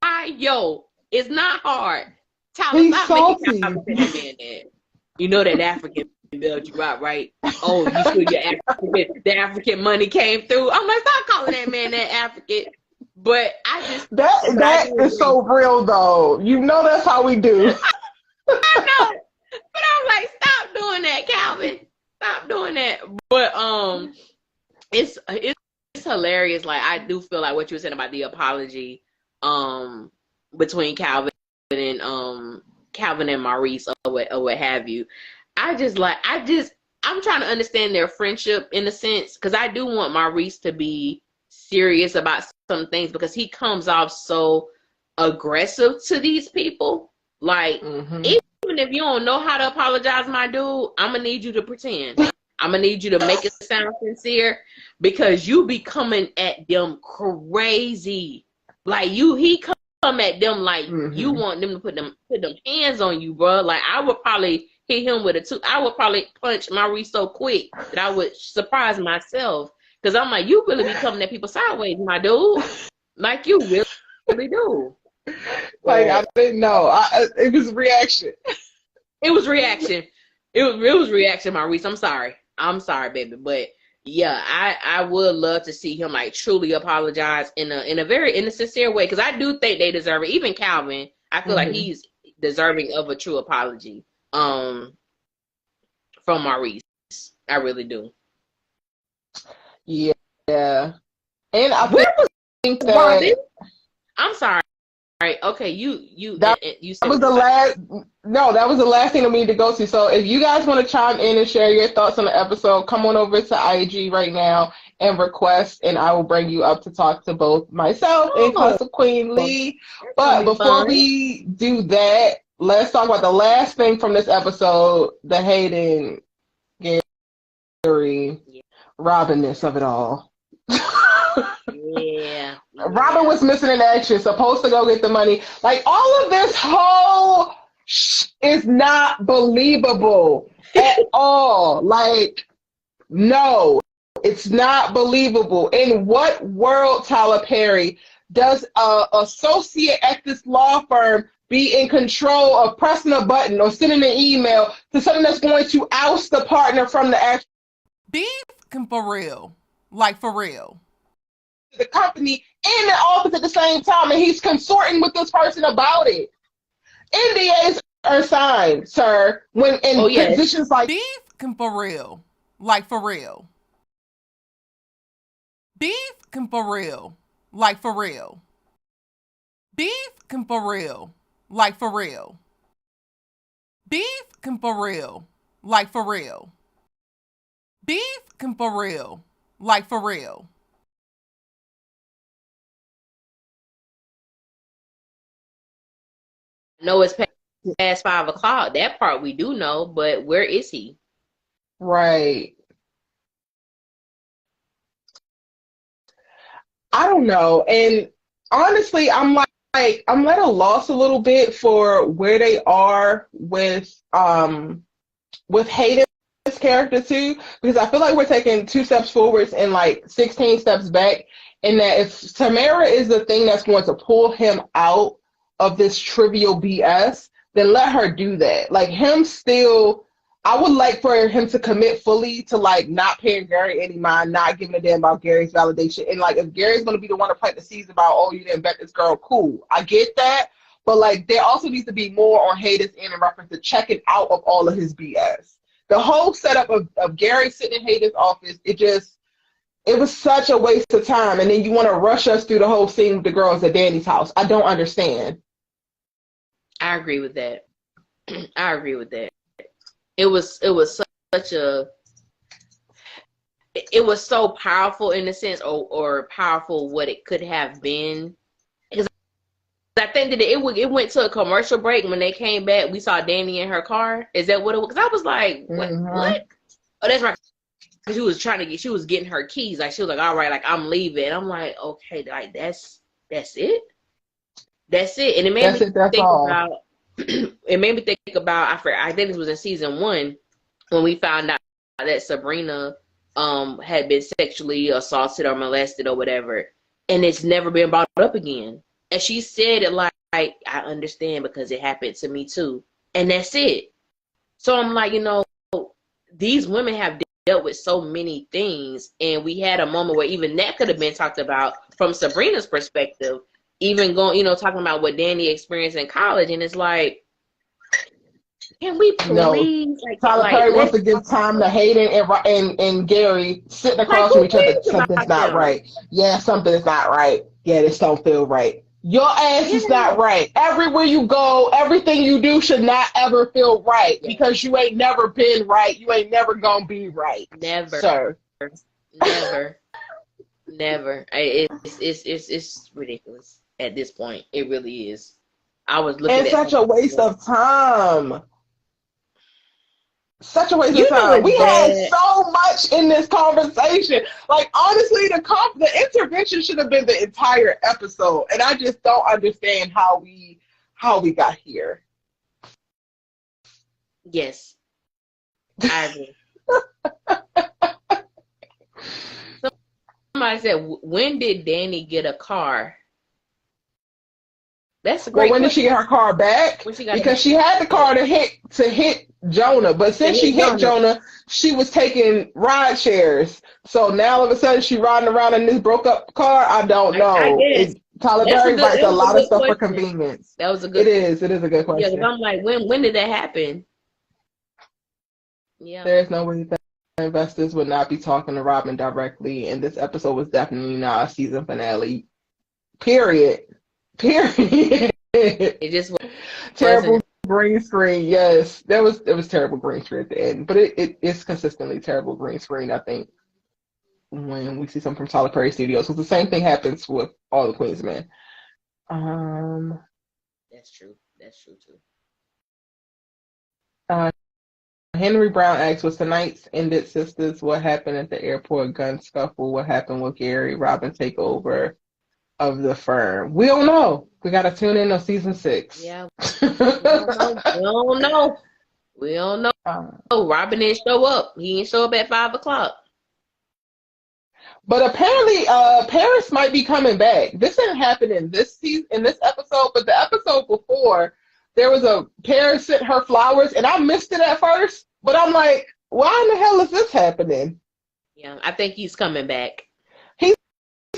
[SPEAKER 3] Bayo. It's not hard. Tyler, stop making Calvin say that man that. You know that African bailed you out, right? Oh, you feel the African money came through. I'm like, stop calling that man that African. But I just
[SPEAKER 2] that is so real though. You know that's how we do.
[SPEAKER 3] I know. But I'm like, stop doing that, Calvin. Stop doing that. But it's hilarious. Like I do feel like what you were saying about the apology between Calvin and Maurice or what have you. I'm trying to understand their friendship in a sense because I do want Maurice to be serious about some things because he comes off so aggressive to these people. Like even if you don't know how to apologize, my dude, I'm gonna need you to pretend. I'm gonna need you to make it sound sincere because you be coming at them crazy. Like he come at them like you want them to put them hands on you, bro. Like I would probably hit him with a 2. I would probably punch Maurice so quick that I would surprise myself because I'm like, you really be coming at people sideways, my dude. Like you really do.
[SPEAKER 2] Like I didn't know. It was reaction.
[SPEAKER 3] It was reaction. It was reaction, Maurice. I'm sorry, baby. But yeah, I would love to see him like truly apologize in a sincere way because I do think they deserve it. Even Calvin, I feel like he's deserving of a true apology. From Maurice. I really do.
[SPEAKER 2] Yeah. And I
[SPEAKER 3] Where was
[SPEAKER 2] think
[SPEAKER 3] Robin?
[SPEAKER 2] that
[SPEAKER 3] I'm sorry. All right, okay, you
[SPEAKER 2] that
[SPEAKER 3] said
[SPEAKER 2] was the last. No, that was the last thing that we need to go to. So if you guys want to chime in and share your thoughts on the episode, come on over to IG right now and request, and I will bring you up to talk to both myself and Hustle Queen Lee. But before we do that, let's talk about the last thing from this episode: the Hayden, Gary, Robin-ness of it all.
[SPEAKER 3] Yeah.
[SPEAKER 2] Robin was missing in action, supposed to go get the money. Like, all of this whole is not believable at all. Like, no, it's not believable. In what world, Tyler Perry, does a associate at this law firm be in control of pressing a button or sending an email to something that's going to oust the partner from the action?
[SPEAKER 1] Beef for real. Like, for real.
[SPEAKER 2] The company in the office at the same time, and he's consorting with this person about it. NDAs are signed, sir, when in positions like
[SPEAKER 1] beef for real. Like, for real. Beef for real. Like, for real. Beef for real. Like, for real. Beef for real. Like, for real. Beef for real. Like, for real.
[SPEAKER 3] No, it's past 5 o'clock. That part we do know, but where is he?
[SPEAKER 2] Right. I don't know. And honestly, I'm at a loss a little bit for where they are with Hayden's character too, because I feel like we're taking 2 steps forwards and like 16 steps back, and that if Tamara is the thing that's going to pull him out of this trivial BS, then let her do that. Like, him still, I would like for him to commit fully to like not paying Gary any mind, not giving a damn about Gary's validation. And like, if Gary's going to be the one to plant the seeds about, oh, you didn't bet this girl, cool, I get that. But like, there also needs to be more on Hayden's end in reference to checking out of all of his BS. The whole setup of Gary sitting in Hayden's office, it was such a waste of time. And then you want to rush us through the whole scene with the girls at Danny's house. I don't understand.
[SPEAKER 3] I agree with that. I agree with that. It was so powerful in a sense, or powerful what it could have been. Because I think that it went to a commercial break. When they came back, we saw Danny in her car. Is that what it was? Because I was like, what? What? Oh, that's right. She was getting her keys. Like, she was like, all right, like, I'm leaving. I'm like, okay, like, that's it. That's it. And it made me think about. It made me think about. I think this was in season 1 when we found out that Sabrina had been sexually assaulted or molested or whatever, and it's never been brought up again. And she said it like, I understand because it happened to me too, and that's it. So I'm like, these women have dealt with so many things, and we had a moment where even that could have been talked about from Sabrina's perspective. Even going, talking about what Danny experienced in college, and it's like, can we please?
[SPEAKER 2] No. Tyler Perry wants to give time to Hayden and Gary sitting across from each other. Something's not right. Yeah, something's not right. Yeah, this don't feel right. Your ass is not right. Everywhere you go, everything you do should not ever feel right, because you ain't never been right. You ain't never gonna be right.
[SPEAKER 3] Never,
[SPEAKER 2] sir.
[SPEAKER 3] Never. It's ridiculous at this point. It really is. I was looking at
[SPEAKER 2] such a waste of time. Such a waste of time. We had so much in this conversation. Like, honestly, the intervention should have been the entire episode, and I just don't understand how we got here.
[SPEAKER 3] Yes, I agree. Somebody said, when did Danny get a car? That's a great
[SPEAKER 2] when
[SPEAKER 3] question.
[SPEAKER 2] Did she get her car back? Because she had the car to hit Jonah, but since she hit Jonah, she was taking ride shares. So now all of a sudden she's riding around in this broke up car. I don't know. Tyler
[SPEAKER 3] That's a
[SPEAKER 2] Perry
[SPEAKER 3] good.
[SPEAKER 2] writes
[SPEAKER 3] That
[SPEAKER 2] a
[SPEAKER 3] was a
[SPEAKER 2] lot of
[SPEAKER 3] good
[SPEAKER 2] stuff for
[SPEAKER 3] question.
[SPEAKER 2] convenience.
[SPEAKER 3] That was a good.
[SPEAKER 2] It is a good
[SPEAKER 3] Yeah,
[SPEAKER 2] question.
[SPEAKER 3] because I'm like, when did that happen? Yeah.
[SPEAKER 2] There's no way that investors would not be talking to Robin directly, and this episode was definitely not a season finale. Period. Period.
[SPEAKER 3] It just
[SPEAKER 2] Terrible
[SPEAKER 3] wasn't.
[SPEAKER 2] green screen. Yes, it was terrible green screen at the end, but it's consistently terrible green screen. I think when we see something from Tyler Perry Studios, because the same thing happens with all the Queens men.
[SPEAKER 3] That's true. That's true too.
[SPEAKER 2] Uh, Henry Brown asks, was tonight's ended sisters? What happened at the airport gun scuffle? What happened with Gary Robin takeover of the firm? We don't know. We gotta tune in on season 6.
[SPEAKER 3] Yeah. We don't know. We don't know. Robin didn't show up. He didn't show up at 5:00.
[SPEAKER 2] But apparently, Paris might be coming back. This didn't happen in this season, in this episode, but the episode before, there was a Paris sent her flowers, and I missed it at first. But I'm like, why in the hell is this happening?
[SPEAKER 3] Yeah, I think he's coming back.
[SPEAKER 2] He's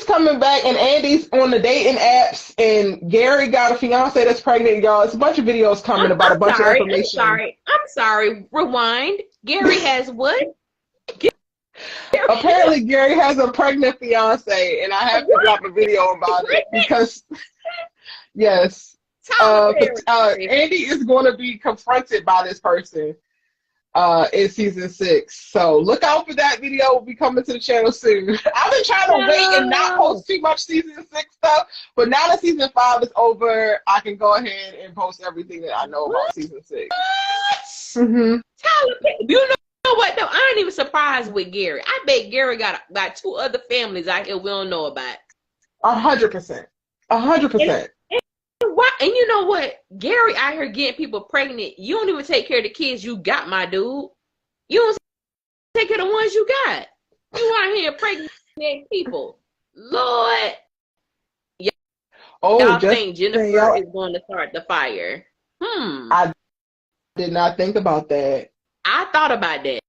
[SPEAKER 2] coming back, and Andy's on the dating apps, and Gary got a fiance that's pregnant, y'all. It's a bunch of videos coming about a bunch of information.
[SPEAKER 3] I'm sorry. Rewind. Gary has what?
[SPEAKER 2] Apparently, Gary has a pregnant fiance, and I have to drop a video about it because, yes, Andy is going to be confronted by this person in season 6. So look out for that video. Will be coming to the channel soon. I've been trying to wait and not post too much season 6 stuff, but now that season 5 is over, I can go ahead and post everything that I know about season 6.
[SPEAKER 3] Tyler, you know what though? I ain't even surprised with Gary. I bet Gary got 2 other families out here we don't know about.
[SPEAKER 2] 100%. 100%.
[SPEAKER 3] And you know what? Gary out here getting people pregnant. You don't even take care of the kids you got, my dude. You don't take care of the ones you got. You out here pregnant people. Lord. Y'all think Jennifer is going to start the fire?
[SPEAKER 2] I did not think about that.
[SPEAKER 3] I thought about that.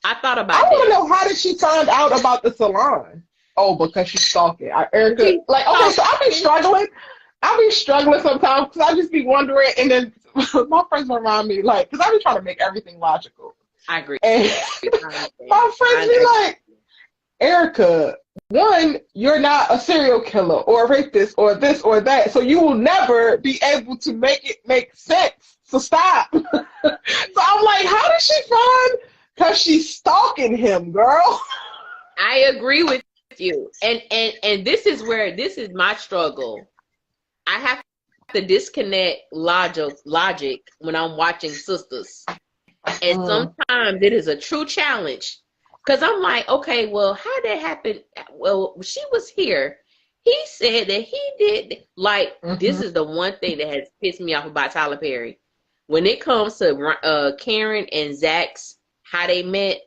[SPEAKER 3] I
[SPEAKER 2] want to know, how did she find out about the salon? Oh, because she's stalking. Erica, so I'll be struggling sometimes because I just be wondering, and then my friends remind me, like, because I be trying to make everything logical.
[SPEAKER 3] I agree.
[SPEAKER 2] And my friends be like, Erica, one, you're not a serial killer or a rapist or this or that, so you will never be able to make it make sense. So stop. So I'm like, how did she find? Because she's stalking him, girl.
[SPEAKER 3] I agree with you. And this is my struggle. I have to disconnect logic when I'm watching Sisters. And sometimes it is a true challenge. Because I'm like, okay, well, how did that happen? Well, she was here. He said that he did. Like, this is the one thing that has pissed me off about Tyler Perry. When it comes to Karen and Zach's, how they met,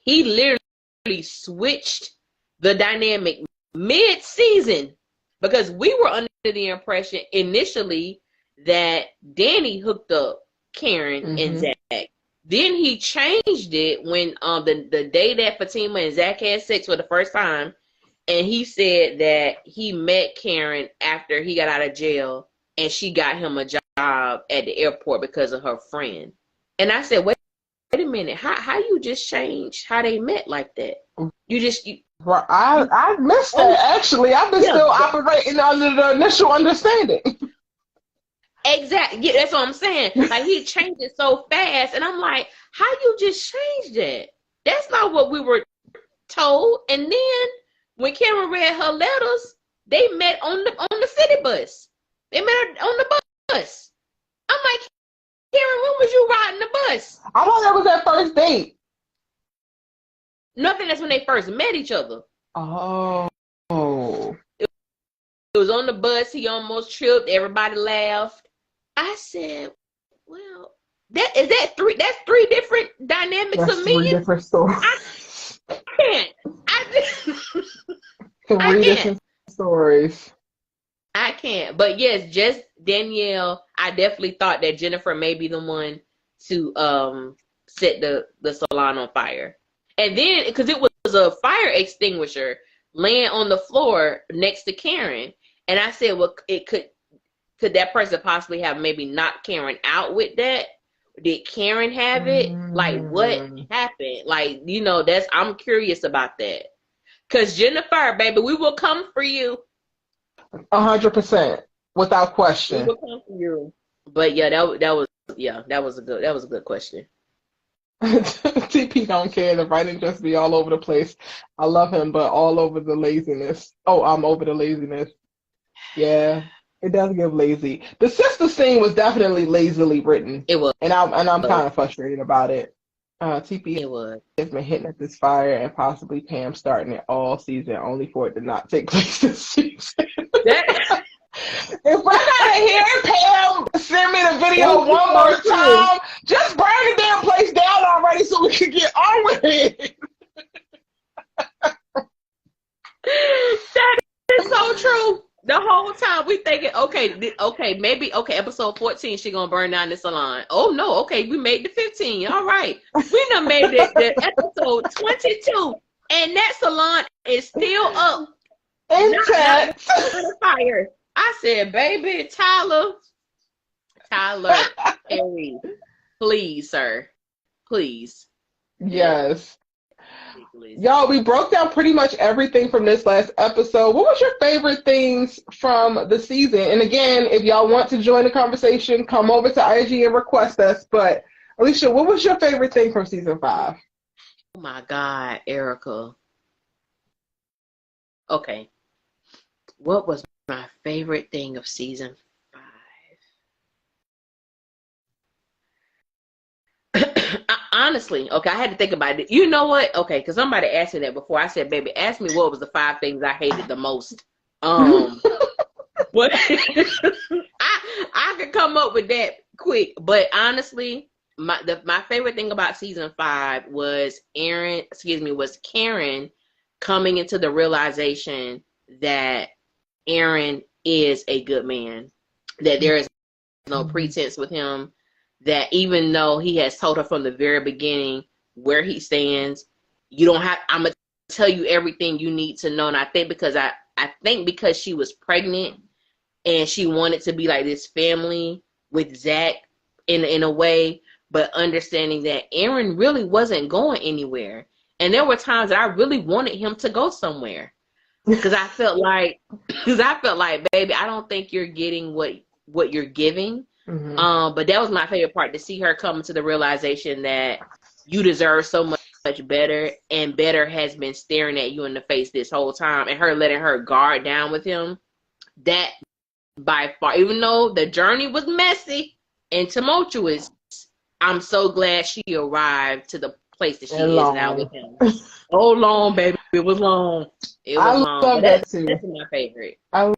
[SPEAKER 3] he literally switched the dynamic mid-season because we were under the impression initially that Danny hooked up Karen and Zach. Then he changed it when the day that Fatima and Zach had sex for the first time, and he said that he met Karen after he got out of jail and she got him a job at the airport because of her friend. And I said, wait a minute, how you just changed how they met like that?
[SPEAKER 2] I missed that, actually. I've been still operating under the initial understanding.
[SPEAKER 3] Exactly. Yeah, that's what I'm saying. Like, he changed it so fast, and I'm like, how you just changed that? That's not what we were told. And then when Karen read her letters, they met on the city bus. They met on the bus. I'm like, Karen, when was you riding the bus?
[SPEAKER 2] I thought that was their first date.
[SPEAKER 3] Nothing. That's when they first met each other.
[SPEAKER 2] Oh.
[SPEAKER 3] It was on the bus. He almost tripped. Everybody laughed. I said, well, that's 3 different dynamics of me.
[SPEAKER 2] 3 different stories.
[SPEAKER 3] I can't.
[SPEAKER 2] Three different stories.
[SPEAKER 3] I can't. But yes, just Danielle, I definitely thought that Jennifer may be the one to set the salon on fire. And then, because it was a fire extinguisher, laying on the floor next to Karen. And I said, well, could that person possibly have maybe knocked Karen out with that? Did Karen have it? Like, what happened? Like, you know, I'm curious about that. Because Jennifer, baby, we will come for you.
[SPEAKER 2] 100%, without question.
[SPEAKER 3] We will come for you. But yeah, that was a good question.
[SPEAKER 2] TP don't care. The writing just be all over the place. I love him, but all over the laziness. Oh, I'm over the laziness. Yeah, it does give lazy. The sister scene was definitely lazily written.
[SPEAKER 3] It was,
[SPEAKER 2] and I'm kind of frustrated about it. TP
[SPEAKER 3] it
[SPEAKER 2] has been hitting at this fire, and possibly Pam starting it all season, only for it to not take place this season. If we're not hear Pam send me the video one more time, just burn the damn place down already so we can get on with it.
[SPEAKER 3] That is so true. The whole time we thinking, okay, episode 14, she gonna burn down the salon. Oh no, okay, we made the 15. All right, we done made the episode 22, and that salon is still up,
[SPEAKER 2] intact,
[SPEAKER 3] on fire. I said, baby, Tyler, Perry, please, sir, please.
[SPEAKER 2] Yes. Y'all, we broke down pretty much everything from this last episode. What was your favorite things from the season? And again, if y'all want to join the conversation, come over to IG and request us. But Alicia, what was your favorite thing from season 5?
[SPEAKER 3] Oh my God, Erica. Okay. What was my favorite thing of season 5? Honestly, okay, I had to think about it. You know what? Okay, because somebody asked me that before. I said, baby, ask me what was the 5 things I hated the most. What? I could come up with that quick. But honestly, my favorite thing about season 5 was Karen coming into the realization that Aaron is a good man, that there is no pretense with him, that even though he has told her from the very beginning where he stands, I'm gonna tell you everything you need to know. And I think because because she was pregnant and she wanted to be like this family with Zach in a way, but understanding that Aaron really wasn't going anywhere. And there were times that I really wanted him to go somewhere. Because I felt like, baby, I don't think you're getting what you're giving.
[SPEAKER 2] Mm-hmm.
[SPEAKER 3] But that was my favorite part, to see her come to the realization that you deserve so much better, and better has been staring at you in the face this whole time, and her letting her guard down with him. That by far, even though the journey was messy and tumultuous, I'm so glad she arrived to the place that she is now with him. Oh, long, baby. It was long.
[SPEAKER 2] I love that too.
[SPEAKER 3] That's my favorite.
[SPEAKER 2] I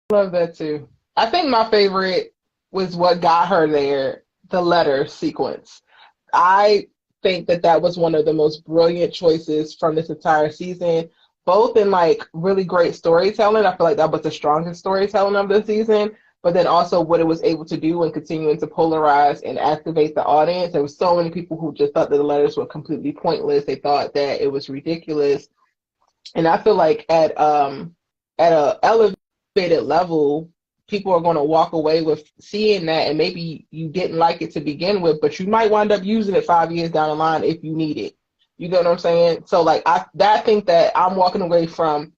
[SPEAKER 2] love that too. I think my favorite was what got her there, the letter sequence. I think that was one of the most brilliant choices from this entire season, both in like really great storytelling. I feel like that was the strongest storytelling of the season, but then also what it was able to do and continuing to polarize and activate the audience. There were so many people who just thought that the letters were completely pointless. They thought that it was ridiculous. And I feel like at a elevated level, people are going to walk away with seeing that, and maybe you didn't like it to begin with, but you might wind up using it 5 years down the line if you need it. You get what I'm saying? So like I think that I'm walking away from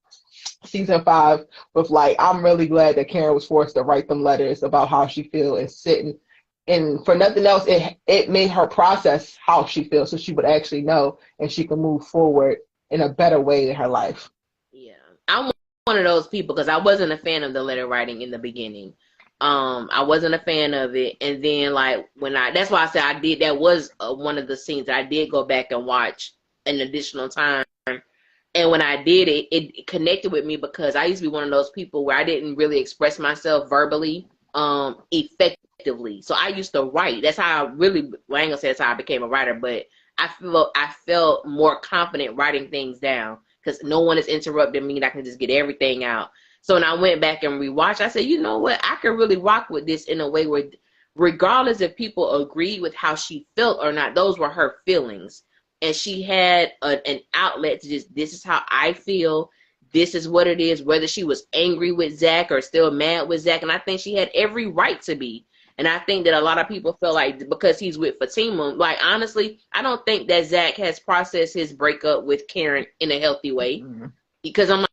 [SPEAKER 2] season 5 with like, I'm really glad that Karen was forced to write them letters about how she feels and sitting. And for nothing else, it made her process how she feels, so she would actually know and she can move forward in a better way in her life.
[SPEAKER 3] Yeah. I'm one of those people, because I wasn't a fan of the letter writing in the beginning. I wasn't a fan of it. And then like that's why I said that was one of the scenes that I did go back and watch an additional time. And when I did it, it connected with me, because I used to be one of those people where I didn't really express myself verbally effectively. So I used to write. That's how I ain't gonna say that's how I became a writer, but I felt more confident writing things down, because no one is interrupting me, and I can just get everything out. So when I went back and rewatched, I said, you know what? I can really rock with this in a way where, regardless if people agree with how she felt or not, those were her feelings. And she had an outlet to just, this is how I feel. this is what it is, whether she was angry with Zach or still mad with Zach. And I think she had every right to be. And I think that a lot of people feel like because he's with Fatima, like, honestly, I don't think that Zach has processed his breakup with Karen in a healthy way. Because I'm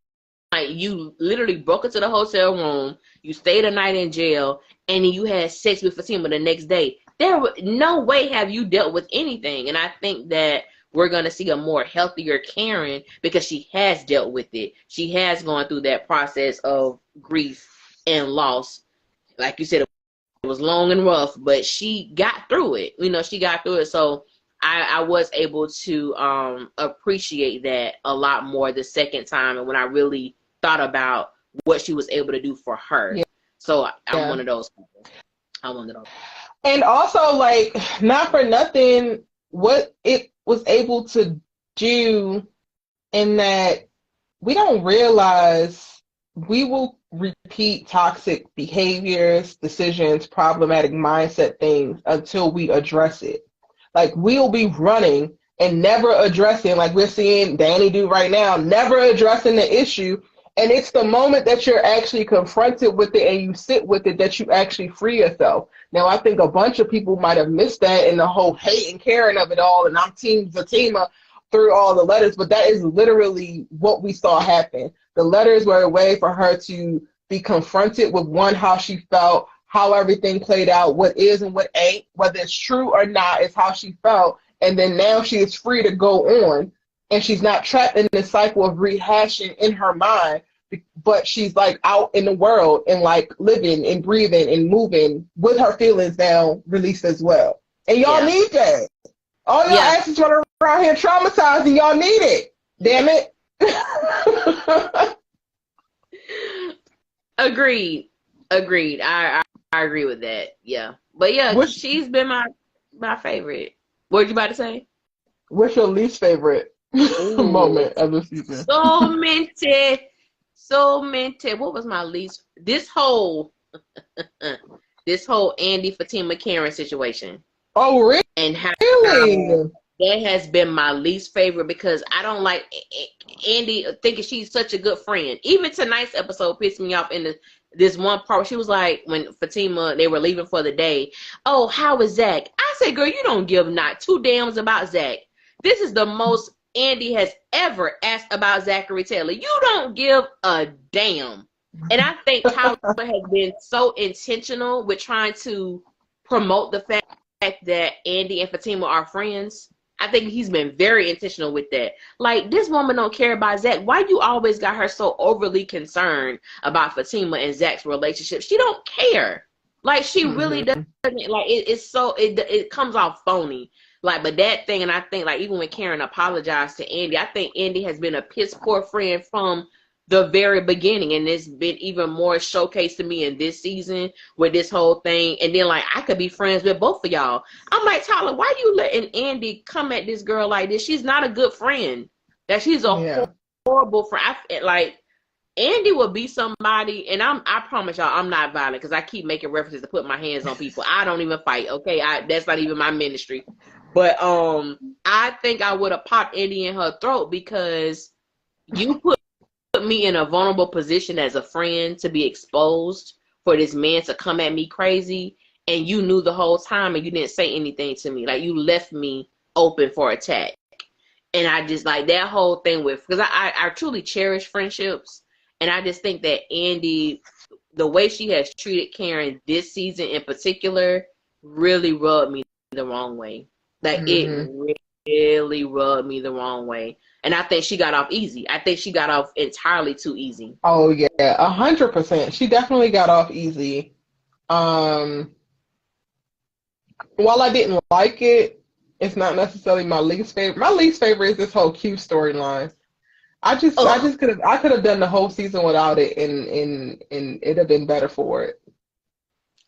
[SPEAKER 3] like, you literally broke into the hotel room, you stayed a night in jail, and you had sex with Fatima the next day. No way have you dealt with anything. And I think that we're going to see a more healthier Karen because she has dealt with it. She has gone through that process of grief and loss. Like you said, it was long and rough, but she got through it. You know, she got through it. So I was able to appreciate that a lot more the second time, and when I really thought about what she was able to do for her. Yeah. So I'm one of those people. I'm one of those.
[SPEAKER 2] And also, like, not for nothing, what it was able to do, in that we don't realize we will repeat toxic behaviors, decisions, problematic mindset things until we address it. Like, we'll be running and never addressing, like we're seeing Danny do right now, never addressing the issue. And it's the moment that you're actually confronted with it and you sit with it that you actually free yourself. Now, I think a bunch of people might have missed that in the whole hate and caring of it all, and I'm Team Fatima through all the letters, but that is literally what we saw happen. The letters were a way for her to be confronted with, one, how she felt, how everything played out, what is and what ain't, whether it's true or not, is how she felt. And then now she is free to go on, and she's not trapped in this cycle of rehashing in her mind, but she's like out in the world and like living and breathing and moving with her feelings now released as well. And y'all need that. All your asses running around here traumatized, and y'all need it. Damn it.
[SPEAKER 3] Agreed. I agree with that. Yeah. But yeah, she's been my favorite. What were you about to say?
[SPEAKER 2] What's your least favorite moment of the season?
[SPEAKER 3] So minted. What was my least? This whole Andy, Fatima, Karen situation.
[SPEAKER 2] Oh, really?
[SPEAKER 3] And how that has been my least favorite, because I don't like Andy thinking she's such a good friend. Even tonight's episode pissed me off in this one part where she was like, when Fatima, they were leaving for the day, oh, how is Zach? I said, girl, you don't give not two damns about Zach. This is the most Andy has ever asked about Zachary Taylor. You don't give a damn. And I think Tyler has been so intentional with trying to promote the fact that Andy and Fatima are friends. I think he's been very intentional with that. Like, this woman don't care about Zach. Why you always got her so overly concerned about Fatima and Zach's relationship? She don't care. Like, she really doesn't. Like, it comes off phony. Like, but that thing, and I think, like, even when Karen apologized to Andy, I think Andy has been a piss poor friend from the very beginning, and it's been even more showcased to me in this season with this whole thing. And then, like, I could be friends with both of y'all. I'm like, Tyler, why you letting Andy come at this girl like this? She's not a good friend. That she's a horrible friend. Like, Andy will be somebody, and I promise y'all, I'm not violent, because I keep making references to put my hands on people. I don't even fight, okay? That's not even my ministry. But I think I would have popped Andy in her throat, because you put me in a vulnerable position as a friend to be exposed for this man to come at me crazy, and you knew the whole time and you didn't say anything to me. Like, you left me open for attack. And I just, like, that whole thing with, because I truly cherish friendships, and I just think that Andy, the way she has treated Karen this season in particular, really rubbed me the wrong way. Like, it really rubbed me the wrong way. And I think she got off easy. I think she got off entirely too easy.
[SPEAKER 2] Oh, yeah, 100%. She definitely got off easy. While I didn't like it, it's not necessarily my least favorite. My least favorite is this whole Q storyline. I could have done the whole season without it, and it'd have been better for it.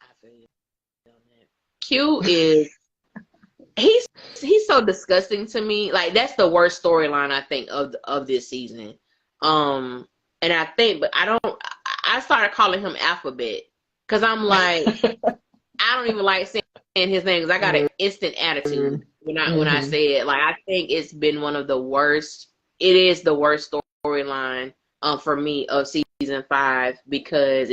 [SPEAKER 3] I feel you on that. Q is he's so disgusting to me. Like, that's the worst storyline, I think, of this season. And I think, but I started calling him Alphabet, because I'm like, I don't even like saying his name, because I got an instant attitude when I say it. Like, I think it's been one of the worst. It is the worst storyline for me of season 5 because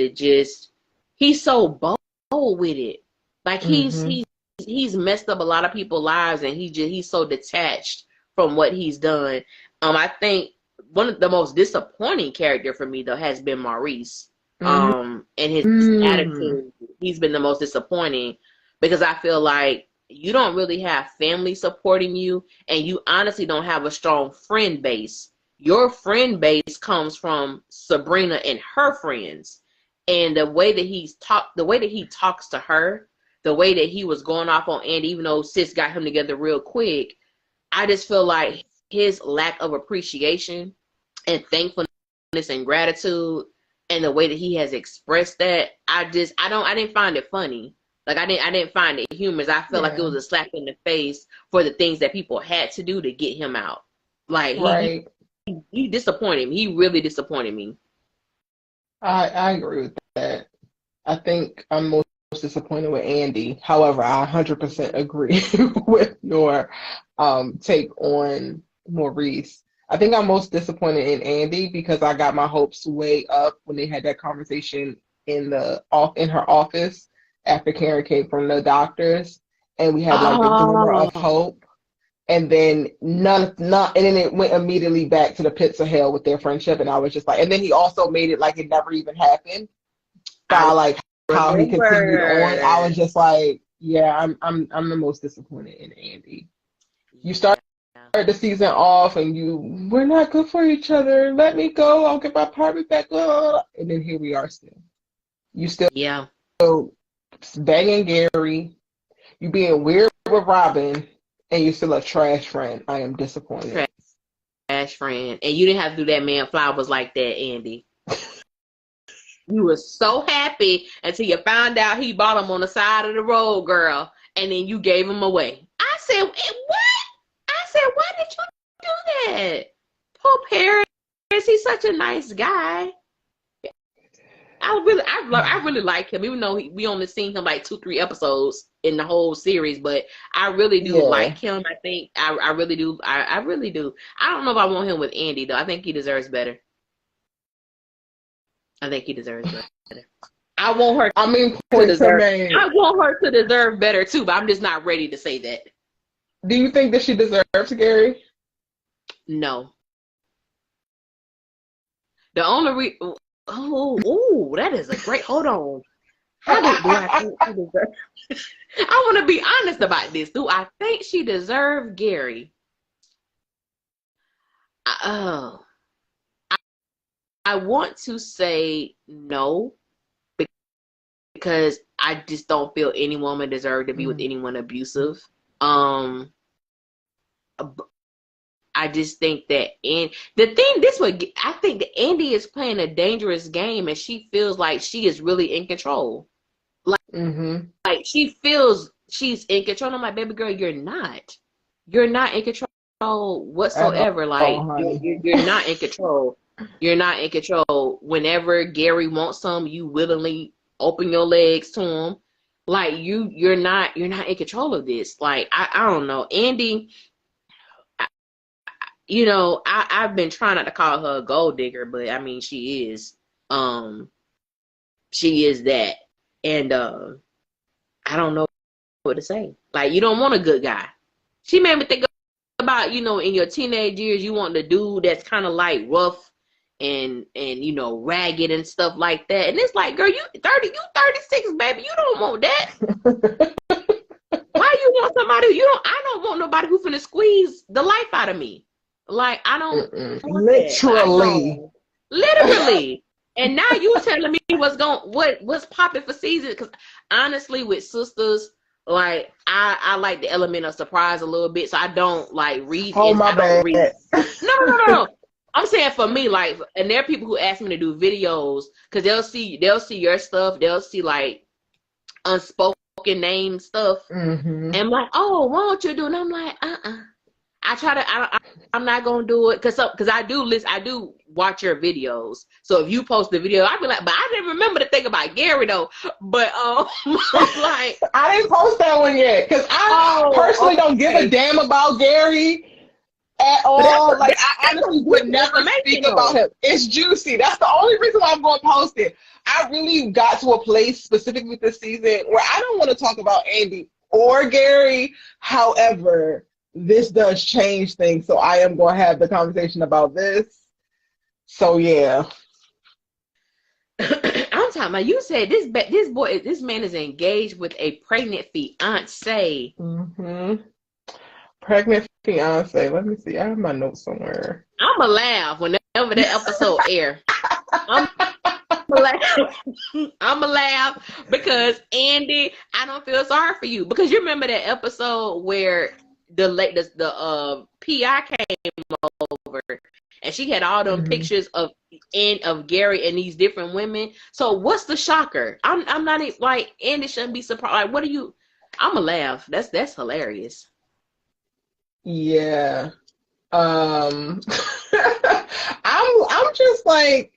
[SPEAKER 3] he's so bold with it. Like he's messed up a lot of people's lives, and he's so detached from what he's done. I think one of the most disappointing character for me though has been Maurice. And his attitude, he's been the most disappointing because I feel like you don't really have family supporting you, and you honestly don't have a strong friend base. Your friend base comes from Sabrina and her friends, and the way that he talks to her, the way that he was going off on Andy, even though Sis got him together real quick, I just feel like his lack of appreciation and thankfulness and gratitude, and the way that he has expressed that, I didn't find it funny. Like I didn't find it humorous. I felt like it was a slap in the face for the things that people had to do to get him out. Like he disappointed me. He really disappointed me.
[SPEAKER 2] I agree with that. I think I'm most disappointed with Andy. However, I 100% agree with your take on Maurice. I think I'm most disappointed in Andy because I got my hopes way up when they had that conversation in her office after Karen came from the doctors, and we had like the glimmer of hope, and then and then it went immediately back to the pits of hell with their friendship, and I was just like, and then he also made it like it never even happened by like how he continued on. I was just like, yeah, I'm the most disappointed in Andy. You start the season off and we're not good for each other. Let me go. I'll get my apartment back. And then here we are still. You still banging Gary. You being weird with Robin, and you're still a trash friend. I am disappointed.
[SPEAKER 3] Trash friend. And you didn't have to do that man flowers like that, Andy. You were so happy until you found out he bought them on the side of the road, girl. And then you gave them away. I said, what? I said, why did you do that? Poor Paris, he's such a nice guy. I really like him, even though we only seen him like 2-3 episodes in the whole series. But I really do like him. I think I really do. I really do. I don't know if I want him with Andy though. I think he deserves better. I want her.
[SPEAKER 2] I
[SPEAKER 3] want her to deserve better too, but I'm just not ready to say that.
[SPEAKER 2] Do you think that she deserves Gary?
[SPEAKER 3] No. The only that is a great. Hold on. How do I think she deserves? I want to be honest about this. Do I think she deserved Gary? I want to say no, because I just don't feel any woman deserves to be with anyone abusive. I just think that, and I think that Andy is playing a dangerous game, and she feels like she is really in control. Like she feels she's in control. I'm like, baby girl, you're not in control whatsoever. Like you're not in control. You're not in control. Whenever Gary wants some, you willingly open your legs to him. Like you're not in control of this. Like I don't know, Andy. I've been trying not to call her a gold digger, but I mean she is. She is that, and I don't know what to say. Like you don't want a good guy. She made me think about in your teenage years you want the dude that's kind of like rough and ragged and stuff like that. And it's like, girl, you 30, you 36, baby. You don't want that. Why you want somebody? I don't want nobody who finna squeeze the life out of me. Like I don't literally. And now you telling me what's popping for season? Because honestly, with sisters, like I like the element of surprise a little bit, so I don't like read.
[SPEAKER 2] Oh my bad.
[SPEAKER 3] No. I'm saying for me, like, and there are people who ask me to do videos because they'll see your stuff. They'll see like unspoken name stuff, and I'm like, oh, why don't you do it? And I'm like, I'm not gonna do it because I do watch your videos. So if you post the video, I'd be like, but I didn't remember to think about Gary though. But like
[SPEAKER 2] I didn't post that one yet because I personally don't give a damn about Gary. at
[SPEAKER 3] But
[SPEAKER 2] all. Like, I
[SPEAKER 3] that's
[SPEAKER 2] honestly
[SPEAKER 3] some
[SPEAKER 2] would
[SPEAKER 3] good
[SPEAKER 2] never speak about
[SPEAKER 3] information.
[SPEAKER 2] him. It's juicy. That's the only reason why I'm going to post it. I really got to a place specifically this season where I don't want to talk about Andy or Gary. However, this does change things, so I am going to have the conversation about this. So yeah.
[SPEAKER 3] I'm talking about. You said this man is engaged with a pregnant fiance.
[SPEAKER 2] Pregnant fiance. Let me see. I have my notes somewhere.
[SPEAKER 3] I'ma laugh whenever that episode air. I'm laugh. I'ma laugh because Andy, I don't feel sorry for you because you remember that episode where the PI came over and she had all them pictures of Gary and these different women. So what's the shocker? I'm not even, like, Andy shouldn't be surprised. Like, what are you? I'ma laugh. That's hilarious.
[SPEAKER 2] Yeah. I'm just like,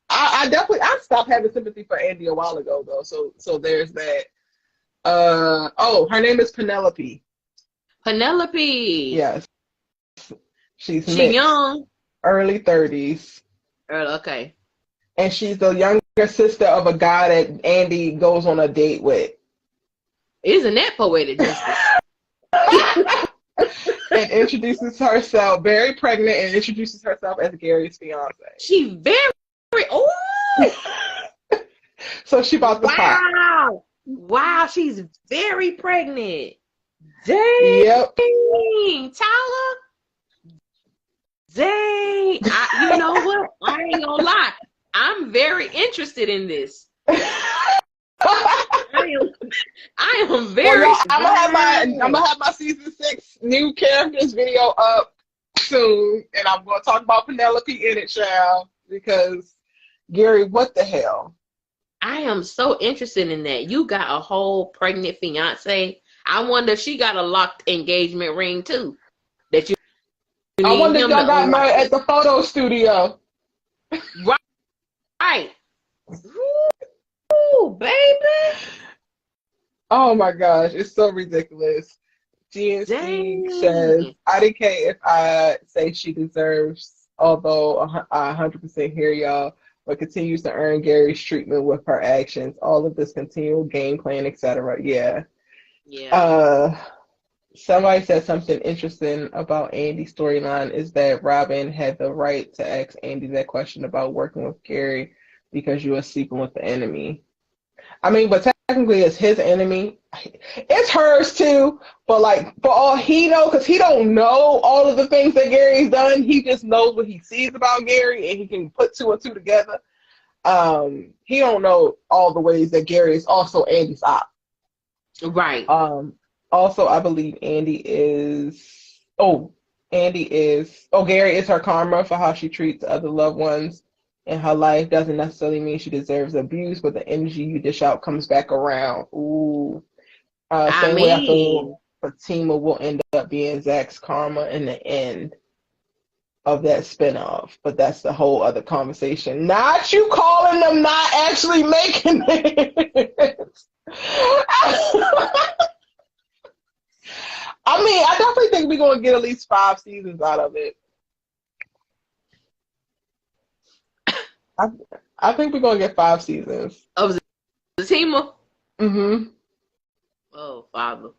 [SPEAKER 2] I stopped having sympathy for Andy a while ago though. So there's that. Her name is Penelope.
[SPEAKER 3] Penelope.
[SPEAKER 2] Yes. She's
[SPEAKER 3] She
[SPEAKER 2] mixed,
[SPEAKER 3] young.
[SPEAKER 2] early 30s.
[SPEAKER 3] Okay.
[SPEAKER 2] And she's the younger sister of a guy that Andy goes on a date with.
[SPEAKER 3] Isn't that poetic justice?
[SPEAKER 2] And introduces herself, very pregnant, and introduces herself as Gary's fiance.
[SPEAKER 3] She very, oh,
[SPEAKER 2] So she bought the pot.
[SPEAKER 3] Wow, she's very pregnant. Dang.
[SPEAKER 2] Yep.
[SPEAKER 3] Tyler. Dang. You know what? I ain't gonna lie. I'm very interested in this. I am very.
[SPEAKER 2] Well, I'm gonna have my season 6 new characters video up soon, and I'm gonna talk about Penelope in it, child, because Gary, what the hell?
[SPEAKER 3] I am so interested in that. You got a whole pregnant fiance. I wonder if she got a locked engagement ring too. That you.
[SPEAKER 2] I wonder if y'all got married at the photo studio.
[SPEAKER 3] Right. Ooh, baby.
[SPEAKER 2] Oh my gosh, it's so ridiculous. GNC says, I didn't care if I say she deserves, although I 100% hear y'all, but continues to earn Gary's treatment with her actions. All of this continual game plan, etc. Yeah. Somebody said something interesting about Andy's storyline is that Robin had the right to ask Andy that question about working with Gary because you are sleeping with the enemy. I mean, but technically it's his enemy. It's hers too, but like for all he knows, because he don't know all of the things that Gary's done, he just knows what he sees about Gary and he can put 2 and 2 together. He don't know all the ways that Gary is also Andy's op.
[SPEAKER 3] Right.
[SPEAKER 2] Also, I believe Gary is her karma for how she treats other loved ones in her life. Doesn't necessarily mean she deserves abuse, but the energy you dish out comes back around. Ooh. Same way I feel Fatima will end up being Zach's karma in the end of that spinoff, but that's the whole other conversation. Not you calling them not actually making it. I mean, I definitely think we're going to get at least 5 seasons out of it. I think we're going to get 5 seasons.
[SPEAKER 3] Of the team?
[SPEAKER 2] Mm-hmm.
[SPEAKER 3] Oh, Father.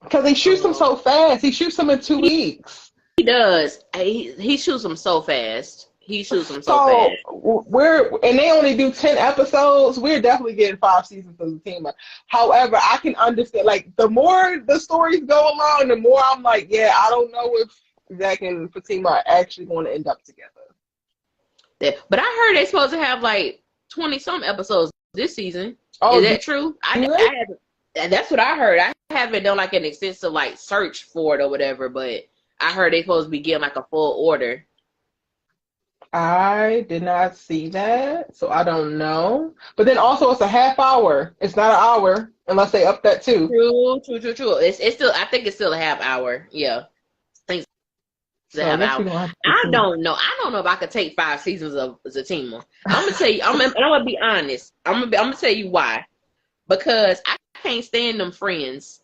[SPEAKER 2] Because he shoots them so fast. He shoots them in 2 weeks.
[SPEAKER 3] He does. He shoots them so fast. He shoots them so fast.
[SPEAKER 2] And they only do 10 episodes. We're definitely getting 5 seasons of the team. However, I can understand, like, the more the stories go along, the more I'm like, yeah, I don't know if Zach and Fatima are actually going to end up together.
[SPEAKER 3] But I heard they're supposed to have like 20-some episodes this season.
[SPEAKER 2] Oh,
[SPEAKER 3] is that true? That's what I heard. I haven't done like an extensive like search for it or whatever, but I heard they're supposed to be getting like a full order.
[SPEAKER 2] I did not see that, so I don't know. But then also it's a half hour. It's not an hour unless they up that too.
[SPEAKER 3] True. It's still, I think it's still a half hour. Yeah.
[SPEAKER 2] So
[SPEAKER 3] I don't know. I don't know if I could take 5 seasons of Zatima. I'm gonna tell you. I'm gonna be honest. I'm gonna tell you why. Because I can't stand them friends.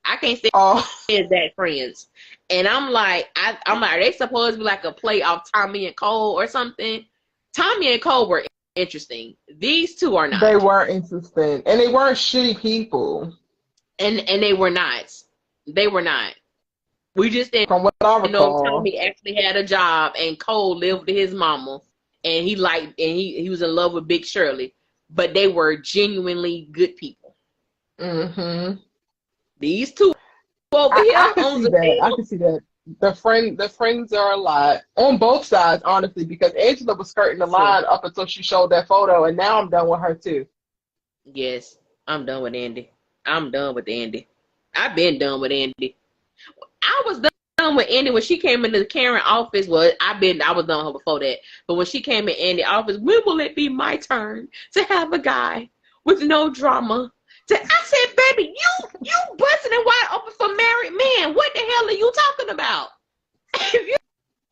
[SPEAKER 3] I can't stand that friends. And I'm like, I'm like, are they supposed to be like a play off Tommy and Cole or something? Tommy and Cole were interesting. These two are not.
[SPEAKER 2] They were interesting, and they weren't shitty people.
[SPEAKER 3] And they were not. They were not. We just didn't
[SPEAKER 2] From what I
[SPEAKER 3] know
[SPEAKER 2] recall,
[SPEAKER 3] Tommy actually had a job, and Cole lived with his mama, and he was in love with Big Shirley. But they were genuinely good people.
[SPEAKER 2] mm-hmm.
[SPEAKER 3] These two over here
[SPEAKER 2] I can
[SPEAKER 3] on
[SPEAKER 2] see
[SPEAKER 3] the
[SPEAKER 2] that.
[SPEAKER 3] team.
[SPEAKER 2] I can see that. The friends are a lot on both sides, honestly, because Angela was skirting the line up until she showed that photo, and now I'm done with her too.
[SPEAKER 3] Yes, I'm done with Andy. I'm done with Andy. I've been done with Andy. I was done with Andy when she came into the Karen office. Well, I was done with her before that. But when she came in Andy's office, when will it be my turn to have a guy with no drama? I said, baby, you busting it wide open for married men. What the hell are you talking about? If you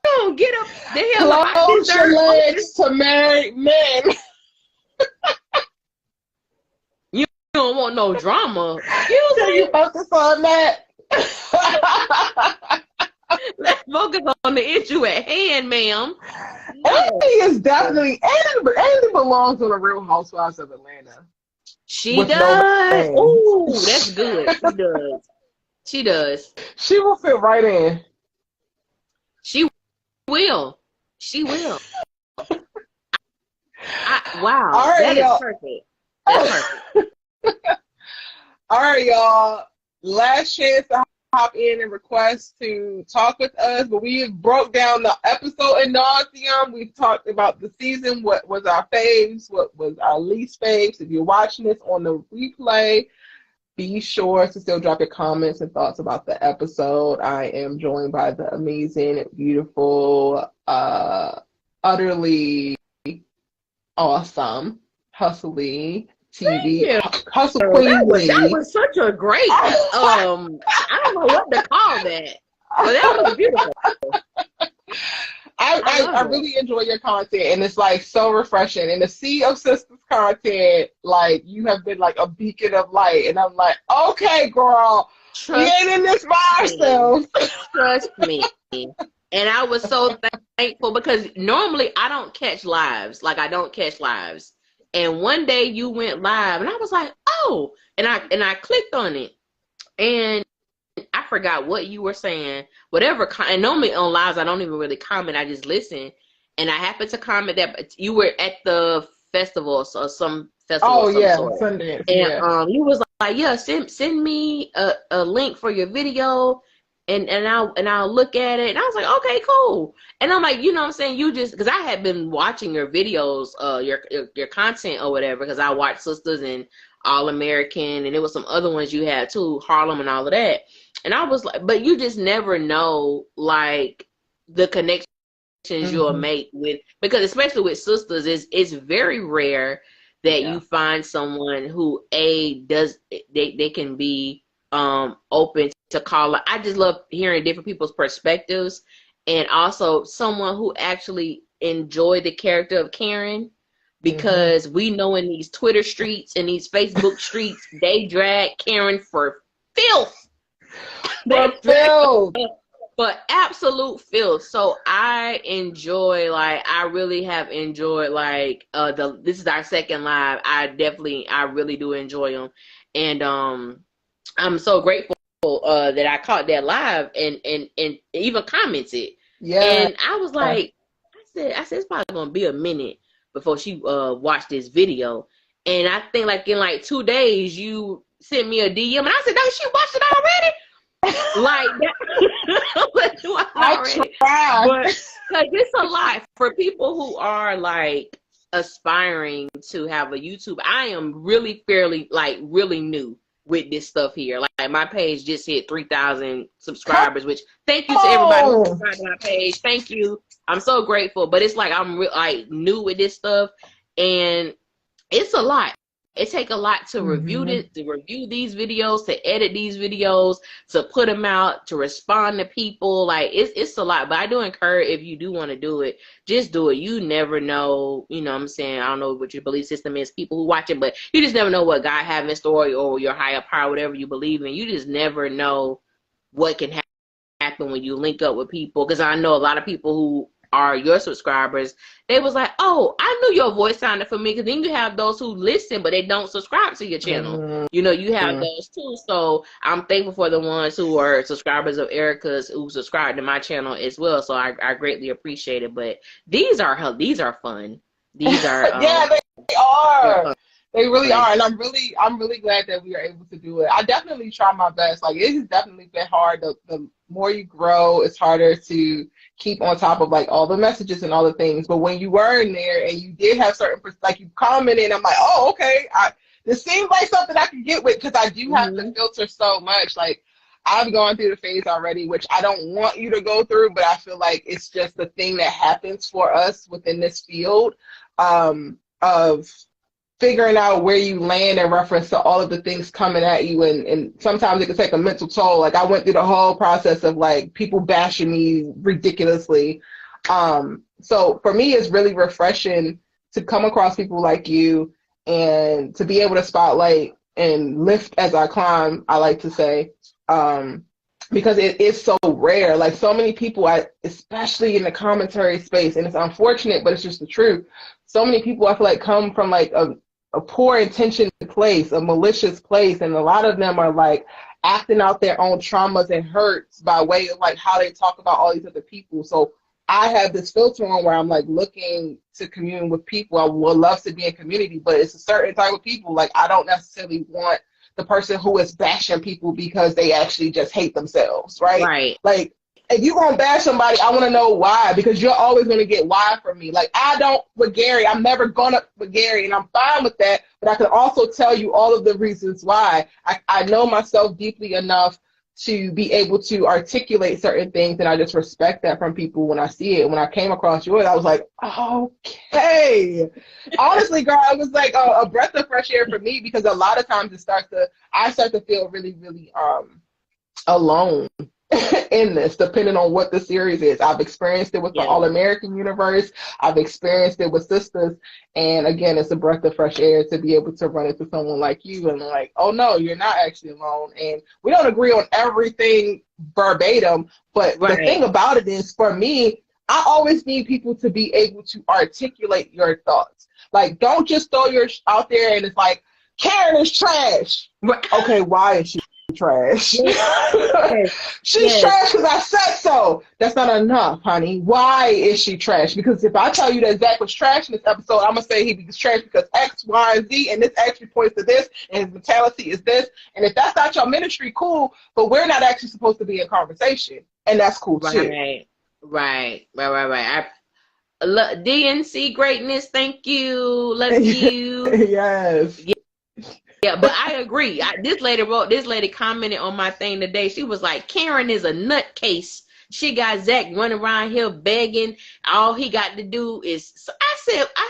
[SPEAKER 3] don't get up the hell about
[SPEAKER 2] Close
[SPEAKER 3] this
[SPEAKER 2] your legs to married men.
[SPEAKER 3] You don't want no drama.
[SPEAKER 2] Can you focus on that?
[SPEAKER 3] Let's focus on the issue at hand, ma'am.
[SPEAKER 2] Andy is definitely Andy belongs on the Real Housewives of Atlanta.
[SPEAKER 3] She does. Ooh, that's good. She does. She does.
[SPEAKER 2] She will fit right in.
[SPEAKER 3] She will. She will. Wow. All right, that is perfect. That's perfect.
[SPEAKER 2] All right, y'all. Last chance to hop in and request to talk with us, but we broke down the episode in nauseam. We've talked about the season, what was our faves, what was our least faves. If you're watching this on the replay, be sure to still drop your comments and thoughts about the episode. I am joined by the amazing, beautiful, utterly awesome, hustly TV, hustle queen.
[SPEAKER 3] That was such a great, I don't know what to call that, but that was beautiful.
[SPEAKER 2] I really enjoy your content, and it's like so refreshing. In the sea of sisters content, like you have been like a beacon of light, and I'm like, okay, girl, we ain't in this by ourselves.
[SPEAKER 3] Trust me. And I was so thankful because normally I don't catch lives. Like I don't catch lives. And one day you went live, and I was like, oh, and I clicked on it, and I forgot what you were saying. Whatever. And normally on lives I don't even really comment. I just listen. And I happened to comment that you were at the festival or some festival.
[SPEAKER 2] Oh, yeah,
[SPEAKER 3] sort.
[SPEAKER 2] Sundance.
[SPEAKER 3] And you was like, yeah, send me a link for your video. And I'll look at it, and I was like, okay, cool. And I'm like, you know what I'm saying? You just, because I had been watching your videos, your content or whatever, because I watched Sisters and All American, and there was some other ones you had too, Harlem and all of that. And I was like, but you just never know, like, the connections you'll make with, because especially with Sisters, it's very rare that you find someone who they can be open to call. I just love hearing different people's perspectives, and also someone who actually enjoyed the character of Karen, because we know in these Twitter streets and these Facebook streets, they drag Karen for filth. For absolute filth. So I enjoy, like, I really have enjoyed, like, this is our second live. I really do enjoy them, and I'm so grateful that I caught that live and even commented. Yeah. And I was like, I said it's probably gonna be a minute before she watched this video. And I think like in like 2 days you sent me a DM, and I said, no, she watched it already. Like that. I tried. But like, it's a lot for people who are like aspiring to have a YouTube. I am really really new with this stuff here. Like my page just hit 3,000 subscribers, which thank you to everybody who subscribed to my page. Thank you. I'm so grateful. But it's like I'm like new with this stuff, and it's a lot. It take a lot to review these videos, to edit these videos, to put them out, to respond to people. Like it's a lot. But I do encourage, if you do want to do it, just do it. You never know, you know what I'm saying? I don't know what your belief system is, people who watch it, but you just never know what God have in store, or your higher power, whatever you believe in. You just never know what can happen happen when you link up with people. Because I know a lot of people who are your subscribers, they was like, oh, I knew your voice sounded familiar. Because then you have those who listen, but they don't subscribe to your channel. You know, you have those too. So I'm thankful for the ones who are subscribers of Erica's who subscribe to my channel as well. So I greatly appreciate it. But these are fun. These are
[SPEAKER 2] yeah, they are. They really are, and I'm really glad that we are able to do it. I definitely try my best. Like, it has definitely been hard. The more you grow, it's harder to keep on top of like all the messages and all the things. But when you were in there and you did have certain, like, you commented, I'm like, oh, okay, this seems like something I can get with, because I do have to filter so much. Like, I've gone through the phase already, which I don't want you to go through, but I feel like it's just the thing that happens for us within this field, of figuring out where you land in reference to all of the things coming at you, and sometimes it can take a mental toll. Like, I went through the whole process of like people bashing me ridiculously. So for me, it's really refreshing to come across people like you and to be able to spotlight and lift as I climb, I like to say, because it is so rare. Like, so many people, especially in the commentary space, and it's unfortunate, but it's just the truth. So many people, I feel like, come from like a poor intentioned place, a malicious place, and a lot of them are like acting out their own traumas and hurts by way of like how they talk about all these other people. So I have this filter on where I'm like looking to commune with people. I would love to be in community, but it's a certain type of people. Like, I don't necessarily want the person who is bashing people because they actually just hate themselves, right?
[SPEAKER 3] Right.
[SPEAKER 2] Like, if you're going to bash somebody, I want to know why, because you're always going to get why from me. Like, I don't with Gary. I'm never going up with Gary, and I'm fine with that, but I can also tell you all of the reasons why. I know myself deeply enough to be able to articulate certain things, and I just respect that from people when I see it. When I came across yours, I was like, okay. Honestly, girl, it was like a breath of fresh air for me, because a lot of times I start to feel really, really alone in this, depending on what the series is. I've experienced it with the All-American Universe. I've experienced it with Sisters. And again, it's a breath of fresh air to be able to run into someone like you and like, oh no, you're not actually alone. And we don't agree on everything verbatim, but the thing about it is, for me, I always need people to be able to articulate your thoughts. Like, don't just throw yours out there and it's like, Karen is trash. Okay, why is she trash? She's trash because I said so. That's not enough, honey. Why is she trash? Because if I tell you that Zach was trash in this episode, I'm gonna say he was trash because X, Y, and Z, and this actually points to this, and his mentality is this. And if that's not your ministry, cool. But we're not actually supposed to be in conversation, and that's cool too.
[SPEAKER 3] Right. DNC greatness. Thank you. Love you.
[SPEAKER 2] Yes.
[SPEAKER 3] Yeah, but I agree. This lady commented on my thing today. She was like, Karen is a nutcase. She got Zach running around here begging. All he got to do is, so I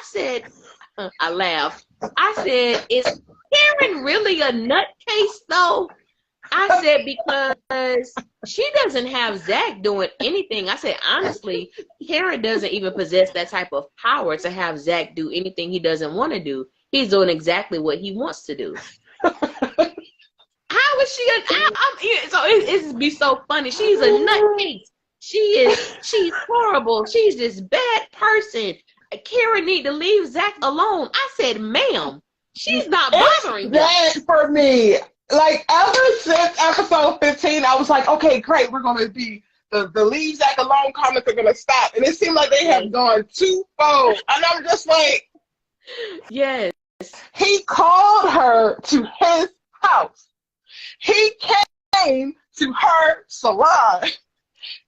[SPEAKER 3] said, I laughed. I said, is Karen really a nutcase though? I said, because she doesn't have Zach doing anything. I said, honestly, Karen doesn't even possess that type of power to have Zach do anything he doesn't want to do. He's doing exactly what he wants to do. How is she? So it's be so funny. She's a nutcase. She's horrible. She's this bad person. Karen need to leave Zach alone. I said, ma'am, she's not bothering him.
[SPEAKER 2] That for me. Like, ever since episode 15, I was like, okay, great, we're gonna be the leave Zach alone comments are gonna stop. And it seemed like they have gone twofold. And I'm just like,
[SPEAKER 3] yes.
[SPEAKER 2] He called her to his house. He came to her salon.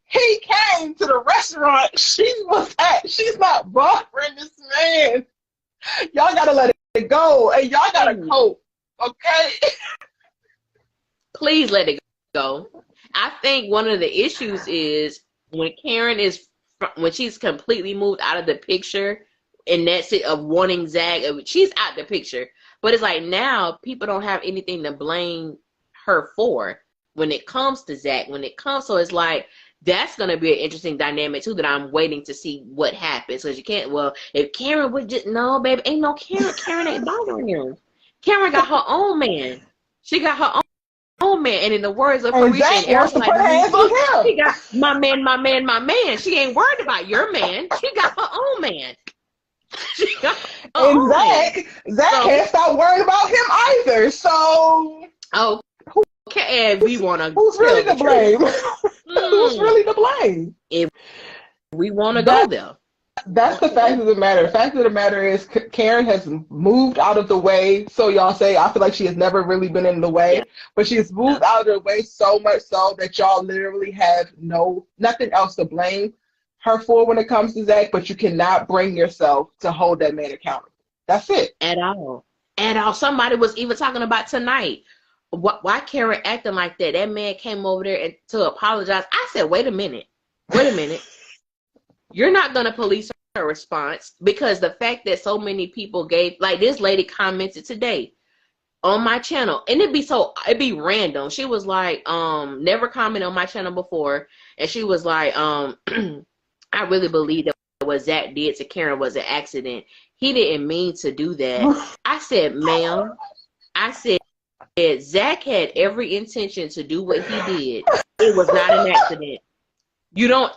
[SPEAKER 2] He came to the restaurant she was at. She's not bothering this man. Y'all gotta let it go. And y'all gotta cope. Okay?
[SPEAKER 3] Please let it go. I think one of the issues is when when she's completely moved out of the picture, and that's it, of wanting Zach, she's out the picture. But it's like now people don't have anything to blame her for when it comes to Zach. So it's like that's going to be an interesting dynamic too that I'm waiting to see what happens. Because you can't, well, if Karen would just, no, baby, ain't no Karen. Karen ain't bothering him. Karen got her own man. She got her own man. And in the words of
[SPEAKER 2] And
[SPEAKER 3] Felicia
[SPEAKER 2] Zach
[SPEAKER 3] and
[SPEAKER 2] wants
[SPEAKER 3] Erica,
[SPEAKER 2] to put hands on
[SPEAKER 3] she
[SPEAKER 2] him.
[SPEAKER 3] got my man, my man, my man. She ain't worried about your man. She got her own man. She got her
[SPEAKER 2] And
[SPEAKER 3] own man.
[SPEAKER 2] Zach
[SPEAKER 3] So,
[SPEAKER 2] can't stop worrying about him either. So
[SPEAKER 3] okay, and we want to
[SPEAKER 2] who's really to blame? Who's really to blame?
[SPEAKER 3] If we want to go there.
[SPEAKER 2] That's the fact of the matter. The fact of the matter is Karen has moved out of the way. So y'all say, I feel like she has never really been in the way, but she has moved out of the way so much so that y'all literally have nothing else to blame her for when it comes to Zach, but you cannot bring yourself to hold that man accountable. That's it.
[SPEAKER 3] At all. Somebody was even talking about tonight. Why Karen acting like that? That man came over there to apologize. I said, wait a minute. You're not going to police her response, because the fact that so many people gave, like this lady commented today on my channel, and it'd be random. She was like, never commented on my channel before, and she was like, I really believe that what Zach did to Karen was an accident. He didn't mean to do that. I said, ma'am, Zach had every intention to do what he did. It was not an accident. You don't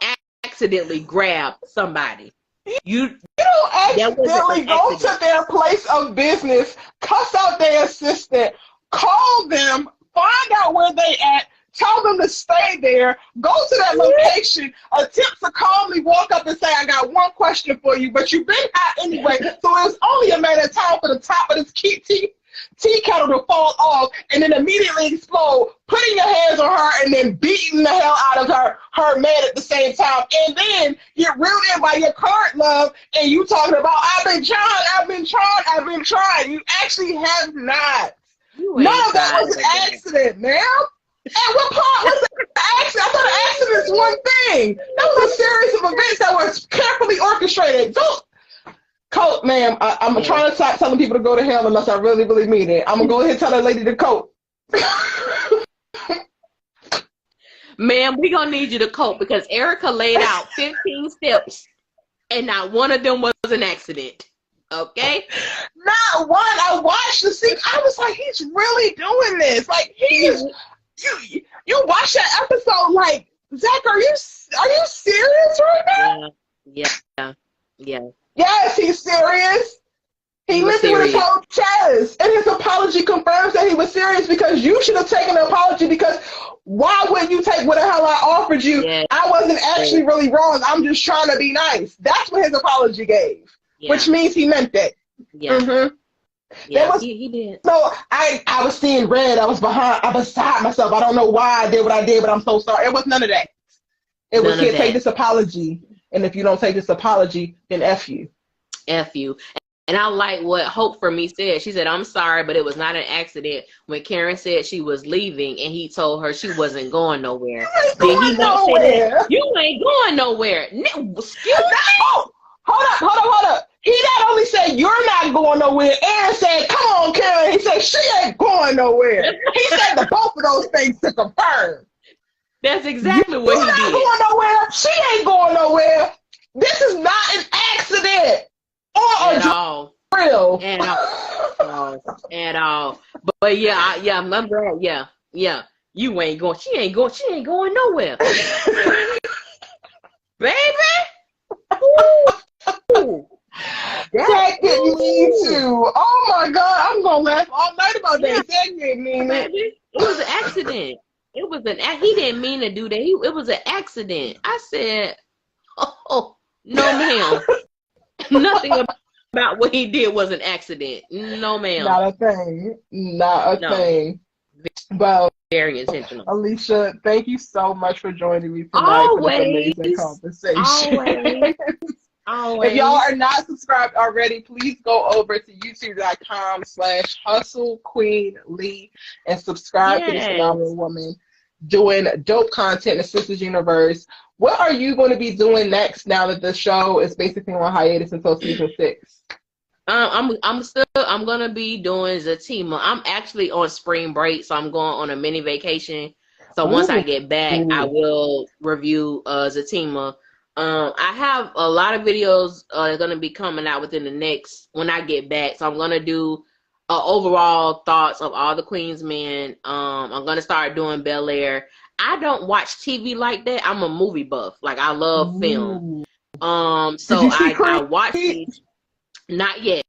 [SPEAKER 3] accidentally grab somebody. You
[SPEAKER 2] don't accidentally go to their place of business, cuss out their assistant, call them, find out where they at, tell them to stay there, go to that location, attempt to calmly walk up and say, I got one question for you, but you've been out anyway, so it was only a matter of time for the top of this tea kettle to fall off and then immediately explode, putting your hands on her and then beating the hell out of her man at the same time, and then get reeled in by your current love and you talking about, I've been trying. You actually have not. None of that was an accident, ma'am. And what part was the accident? I thought an accident is one thing. That was a series of events that was carefully orchestrated. Coat, ma'am, I'm trying to stop telling people to go to hell unless I really, really mean it. I'm going to go ahead and tell that lady to coat.
[SPEAKER 3] Ma'am, we're going to need you to coat, because Erica laid out 15 steps and not one of them was an accident. Okay?
[SPEAKER 2] Not one. I watched the scene. I was like, he's really doing this. Like, you watch that episode like, Zach, are you serious right now?
[SPEAKER 3] Yeah.
[SPEAKER 2] Yes, he's serious. He listened with his whole chest, and his apology confirms that he was serious, because you should have taken the apology, because why wouldn't you take what the hell I offered you? Yeah. I wasn't actually really wrong. I'm just trying to be nice. That's what his apology gave, which means he meant that.
[SPEAKER 3] Yeah. Mm-hmm. Yeah, he did.
[SPEAKER 2] So I was seeing red. I was beside myself. I don't know why I did what I did, but I'm so sorry. It was none of that. It was, here, take this apology. And if you don't take this apology, then F you.
[SPEAKER 3] F you. And I like what Hope for Me said. She said, I'm sorry, but it was not an accident. When Karen said she was leaving and he told her she wasn't going nowhere. Did he not say that? You ain't going nowhere. Excuse me?
[SPEAKER 2] Hold up. He not only said you're not going nowhere, and said, come on, Karen. He said she ain't going nowhere. He said the both of those things to confirm.
[SPEAKER 3] That's exactly what he did.
[SPEAKER 2] You're not going nowhere. She ain't going nowhere. This is not an accident.
[SPEAKER 3] At all.
[SPEAKER 2] Real.
[SPEAKER 3] At all. But yeah, I'm glad. Yeah. You ain't going. She ain't going nowhere. Baby. Ooh.
[SPEAKER 2] Zach didn't mean to. Oh my God, I'm gonna laugh all night about that. Zach didn't mean it.
[SPEAKER 3] It was an accident. He didn't mean to do that. It was an accident. I said, oh no, ma'am. Nothing about what he did was an accident. No, ma'am.
[SPEAKER 2] Not a thing. Not a thing. Well,
[SPEAKER 3] very intentional.
[SPEAKER 2] Alicia, thank you so much for joining me tonight for this amazing conversation.
[SPEAKER 3] Always.
[SPEAKER 2] If y'all are not subscribed already, please go over to youtube.com/hustlequeenlee and subscribe to this phenomenal woman doing dope content in the Sisters Universe. What are you going to be doing next now that the show is basically on hiatus until season 6?
[SPEAKER 3] I'm gonna be doing Zatima. I'm actually on spring break, so I'm going on a mini vacation. So once I get back, I will review Zatima. I have a lot of videos that are going to be coming out within the next, when I get back. So I'm going to do overall thoughts of all the Queen's Men. I'm gonna start doing Bel Air. I don't watch TV like that. I'm a movie buff. Like I love film.
[SPEAKER 2] Did
[SPEAKER 3] So
[SPEAKER 2] you see
[SPEAKER 3] I
[SPEAKER 2] Creed?
[SPEAKER 3] watched these. Not yet.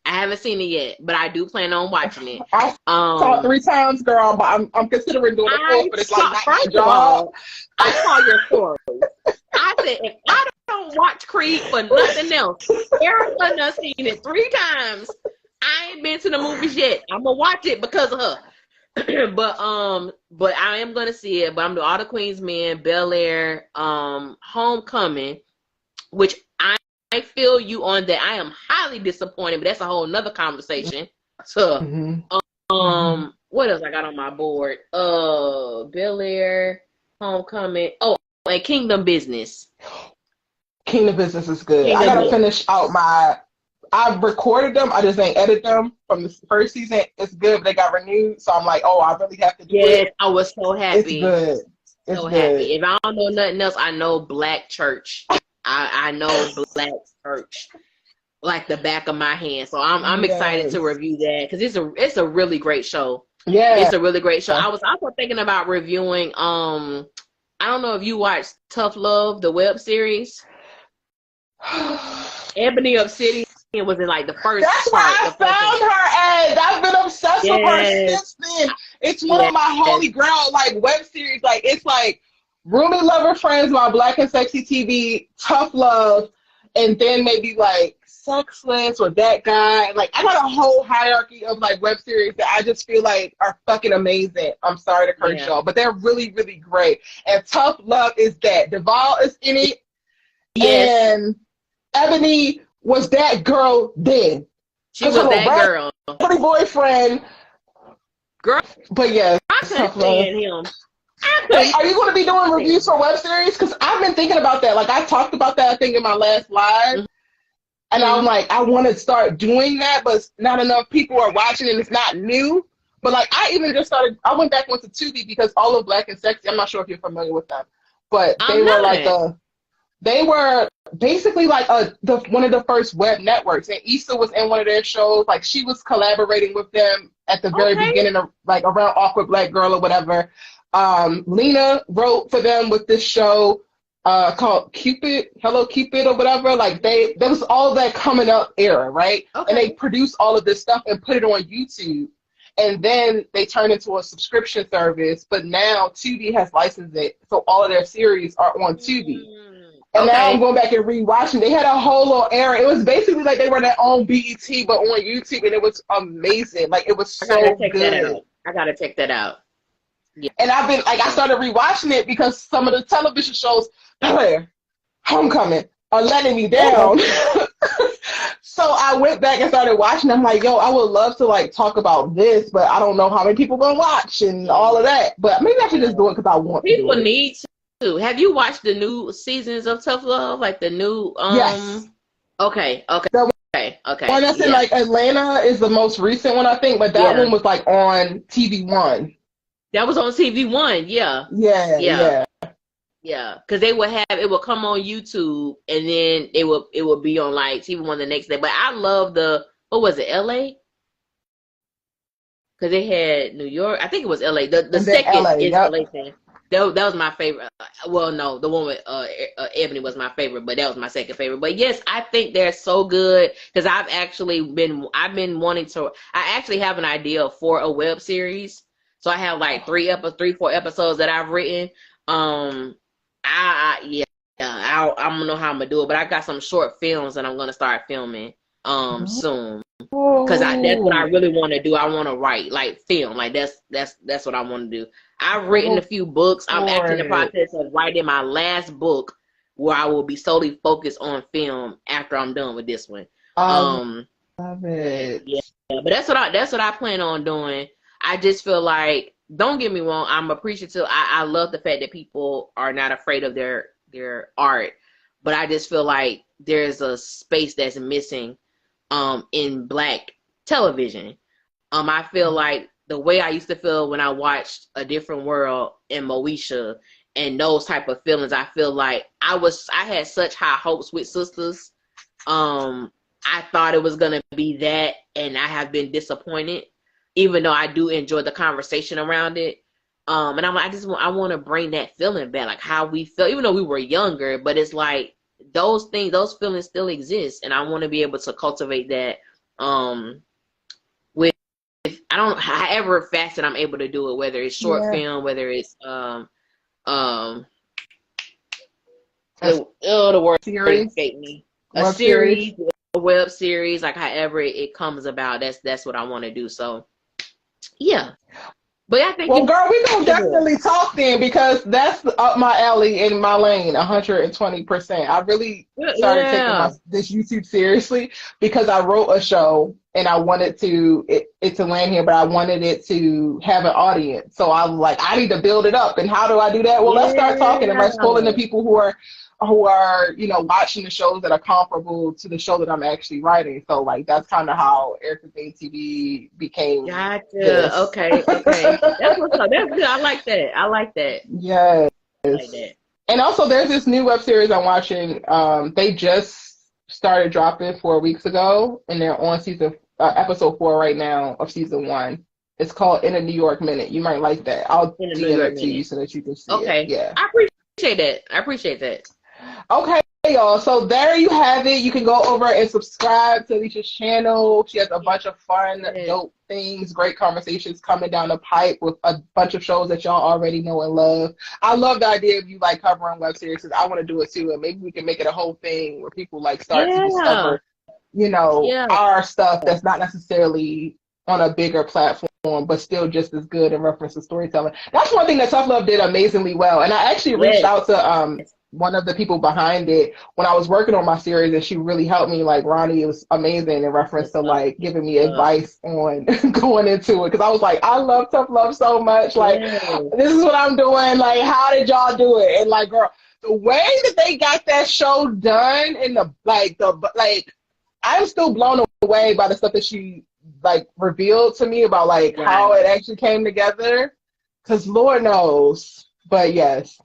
[SPEAKER 3] I haven't seen it yet, but I do plan on watching it.
[SPEAKER 2] I saw it 3 times, girl, but I'm considering doing a 4th, but it's like not my job.
[SPEAKER 3] I saw your story. I said, if I don't watch Creed for nothing else, Erica done seen it 3 times. I ain't been to the movies yet. I'm gonna watch it because of her. but I am gonna see it. But I'm doing all the Queen's Men, Bel Air, Homecoming, which I feel you on that. I am highly disappointed, but that's a whole nother conversation. So, what else I got on my board? Bel Air, Homecoming. Oh, and Kingdom Business.
[SPEAKER 2] Kingdom Business is good. I gotta finish out I've recorded them. I just ain't edit them from the first season. It's good, but they got renewed, so I'm like, oh, I really have to do it.
[SPEAKER 3] Yes, I was so happy.
[SPEAKER 2] It's good. It's
[SPEAKER 3] so
[SPEAKER 2] good.
[SPEAKER 3] Happy. If I don't know nothing else, I know Black Church. I know Black Church like the back of my hand. So I'm excited to review that because it's a really great show.
[SPEAKER 2] Yeah,
[SPEAKER 3] it's a really great show. I was also thinking about reviewing. I don't know if you watched Tough Love, the web series. Ebony Obsidian was in like the first.
[SPEAKER 2] That's where I found her at. I've been obsessed with her since then. It's one of my holy grail like web series. Like it's like Roomy Lover Friends, My Black and Sexy TV, Tough Love, and then maybe like Sexless or That Guy. Like I got a whole hierarchy of like web series that I just feel like are fucking amazing. I'm sorry to curse y'all, but they're really, really great. And Tough Love is that. Duvall is in it. Yes. And Ebony was that girl then.
[SPEAKER 3] She was that girl.
[SPEAKER 2] Pretty boyfriend.
[SPEAKER 3] Girl.
[SPEAKER 2] But yeah.
[SPEAKER 3] I couldn't stand him.
[SPEAKER 2] Hey, are you going to be doing reviews for web series? Because I've been thinking about that. Like I talked about that, I think, in my last live. And I'm like, I want to start doing that, but not enough people are watching and it's not new. But like I even just started, I went back onto Tubi because all of Black and Sexy, I'm not sure if you're familiar with them, but they were like they were basically like one of the first web networks, and Issa was in one of their shows. Like she was collaborating with them at the very beginning of like around Awkward Black Girl or whatever. Lena wrote for them with this show called Cupid, Hello Cupid or whatever. Like there was all that coming up era, right? Okay. And they produced all of this stuff and put it on YouTube. And then they turned into a subscription service, but now Tubi has licensed it, so all of their series are on Tubi. And now I'm going back and rewatching. They had a whole little era. It was basically like they were their own BET, but on YouTube, and it was amazing. Like it was so good.
[SPEAKER 3] I gotta check that out.
[SPEAKER 2] Yeah. And I've been like, I started rewatching it because some of the television shows, Bel Air, Homecoming, are letting me down. So I went back and started watching. I'm like, yo, I would love to like talk about this, but I don't know how many people gonna watch and all of that. But maybe I should just do it because I want to.
[SPEAKER 3] People need to. Have you watched the new seasons of Tough Love? Like the new
[SPEAKER 2] Yes.
[SPEAKER 3] Okay.
[SPEAKER 2] One that's in like Atlanta is the most recent one, I think, but that one was like on TV One.
[SPEAKER 3] That was on TV One, yeah. Yeah, because they would have it would come on YouTube and then it would be on like TV One the next day. But I love what was it, LA? Because they had New York. I think it was LA. The second installation. That was my favorite. Well, no, the one with Ebony was my favorite, but that was my second favorite. But yes, I think they're so good because I've been wanting to. I actually have an idea for a web series. So I have like 3-4 episodes that I've written. I don't know how I'm gonna do it, but I got some short films that I'm gonna start filming soon. Because that's what I really want to do. I want to write like film. Like that's what I want to do. I've written a few books. I'm actually in the process of writing my last book, where I will be solely focused on film after I'm done with this one.
[SPEAKER 2] Love it.
[SPEAKER 3] Yeah, but that's what I plan on doing. I just feel like, don't get me wrong, I'm appreciative. I love the fact that people are not afraid of their art, but I just feel like there's a space that's missing in Black television. I feel like the way I used to feel when I watched A Different World and Moesha and those type of feelings, I feel like I had such high hopes with Sisters. I thought it was gonna be that, and I have been disappointed, even though I do enjoy the conversation around it. And I'm like, I want to bring that feeling back, like how we felt, even though we were younger, but it's like those feelings still exist. And I want to be able to cultivate that, with, I don't, however fast that I'm able to do it, whether it's short film, whether it's, the word
[SPEAKER 2] series,
[SPEAKER 3] escaped me. A series, a web series, like however it comes about, that's what I want to do. So yeah. But I think,
[SPEAKER 2] well, girl, we gonna definitely talk then, because that's up my alley in my lane, 120%. I really started taking this YouTube seriously because I wrote a show and I wanted it to land here, but I wanted it to have an audience. So I was like, I need to build it up. And how do I do that? Well, let's start talking and let's pull in the people who are watching the shows that are comparable to the show that I'm actually writing. So like that's kind of how Erica Bay TV became.
[SPEAKER 3] Gotcha. This. Okay. That's what's up. That's good. I like that.
[SPEAKER 2] Yes.
[SPEAKER 3] I like that.
[SPEAKER 2] And also there's this new web series I'm watching. They just started dropping 4 weeks ago, and they're on episode 4 right now of season 1. It's called In a New York Minute. You might like that. I'll DM it to you so that you can see it. Yeah.
[SPEAKER 3] I appreciate that.
[SPEAKER 2] Okay, y'all. So there you have it. You can go over and subscribe to Alicia's channel. She has a bunch of fun, dope things, great conversations coming down the pipe with a bunch of shows that y'all already know and love. I love the idea of you like covering web series, because I want to do it too. And maybe we can make it a whole thing where people like start to discover, our stuff that's not necessarily on a bigger platform, but still just as good in reference to storytelling. That's one thing that Tough Love did amazingly well. And I actually reached out to one of the people behind it when I was working on my series, and she really helped me. Like, Ronnie, it was amazing in reference to like giving me advice on going into it, because I was like, I love Tough Love so much. Like, this is what I'm doing. Like, how did y'all do it? And like, girl, the way that they got that show done, and I'm still blown away by the stuff that she like revealed to me about like how it actually came together, because Lord knows. But yes,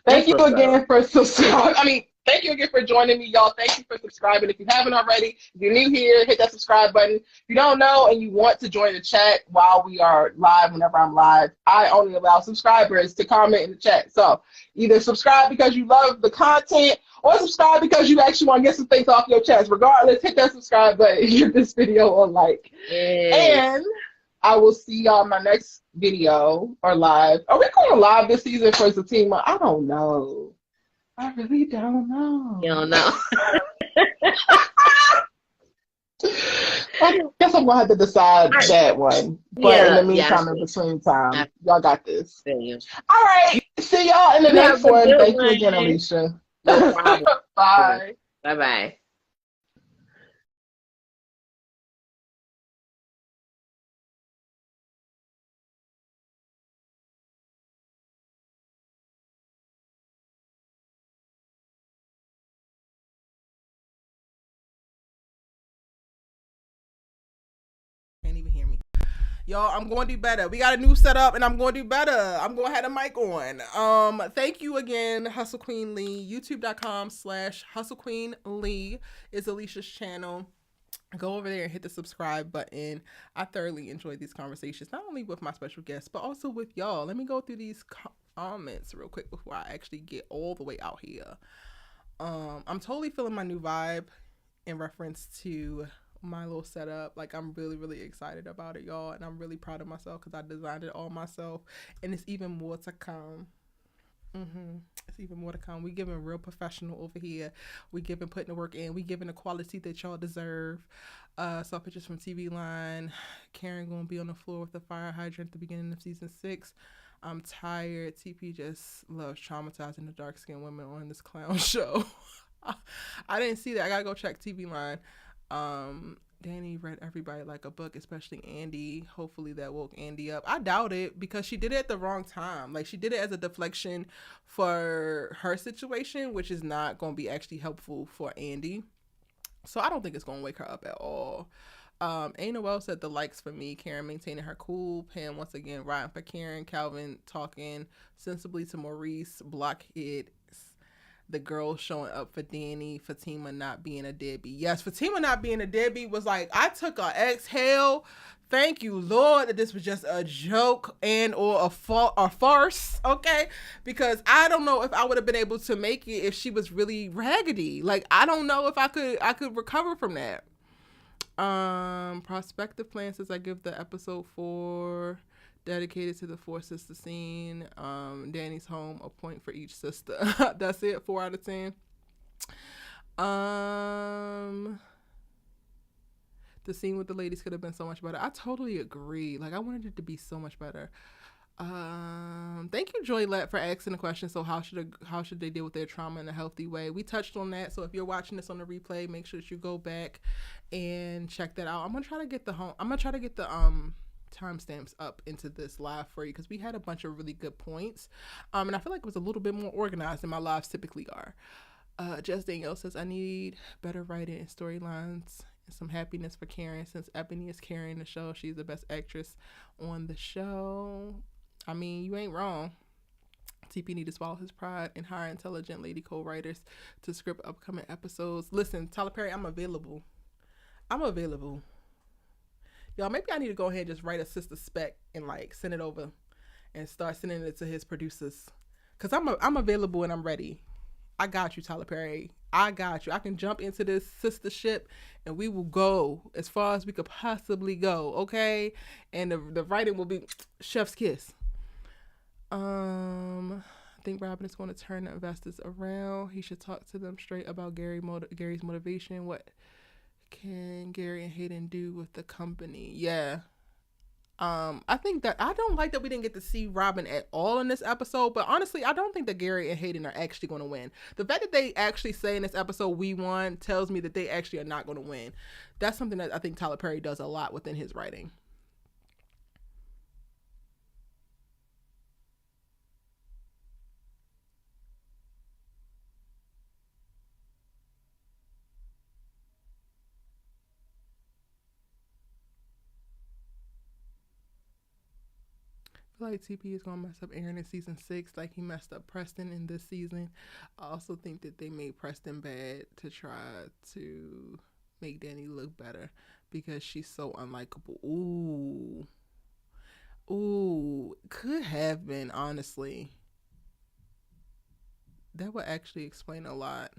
[SPEAKER 2] thank you again for subscribing. Thank you again for joining me, y'all. Thank you for subscribing. If you haven't already, if you're new here, hit that subscribe button. If you don't know and you want to join the chat while we are live, whenever I'm live, I only allow subscribers to comment in the chat. So either subscribe because you love the content, or subscribe because you actually want to get some things off your chest. Regardless, hit that subscribe button, give this video a like. And I will see y'all in my next video or live. Are we going live this season for Zatima? I don't know. I really don't know.
[SPEAKER 3] You don't know.
[SPEAKER 2] I guess I'm going to have to decide that one. But in the meantime, in between time, y'all got this. All right. See y'all in the next one. Thank you again, Alicia.
[SPEAKER 3] No problem.
[SPEAKER 2] Bye.
[SPEAKER 3] Bye-bye.
[SPEAKER 1] Can't even hear me. Y'all, I'm going to do better. We got a new setup, and I'm going to do better. I'm going to have the mic on. Thank you again, Hustle Queen Lee. YouTube.com/Hustle Queen Lee is Alicia's channel. Go over there and hit the subscribe button. I thoroughly enjoyed these conversations, not only with my special guests, but also with y'all. Let me go through these comments real quick before I actually get all the way out here. I'm totally feeling my new vibe in reference to my little setup. Like, I'm really, really excited about it, y'all, and I'm really proud of myself because I designed it all myself, and it's even more to come. It's even more to come. We giving real professional over here. We giving putting the work in. We giving the quality that y'all deserve. Saw pictures from TV Line. Karen gonna be on the floor with the fire hydrant at the beginning of season 6. I'm tired. TP just loves traumatizing the dark skinned women on this clown show. I didn't see that. I gotta go check TV Line. Danny read everybody like a book, especially Andy. Hopefully that woke Andy up. I doubt it, because she did it at the wrong time. Like, she did it as a deflection for her situation, which is not going to be actually helpful for Andy. So I don't think it's going to wake her up at all. A. Noel said the likes for me. Karen maintaining her cool. Pam once again riding for Karen. Calvin talking sensibly to Maurice. Blockhead. the girls showing up for Danny, Fatima not being a deadbeat. Yes, Fatima not being a deadbeat was like, I took a exhale. Thank you, Lord, that this was just a joke and or a farce, okay? Because I don't know if I would have been able to make it if she was really raggedy. Like, I don't know if I could recover from that. Prospective plan says I give the episode 4 dedicated to the 4 sister scene. Danny's home, a point for each sister. That's it, 4 out of 10. The scene with the ladies could have been so much better. I totally agree. Like, I wanted it to be so much better. Thank you, Joylette, for asking the question. So how should they deal with their trauma in a healthy way? We touched on that. So if you're watching this on the replay, make sure that you go back and check that out. I'm gonna try to get the timestamps up into this live for you because we had a bunch of really good points. And I feel like it was a little bit more organized than my lives typically are. Jess Danielle says I need better writing and storylines and some happiness for Karen since Ebony is carrying the show. She's the best actress on the show. I mean, you ain't wrong. TP need to swallow his pride and hire intelligent lady co-writers to script upcoming episodes. Listen, Tyler Perry, I'm available. Y'all, maybe I need to go ahead and just write a sister spec and like send it over and start sending it to his producers. Cause I'm available and I'm ready. I got you, Tyler Perry. I got you. I can jump into this sistership and we will go as far as we could possibly go. Okay. And the writing will be chef's kiss. I think Robin is going to turn the investors around. He should talk to them straight about Gary's motivation. What can Gary and Hayden do with the company? Yeah. I think that I don't like that we didn't get to see Robin at all in this episode, but honestly, I don't think that Gary and Hayden are actually going to win. The fact that they actually say in this episode, we won, tells me that they actually are not going to win. That's something that I think Tyler Perry does a lot within his writing. Like TP is gonna mess up Aaron in season 6 like he messed up Preston in this season. I also think that they made Preston bad to try to make Danny look better because she's so unlikable. Ooh, could have been, honestly. That would actually explain a lot.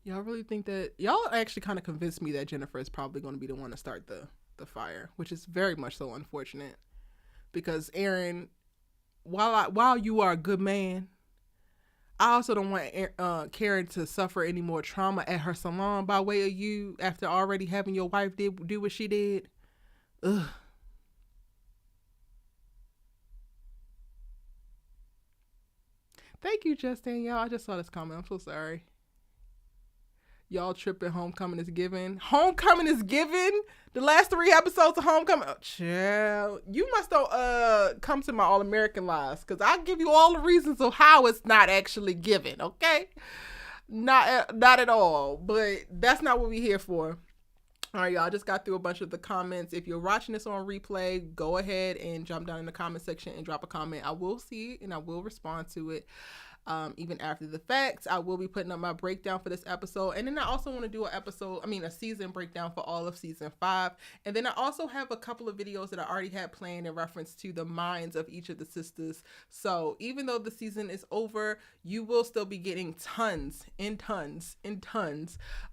[SPEAKER 1] Y'all really think that y'all actually kind of convinced me that Jennifer is probably going to be the one to start the fire, which is very much so unfortunate because Aaron, while you are a good man, I also don't want Karen to suffer any more trauma at her salon by way of you after already having your wife do what she did. Ugh. Thank you, Jess Danielle. I just saw this comment. I'm so sorry. Y'all tripping. Homecoming is given. Homecoming is given? The last 3 episodes of Homecoming? Oh, child. You must don't come to my All-American Lives because I'll give you all the reasons of how it's not actually given, okay? Not at all. But that's not what we're here for. All right, y'all. I just got through a bunch of the comments. If you're watching this on replay, go ahead and jump down in the comment section and drop a comment. I will see it and I will respond to it. Even after the facts, I will be putting up my breakdown for this episode. And then I also want to do a season breakdown for all of season 5. And then I also have a couple of videos that I already had planned in reference to the minds of each of the sisters. So even though the season is over, you will still be getting tons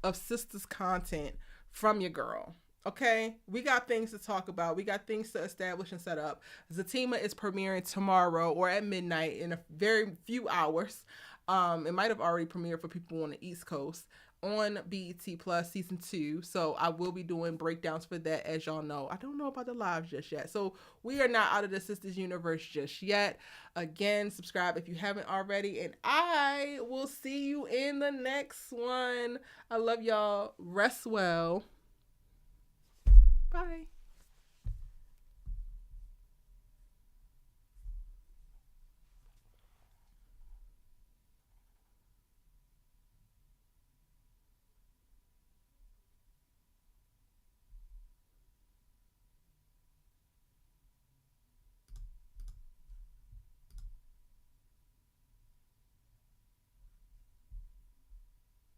[SPEAKER 1] of sisters content from your girl. Okay, we got things to talk about. We got things to establish and set up. Zatima is premiering tomorrow or at midnight in a very few hours. It might have already premiered for people on the East Coast on BET Plus season 2. So I will be doing breakdowns for that, as y'all know. I don't know about the lives just yet. So we are not out of the Sisters universe just yet. Again, subscribe if you haven't already. And I will see you in the next one. I love y'all. Rest well. Bye.